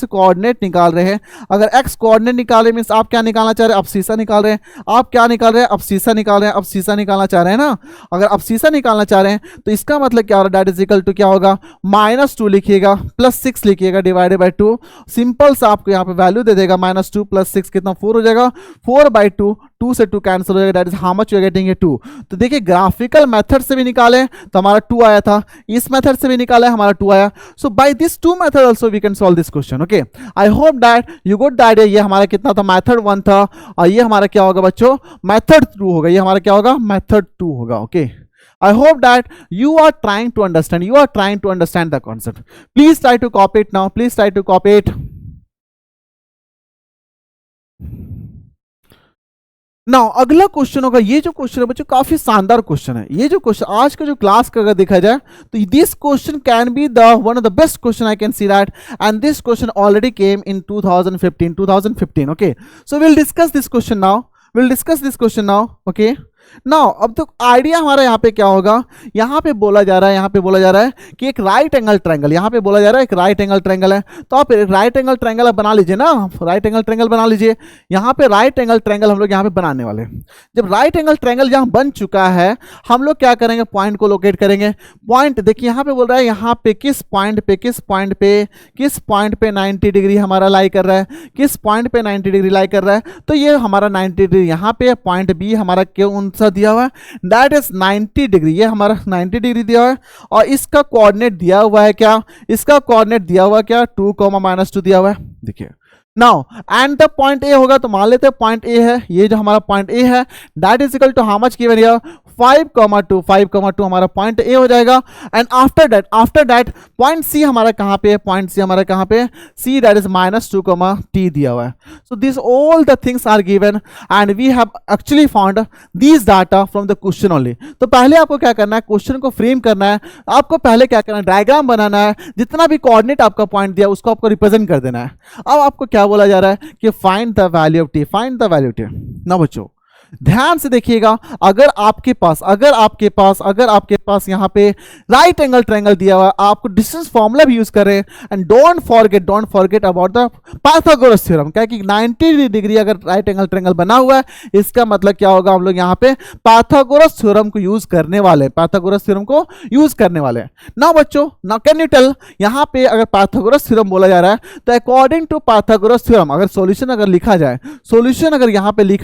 A: कोऑर्डिनेट निकाल रहे हैं। अगर x कोऑर्डिनेट निकाल रहे मींस आप क्या निकालना चाह रहे हैं? अब्सीसा निकाल रहे हैं। आप क्या निकाल रहे हैं? अब्सीसा निकाल रहे हैं, अब्सीसा निकालना चाह रहे हैं ना। अगर अब्सीसा निकालना चाह रहे हैं तो इसका मतलब क्या हो रहा है? दैट इज इक्वल टू क्या होगा? -2 लिखिएगा, +6 लिखिएगा, डिवाइडेड बाय 2। सिंपल सा आपको यहाँ पे वैल्यू दे देगा, -2 + 6 कितना? 4 हो जाएगा। 4/2, 2 से 2 कैंसिल हो जाएगा, that is how much you are getting? 2। तो देखिए ग्राफिकल मेथड से भी निकाले तो हमारा 2 आया था, इस मेथड से भी निकाला है हमारा 2 आया। So by this 2 method also we can solve this question. Okay, I hope that you got the idea. ये हमारा कितना था? मेथड 1 था, और ये हमारा क्या होगा बच्चों? मेथड 2 होगा। ये हमारा क्या होगा? मेथड 2 होगा। Okay, I hope that you are trying to understand, you are trying to understand the concept. Please try to copy it now. Please try to copy it. Now अगला क्वेश्चन होगा, ये जो क्वेश्चन है बच्चों काफी शानदार question है। ये जो क्वेश्चन आज का जो क्लास का अगर देखा जाए तो this question can be the one of the best question I can see that, and this question already came in 2015। Okay, so will discuss this question now, will discuss this question now. Okay, now अब तो idea हमारा यहाँ पे क्या होगा? यहाँ पे बोला जा रहा है, यहाँ पे बोला जा रहा है कि एक राइट एंगल ट्रायंगल, यहाँ पे बोला जा रहा है एक राइट एंगल ट्रायंगल है। तो आप राइट एंगल ट्रायंगल बना लीजिए ना, राइट एंगल ट्रायंगल बना लीजिए। यहाँ पे राइट एंगल ट्रायंगल हम लोग यहाँ पे बनाने वाले हैं। जब राइट एंगल ट्रायंगल यहाँ बन चुका है, हम लोग क्या करेंगे? पॉइंट को लोकेट करेंगे। पॉइंट देखिए यहाँ पे बोल रहा है, यहाँ पे किस पॉइंट पे 90 डिग्री हमारा लाई कर रहा है, किस पॉइंट पे 90 डिग्री लाई कर रहा है। तो ये हमारा 90 डिग्री यहाँ पे, पॉइंट बी हमारा कौन सा दिया हुआ है? That is 90 degree. ये हमारा 90 डिग्री दिया हुआ है, और इसका कोऑर्डिनेट दिया हुआ है क्या? इसका कोऑर्डिनेट दिया हुआ क्या? 2, -2 दिया हुआ है। देखिए नाउ एंड द पॉइंट ए होगा, तो मान लेते हैं पॉइंट ए है, ये जो हमारा पॉइंट ए है that is equal to how much given here? 5,2 हमारा पॉइंट ए हो जाएगा। And after that point C हमारा कहाँ पे है? पॉइंट सी हमारा कहाँ पे? सी दैट इज -2, t दिया हुआ है। So this all the things are given and we have actually found this data from the question only. तो पहले आपको क्या करना है? क्वेश्चन को फ्रेम करना है। आपको पहले क्या करना है? डायग्राम बनाना है। जितना भी कोऑर्डिनेट आपका पॉइंट दिया उसको आपको रिप्रेजेंट कर देना है। अब आपको क्या बोला जा रहा है कि find the value of t, find the value of t। ना बच्चों ध्यान से देखिएगा, अगर आपके पास यहाँ पे राइट एंगल ट्रायंगल दिया हुआ है, आपको डिस्टेंस फॉर्मूला भी यूज कर रहे हैं। And don't forget about the Pythagoras theorem, क्या कि 90 डिग्री अगर राइट एंगल ट्रायंगल बना हुआ है, इसका मतलब क्या होगा, हम लोग यहाँ पे पाइथागोरस थ्योरम को यूज करने वाले हैं। नाउ बच्चों, नाउ कैन यू टेल, यहाँ पे अगर पाइथागोरस थ्योरम बोला जा रहा है, तो अकॉर्डिंग टू पाइथागोरस थ्योरम अगर सॉल्यूशन अगर लिखा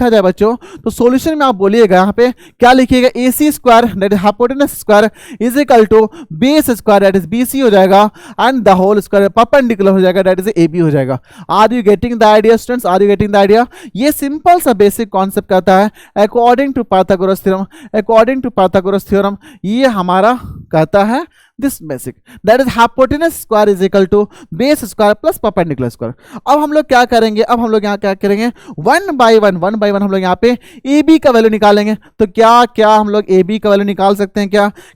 A: जाए बच्चों, तो सॉल्यूशन में आप बोलिएगा, यहाँ पे क्या लिखिएगा, AC square that is hypotenuse square is equal to base square that is BC हो जाएगा, and the whole square perpendicular हो जाएगा दैट इज AB हो जाएगा। Are you getting the idea students? Are you getting the idea? ये simple सा basic concept कहता है अकॉर्डिंग टू पाइथागोरस थ्योरम, ये हमारा कहता है this basic that is hypotenuse square is equal to base square plus perpendicular square. अब हम लोग क्या करेंगे, वन बाय वन हम लोग यहाँ पे AB का वैल्यू निकालेंगे। तो क्या हम लोग AB का वैल्यू निकाल सकते हैं?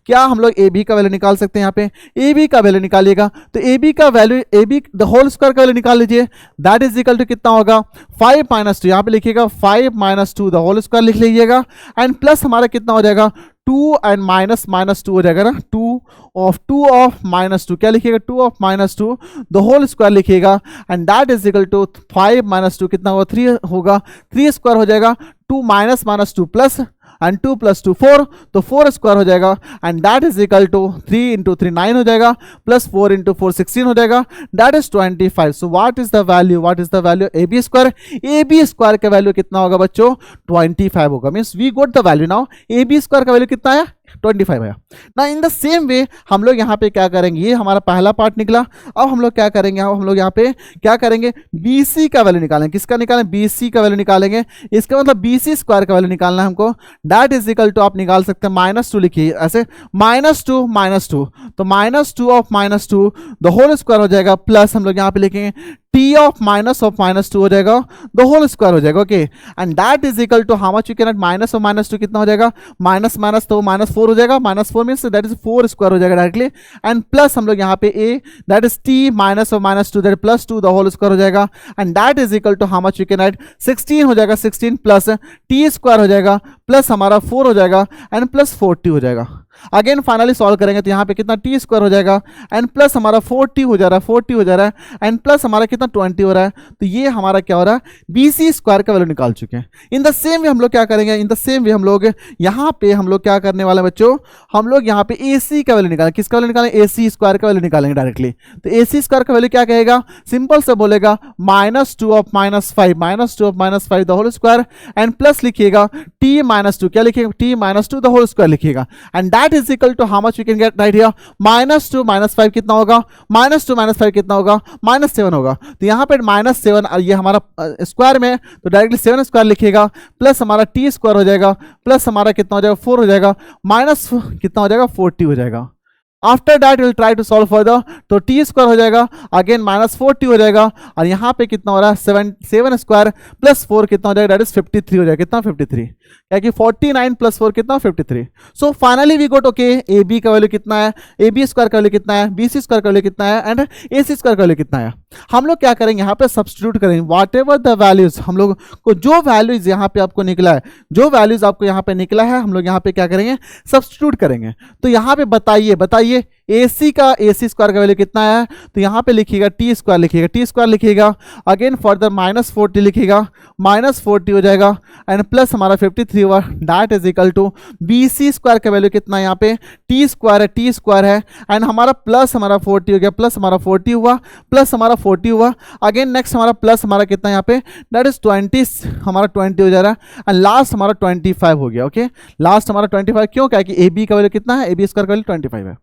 A: क्या हम लोग AB का वैल्यू निकाल सकते हैं? यहाँ पे AB का वैल्यू निकालिएगा, तो AB का value AB the whole square का वैल्यू निकाल लीजिए, दैट इज इक्वल टू कितना होगा, 5 - 2, यहाँ पे लिखिएगा 5 - 2 द होल स्क्वायर लिख लीजिएगा, एंड प्लस हमारा कितना हो जाएगा, 2 एंड माइनस 2 हो जाएगा ना, 2 ऑफ -2, क्या लिखिएगा, 2 ऑफ -2 द होल स्क्वायर लिखिएगा, and that is equal to 5 - 2 कितना होगा, 3 होगा, 3 स्क्वायर हो जाएगा, 2 -2 प्लस एंड 2 + 2 4, तो 4 स्क्वायर हो जाएगा, and that is equal to 3 × 3 9 हो जाएगा, प्लस 4 × 4 16 हो जाएगा, that is 25। So what is the value AB square का वैल्यू कितना होगा बच्चों, 25 होगा। Means we got the value. Now AB square का वैल्यू कितना है, 25 है ना। इन द सेम वे हम लोग यहाँ पे क्या करेंगे, ये हमारा पहला पार्ट निकला। अब हम लोग क्या करेंगे, BC का वैल्यू निकालेंगे। किसका निकालें, BC का वैल्यू निकालेंगे। इसका मतलब BC स्क्वायर का वैल्यू निकालना है हमको, दैट इज इक्वल टू आप निकाल सकते हैं -2 लिखिए ऐसे, -2 तो -2 ऑफ -2 द होल स्क्वायर हो जाएगा, प्लस हम लोग यहाँ पे लिखेंगे T ऑफ -2 हो जाएगा, द होल स्क्वायर हो जाएगा। Okay, and that is equal to how much you can add -2 कितना हो जाएगा, माइनस तो -4 हो जाएगा, -4 मींस दैट इज 4 स्क्वायर हो जाएगा डायरेक्टली, एंड प्लस हम लोग यहाँ पे A that is T -2 that +2 the whole square हो जाएगा, and that is equal to how much you can add 16 हो जाएगा, 16 प्लस T स्क्वायर हो जाएगा, प्लस हमारा 4 हो जाएगा, एंड प्लस 40 हो जाएगा। अगेन फाइनली सॉल्व करेंगे तो यहाँ पे कितना T स्क्वायर हो जाएगा, एंड प्लस हमारा 40 हो जा रहा है, एंड प्लस हमारा कितना 20 हो रहा है। तो ये हमारा क्या हो रहा है, BC स्क्वायर का वैल्यू निकाल चुके हैं। इन द सेम वे हम लोग क्या करेंगे, यहाँ पे हम लोग क्या करने वाले बच्चों, हम लोग यहाँ पे AC का वैल्यू निकालेंगे। किसका वैल्यू निकालेंगे, AC स्क्वायर का वैल्यू निकालेंगे डायरेक्टली। तो AC स्क्वायर का वैल्यू क्या कहेगा, सिंपल से बोलेगा -2 of -5 the whole square, and plus लिखिएगा T -2, क्या लिखिएगा, T -2 द होल स्क्वायर लिखिएगा, and that is equal to how much we can get right here, -2 - 5 कितना होगा, -2 - 5 कितना होगा, -7 होगा। तो यहाँ पे -7 ये हमारा स्क्वायर में, तो डायरेक्टली 7 स्क्वायर लिखिएगा, प्लस हमारा T स्क्वायर हो जाएगा, प्लस हमारा कितना हो जाएगा, 4 हो जाएगा, माइनस कितना हो जाएगा, 40 हो जाएगा। After that will try to solve further, तो T स्क्वायर हो जाएगा, अगेन -40 हो जाएगा, और यहाँ पे कितना हो रहा है, 7 स्क्वायर प्लस 4 कितना हो जाएगा, दैट इज 53 हो जाएगा। कितना 53, क्या कि 49 + 4 कितना 53। So finally we got okay, AB का वैल्यू कितना है, AB स्क्वायर का वैल्यू कितना है, BC स्क्वायर का वैल्यू कितना है, एंड AC स्क्वायर का वैल्यू कितना है। हम लोग क्या करेंगे, यहाँ पे सब्स्टिट्यूट करेंगे वाट एवर द वैल्यूज, हम लोग को जो वैल्यूज यहाँ पे आपको निकला है, हम लोग यहाँ पे क्या करेंगे, सब्स्टिट्यूट करेंगे। तो यहाँ पे बताइए AC स्क्वायर का वैल्यू कितना है, तो यहाँ पे लिखिएगा T स्क्वायर लिखिएगा, अगेन फर्दर -40 लिखिएगा, -40 हो जाएगा, एंड प्लस हमारा 53 हुआ, that is equal to BC square का वैल्यू कितना है, यहाँ पे T स्क्वायर है, एंड हमारा प्लस हमारा 40 हो गया, प्लस हमारा 40 हुआ, प्लस हमारा 40 हुआ, अगेन नेक्स्ट हमारा प्लस हमारा कितना यहाँ पे, दैट इज 20 हमारा 20 हो जा रहा है, एंड लास्ट हमारा 25 हो गया। ओके, लास्ट हमारा 25 क्यों, क्या कि AB का वैल्यू कितना है, AB स्क्वायर का वैल्यू 25 है।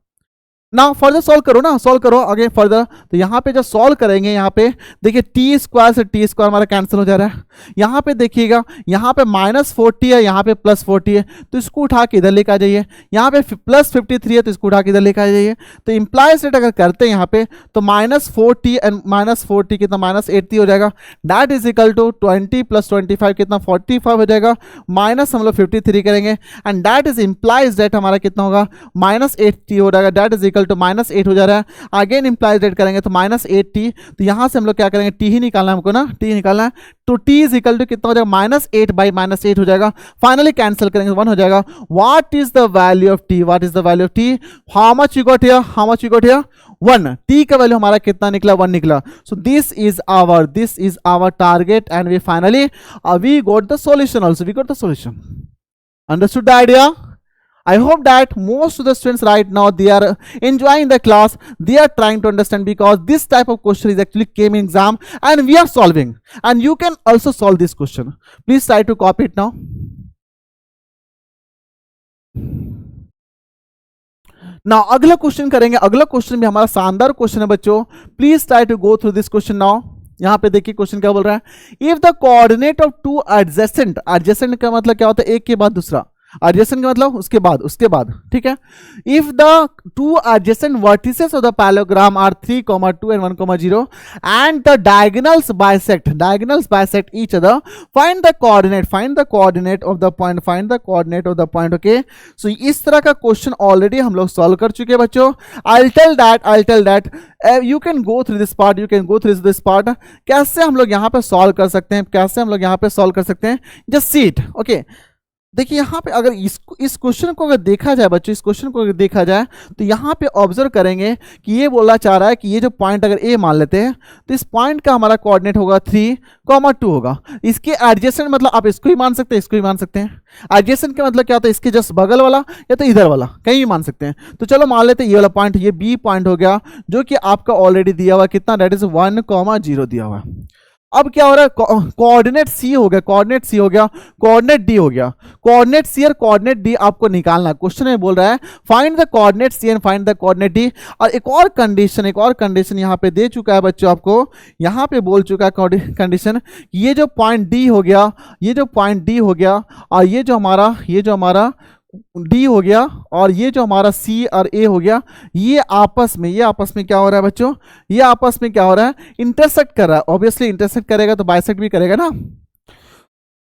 A: नाउ फर्दर सॉल्व करो अगेन फर्दर। तो यहाँ पे जब सॉल्व करेंगे, यहाँ पे देखिए T स्क्वायर से T स्क्वायर हमारा कैंसिल हो जा रहा है। यहाँ पे देखिएगा, यहाँ पे -40 है, यहाँ पे +40 है, तो इसको उठा के इधर लेकर आ जाइए। यहाँ पे +53 है, तो इसको उठा के इधर लेकर आ जाइए। तो इंप्लाइज रेट अगर करते हैं यहाँ पे, तो -40 एंड -40 कितना -80 हो जाएगा, दैट इज इक्वल टू 20 + 25 कितना 45 हो जाएगा, माइनस हम लोग 53 करेंगे, and that is implies rate हमारा कितना होगा, -80 हो जाएगा, that is equal equal to -8 हो जा रहा है, अगेन इंप्लाइज दैट करेंगे तो -8t, तो यहाँ से हम लोग क्या करेंगे, t ही निकालना है हमको ना, t निकालना है, तो t इज इक्वल टू कितना हो जाएगा, -8 बाई -8 हो जाएगा, फाइनली कैंसिल करेंगे 1 हो जाएगा। What is the value of t, what is the value of t, how much you got here, how much you got here 1, t का वैल्यू हमारा कितना निकला, 1 निकला। So this is our target and we finally we got the solution also, we got the solution. Understood the idea? I hope that most of the students right now, they are enjoying the class, they are trying to understand, because this type of question is actually came in exam and we are solving, and you can also solve this question. Please try to copy it now. Now अगला question करेंगे, अगला question भी हमारा शानदार question है बच्चों, please try to go through this question now. यहाँ पे देखिए क्वेश्चन क्या बोल रहा है, if the coordinate of two adjacent, adjacent का मतलब क्या होता है, एक के बाद दूसरा, एडजेसेंट का मतलब उसके बाद, ठीक है। If the two adjacent vertices of the parallelogram are 3, 2 and 1, 0 and the diagonals bisect each other, find the coordinate of the point, okay. So इस तरह का क्वेश्चन ऑलरेडी हम लोग सॉल्व कर चुके हैं बच्चों। I'll tell that you can go through this part, कैसे हम लोग यहाँ पे सॉल्व कर सकते हैं, जस्ट सी इट, ओके। देखिए यहाँ पे अगर इस क्वेश्चन को अगर देखा जाए बच्चों, इस क्वेश्चन को अगर देखा जाए तो यहाँ पे ऑब्जर्व करेंगे कि ये बोलना चाह रहा है कि ये जो पॉइंट अगर ए मान लेते हैं तो इस पॉइंट का हमारा कोऑर्डिनेट होगा 3, 2 होगा। इसके एडजेसेंट मतलब आप इसको ही मान सकते हैं, इसको ही मान सकते हैं। एडजेसेंट का मतलब क्या होता है, इसके जस्ट बगल वाला या तो इधर वाला, कहीं भी मान सकते हैं। तो चलो मान लेते हैं ये वाला पॉइंट, ये बी पॉइंट हो गया, जो कि आपका ऑलरेडी दिया हुआ कितना, दैट इज 1, 0 दिया हुआ है। अब क्या हो रहा है, कोऑर्डिनेट सी हो गया, कोऑर्डिनेट डी हो गया, कोऑर्डिनेट सी और कोऑर्डिनेट डी आपको निकालना। क्वेश्चन में बोल रहा है find the coordinate C and find the coordinate D. और एक और कंडीशन यहाँ पे दे चुका है बच्चों, आपको यहाँ पे बोल चुका है कंडीशन, ये जो पॉइंट डी हो गया, और ये जो हमारा डी हो गया, और ये जो हमारा सी और ए हो गया, ये आपस में क्या हो रहा है बच्चों, ये आपस में क्या हो रहा है, इंटरसेक्ट कर रहा है। ऑब्वियसली इंटरसेक्ट करेगा तो बाइसेक्ट भी करेगा ना।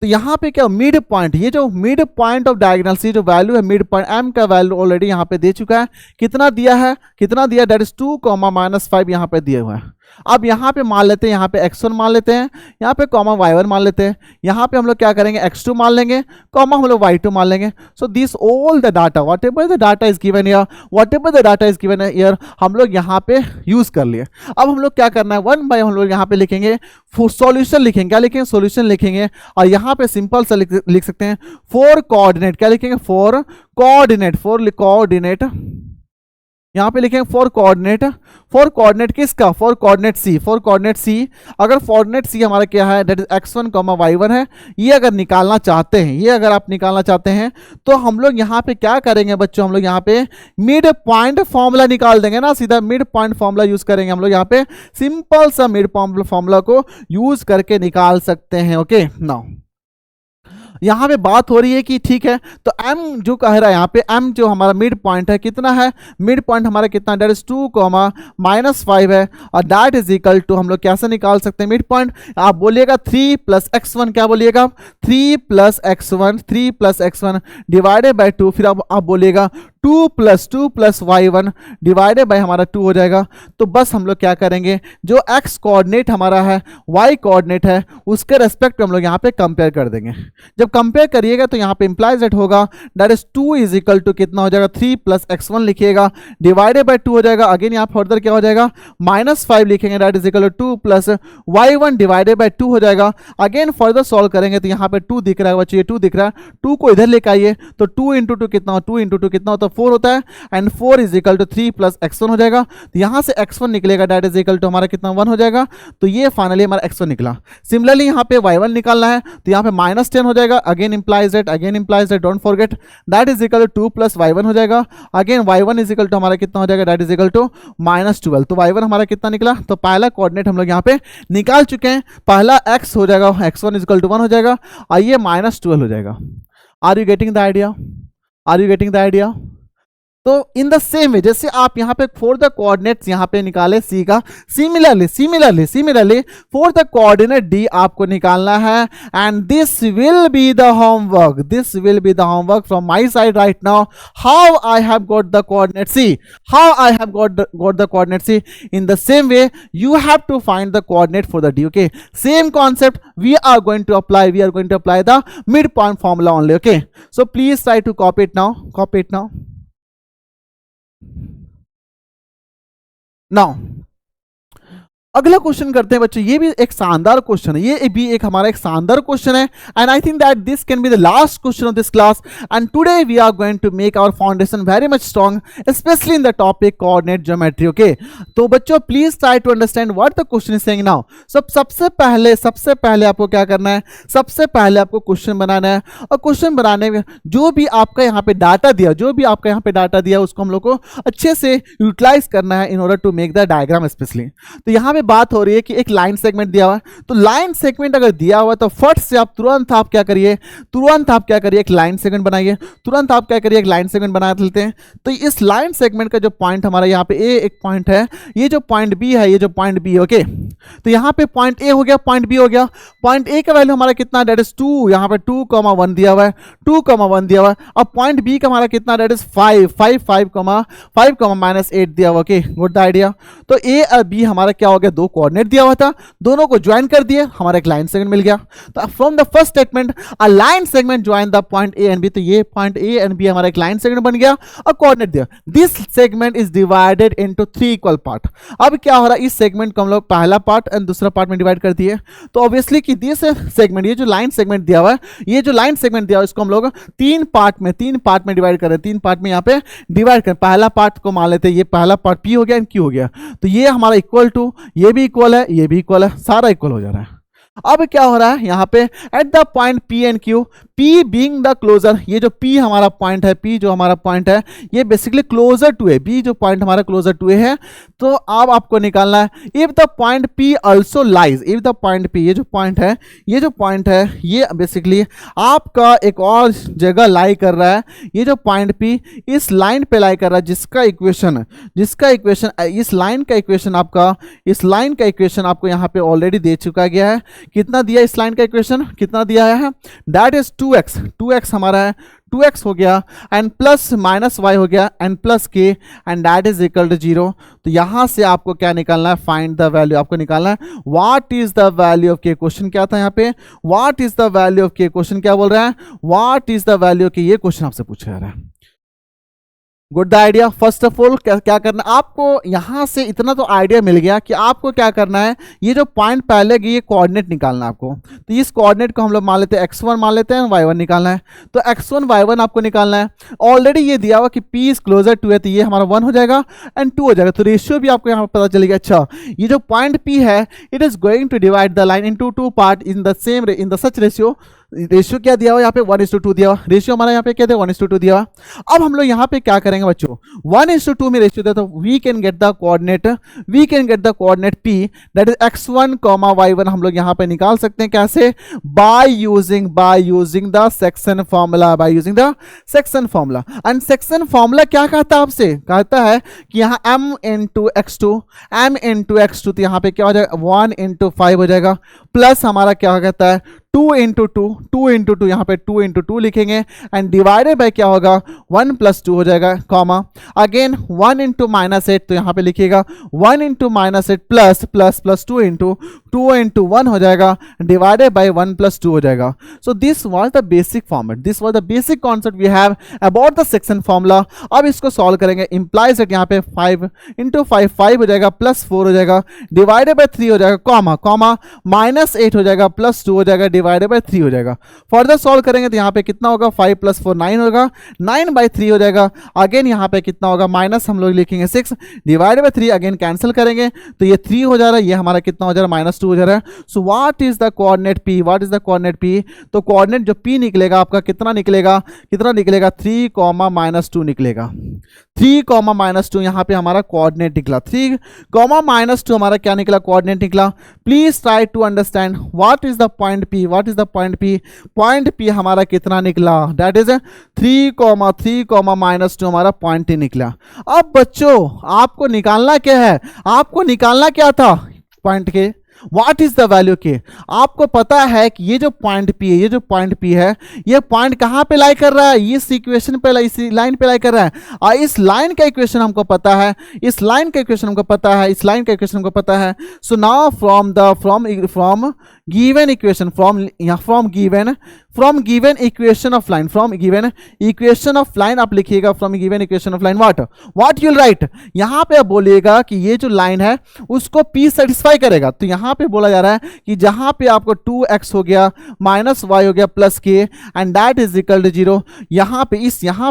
A: तो यहाँ पे क्या मिड पॉइंट, ये जो मिड पॉइंट ऑफ डायगोनल सी जो वैल्यू है, मिड पॉइंट एम का वैल्यू ऑलरेडी यहाँ पे दे चुका है, कितना दिया, दैट इज 2, -5 यहाँ पे दिया हुआ है। अब यहाँ पे मान लेते हैं, यहाँ पे x1 मान लेते हैं, यहाँ पे कॉमा y1 मान लेते हैं, यहाँ पे हम लोग क्या करेंगे, x2 मान लेंगे, कॉमा हम लोग y2 मान लेंगे। सो this all the data, what ever the data is given here, हम लोग यहाँ पे यूज कर लिए। अब हम लोग क्या करना है, 1 बाय हम लोग यहाँ पे लिखेंगे, सॉल्यूशन लिखेंगे, क्या लिखेंगे, सॉल्यूशन लिखेंगे। और यहाँ पे सिंपल सा लिख सकते हैं 4 कोऑर्डिनेट, क्या लिखेंगे, 4 कोऑर्डिनेट, यहाँ पे लिखेंगे 4 कोऑर्डिनेट किसका, 4 कोऑर्डिनेट सी। अगर कोऑर्डिनेट सी हमारा क्या है, दैट इज x1, y1 है। ये अगर निकालना चाहते हैं, तो हम लोग यहाँ पे क्या करेंगे बच्चों, हम लोग यहाँ पे मिड पॉइंट फॉर्मूला निकाल देंगे ना, सीधा मिड पॉइंट फॉर्मूला यूज करेंगे हम लोग। यहाँ पे सिंपल सा मिड पॉइंट फॉर्मूला को यूज करके निकाल सकते हैं, ओके। नाउ यहाँ पे बात हो रही है कि ठीक है, तो m जो कह रहा है यहाँ पे, m जो हमारा मिड पॉइंट है कितना है, मिड पॉइंट हमारा कितना, दैट इज 2, -5 है, और दैट इज इक्वल टू, हम लोग कैसे निकाल सकते हैं मिड पॉइंट, आप बोलिएगा 3 + x1, क्या बोलिएगा, 3 + x1 डिवाइडेड बाय 2, फिर आप बोलिएगा 2 + y1 डिवाइडेड बाय हमारा 2 हो जाएगा। तो बस हम लोग क्या करेंगे, जो x कोऑर्डिनेट हमारा है, y कोऑर्डिनेट है, उसके रेस्पेक्ट में हम लोग यहाँ पे कंपेयर कर देंगे। जब कंपेयर करिएगा तो यहाँ पे इंप्लाइज दैट होगा, that is 2 is equal to कितना हो जाएगा, 3 + x1 लिखिएगा डिवाइडेड बाय 2 हो जाएगा। अगेन यहाँ फर्दर क्या हो जाएगा, -5 लिखेंगे, that is equal to 2 + y1 divided by 2 हो जाएगा। अगेन फर्दर सॉल्व करेंगे तो यहाँ पे 2 दिख रहा है बच्चे, ये 2 दिख रहा है, 2 को इधर लेकर आइए तो 2 × 2 कितना हो, 2 × 2 कितना होता है, 4 होता है, and 4 is equal to 3 + x1 हो जाएगा। तो यहाँ से x1 निकलेगा, दैट इज इक्वल टू हमारा कितना, 1 हो जाएगा। तो ये फाइनली हमारा x1 निकला। सिमिलरली यहाँ पे y1 निकालना है, तो यहाँ पे -10 हो जाएगा। Again implies that, don't forget, that is equal to 2 + y1 हो जाएगा। Again y1 is equal to हमारा कितना हो जाएगा, दैट इज इक्वल टू -12। तो y1 हमारा कितना निकला, तो पहला कोऑर्डिनेट हम लोग यहाँ पे निकाल चुके हैं, पहला x हो जाएगा, x1 इज इक्वल टू 1 हो जाएगा, और ये -12 हो जाएगा। Are you getting the idea? तो इन द सेम वे जैसे आप यहाँ पे फॉर द कोऑर्डिनेट्स यहाँ पे निकाले सी का, similarly for the coordinate D आपको निकालना है, and this will be the homework from my side right now. How I have got the coordinate C, in the same way you have to find the coordinate for the d, okay? Same concept we are going to apply the midpoint formula only, okay? So please try to copy it now. Now अगला question करते हैं बच्चों, ये भी एक शानदार question है, ये भी एक हमारा एक शानदार क्वेश्चन है, and I think that this can be the last question of this class, and today we are going to make our foundation very much strong, specially in the topic coordinate geometry, okay? तो बच्चों please try to understand what the question is saying now. सबसे पहले आपको क्या करना है, सबसे पहले आपको क्वेश्चन बनाना है, और क्वेश्चन बनाने में जो भी आपका यहाँ पे डाटा दिया उसको हम लोग को अच्छे से यूटिलाइज करना है in order to make the diagram specially. तो यहाँ पे बात हो रही है कि एक लाइन सेगमेंट दिया हुआ है, तो लाइन सेगमेंट अगर दिया हुआ है तो फट से आप तुरंत क्या करिए, एक लाइन सेगमेंट बनाइए, एक लाइन सेगमेंट बना लेते हैं। तो इस लाइन सेगमेंट का जो पॉइंट हमारा यहाँ पे ए एक पॉइंट है, ये जो पॉइंट बी है, ओके? तो यहाँ पे पॉइंट ए हो गया, पॉइंट बी हो गया। पॉइंट ए का वैल्यू हमारा कितना, डेट इज 2, यहाँ पे 2,1 दिया हुआ है, अब पॉइंट बी का हमारा कितना, डेट इज 5, -8 दिया हुआ, ओके? Good the idea. तो ए और बी हमारा क्या हो गया, दो कोऑर्डिनेट दिया हुआ था, दोनों को ज्वाइन कर दिए, हमारा एक लाइन सेगमेंट मिल गया। तो from the first statement a line segment join the point A and B, तो ये पॉइंट ए एंड बी हमारा एक लाइन सेगमेंट बन गया और कोऑर्डिनेट दिया। This segment is divided into 3 equal part. अब क्या हो रहा है, इस सेगमेंट को हम लोग पहला पार्ट एंड दूसरा पार्ट में डिवाइड कर दिए। तो ऑब्वियसली कि दिस सेगमेंट, ये जो लाइन सेगमेंट दिया हुआ है, इसको हम लोग 3 पार्ट में डिवाइड कर रहे हैं, 3 पार्ट में यहाँ पे डिवाइड कर। पहला पार्ट को मान लेते हैं, ये पहला पार्ट पी हो गया एंड क्यू हो गया, तो ये हमारा इक्वल टू, ये भी इक्वल है, ये भी इक्वल है, सारा इक्वल हो जा रहा है। अब क्या हो रहा है यहाँ पे, at the point P and Q, P being the closer, ये जो पी हमारा पॉइंट है, ये basically closer to A, B जो पॉइंट हमारा क्लोजर टू ए है। तो अब आपको निकालना है if the point P also lies, if the point P, ये जो पॉइंट है ये बेसिकली आपका एक और जगह लाई कर रहा है। ये जो पॉइंट पी इस लाइन पे लाई कर रहा है, जिसका इक्वेशन इस लाइन का इक्वेशन आपको यहाँ पे ऑलरेडी दे चुका गया है। कितना दिया, इस लाइन का इक्वेशन कितना दिया है, दैट इज 2x हमारा है, 2x हो गया एंड प्लस माइनस y हो गया and plus k and that is equal to 0। तो यहां से आपको क्या निकालना है, फाइंड द वैल्यू, आपको निकालना है what is the value of k। Question क्या था यहाँ पे, what is the value of k, question क्या बोल रहा है, what is the value of k, ये क्वेश्चन आपसे पूछा जा रहा है। Good the idea. First of all क्या करना है आपको, यहां से इतना तो आइडिया मिल गया कि आपको क्या करना है, ये जो पॉइंट पहले ये कोऑर्डिनेट निकालना है आपको। तो इस कोऑर्डिनेट को हम लोग मान लेते हैं x1 मान लेते हैं, y1 निकालना है। तो x1 y1 आपको निकालना है। ऑलरेडी ये दिया हुआ कि p इज क्लोजर टू है, तो ये हमारा 1 हो जाएगा एंड 2 हो जाएगा। तो रेशियो भी आपको यहाँ पर पता चलेगा। अच्छा, ये जो पॉइंट p है, it is going to divide the line into 2 part in the such ratio क्या दिया हुआ यहाँ पे 1:2 दिया हुआ, रेशियो हमारा यहाँ पे क्या दिया 1:2 दिया हुआ। अब हम लोग यहाँ पे क्या करेंगे बच्चों, 1:2 में रेशियो दिया, तो we can get the coordinate p that is x1, y1 हम लोग यहाँ पे निकाल सकते हैं। कैसे, bye using the section formula, and section formula क्या कहता है आपसे, कहता है कि यहाँ m into x2, तो यहाँ पे क्या हो जाएगा 1:5 हो जाएगा, प्लस हमारा क्या कहता है 2 into 2 यहाँ पे 2 into 2 लिखेंगे एंड डिवाइडेड बाय क्या होगा 1 + 2 हो जाएगा, कॉमा अगेन 1 into -8, तो यहाँ पे लिखिएगा 1 into -8 प्लस 2 into 1 हो जाएगा, डिवाइडेड बाय 1 + 2 हो जाएगा। So this was the basic format, this was the basic concept we have about the section formula. अब इसको सॉल्व करेंगे, इंप्लाइज दैट यहाँ पे 5 into 5 हो जाएगा, +4 हो जाएगा, डिवाइडेड बाय 3 हो जाएगा, कॉमा -8 हो जाएगा, +2 हो जाएगा, डिवाइडेड बाय 3 हो जाएगा। फर्दर सॉल्व करेंगे तो यहाँ पे कितना होगा, 5 + 4 9 होगा, 9/3 हो जाएगा। अगेन यहाँ पे कितना होगा, माइनस हम लोग लिखेंगे 6, डिवाइडेड बाय 3 अगेन कैंसिल करेंगे तो ये 3 हो जा रहा है, ये हमारा कितना हो जा रहा है -2 हो जा रहा है. सो what is the coordinate p, what is the coordinate p? तो कोऑर्डिनेट जो p निकलेगा आपका कितना निकलेगा, 3 -2 निकलेगा. 3 -2 यहाँ पे हमारा कोऑर्डिनेट निकला. 3 -2 हमारा क्या निकला, कोऑर्डिनेट निकला. Please try to understand what is the point p, what is the point p. Point p हमारा कितना निकला, दैट इज 3 -2 हमारा पॉइंट निकला. अब बच्चों आपको निकालना क्या है, आपको निकालना क्या था पॉइंट के, व्हाट इज द वैल्यू के. आपको पता है कि ये जो पॉइंट P है, ये जो पॉइंट P है, ये पॉइंट कहाँ पे लाई कर रहा है, इस इक्वेशन पे, इस लाइन पे लाई कर रहा है. और इस लाइन का इक्वेशन हमको पता है, इस लाइन का इक्वेशन हमको पता है, इस लाइन का इक्वेशन हमको पता है. So now from given equation, from given equation of line, from given equation of line आप लिखिएगा, from given equation of line what you will write. यहां पे आप बोलिएगा कि ये जो लाइन है उसको P सेटिस्फाई करेगा. तो यहां पे बोला जा रहा है कि जहां पे आपको 2x हो गया -y हो गया plus k and that is equal to 0, यहां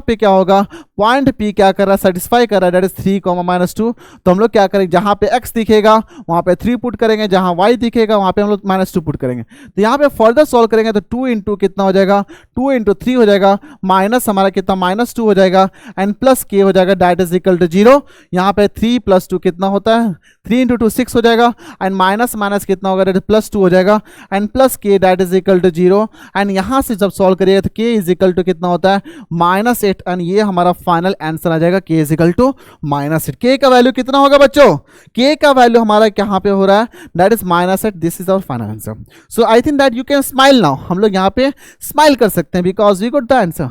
A: पे क्या होगा, पॉइंट P क्या कर रहा है, सेटिस्फाई कर रहा है, दैट इज 3 -2. तो हम लोग क्या करेंगे, जहां पे x दिखेगा वहां पे 3 पुट करेंगे, जहां y दिखेगा वहां पे हम लोग -2 पुट करेंगे. तो यहां पे फर्दर सॉल्व करेंगे तो 2 इंटू कितना हो जाएगा, 2 इंटू 3 हो जाएगा, माइनस हमारा कितना -2 हो जाएगा एंड प्लस k हो जाएगा, दैट इज इक्वल टू 0. यहां पे 3 + 2 कितना होता है, 3 इंटू 2 6 हो जाएगा एंड माइनस कितना होगा, दैट इज +2 हो जाएगा and plus k that is equal to 0. And यहां से जब सॉल्व करिएगा तो k इज इक्वल टू कितना होता है, -8 एंड ये हमारा फाइनल आंसर आ जाएगा, k is equal to -8. k का वैल्यू कितना होगा बच्चों, k का वैल्यू हमारा कहां पे हो रहा है, that is -8. This is our final answer. So I think that you can smile now. हम लोग यहां पे स्माइल कर सकते हैं because we got the answer.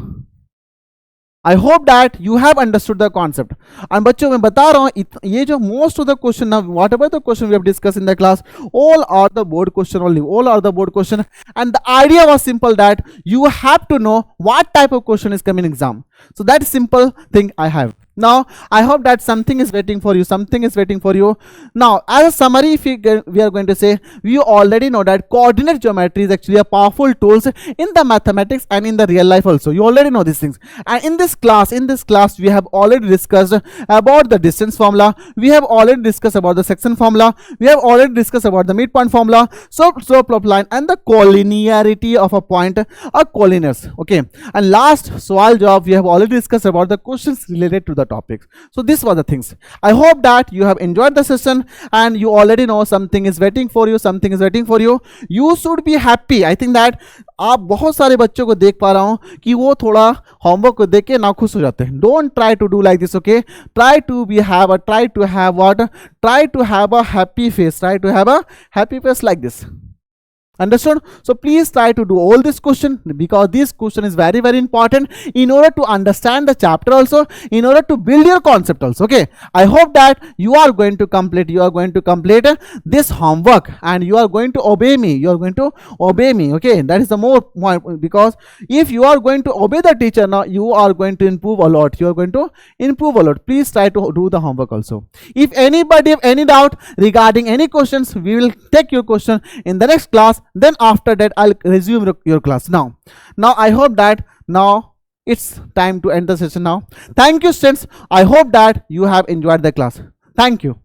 A: I hope that you have understood the concept. And बच्चों मैं बता रहा हूँ ये जो most of the question now, whatever the question we have discussed in the class, all are the board question only. All are the board question. And the idea was simple that you have to know what type of question is coming in exam. So that simple thing I have. Now I hope that something is waiting for you. Something is waiting for you. Now as a summary, if we are going to say, we already know that coordinate geometry is actually a powerful tools in the mathematics and in the real life also. You already know these things. And in this class we have already discussed about the distance formula. We have already discussed about the section formula. We have already discussed about the midpoint formula, slope of line, and the collinearity of a point or collinears. Okay. And last sawal job we have already discussed about the questions related to the topics. So these were the things. I hope that you have enjoyed the session and you already know something is waiting for you. Something is waiting for you. You should be happy. I think that आप बहुत सारे बच्चों को देख पा रहा हूँ कि वो थोड़ा होमवर्क को देख के नाखुश हो जाते हैं. Don't try to do like this. Okay. Try to have a happy face. Try to have a happy face like this. Understood? So please try to do all this question because this question is very important in order to understand the chapter also, in order to build your concept also. Okay. I hope that you are going to complete this homework and you are going to obey me. Okay. That is the more point, because if you are going to obey the teacher now, you are going to improve a lot. Please try to do the homework also. If anybody have any doubt regarding any questions, we will take your question in the next class. Then after that I'll resume your class. Now I hope that now it's time to end the session now. Thank you students. I hope that you have enjoyed the class. Thank you.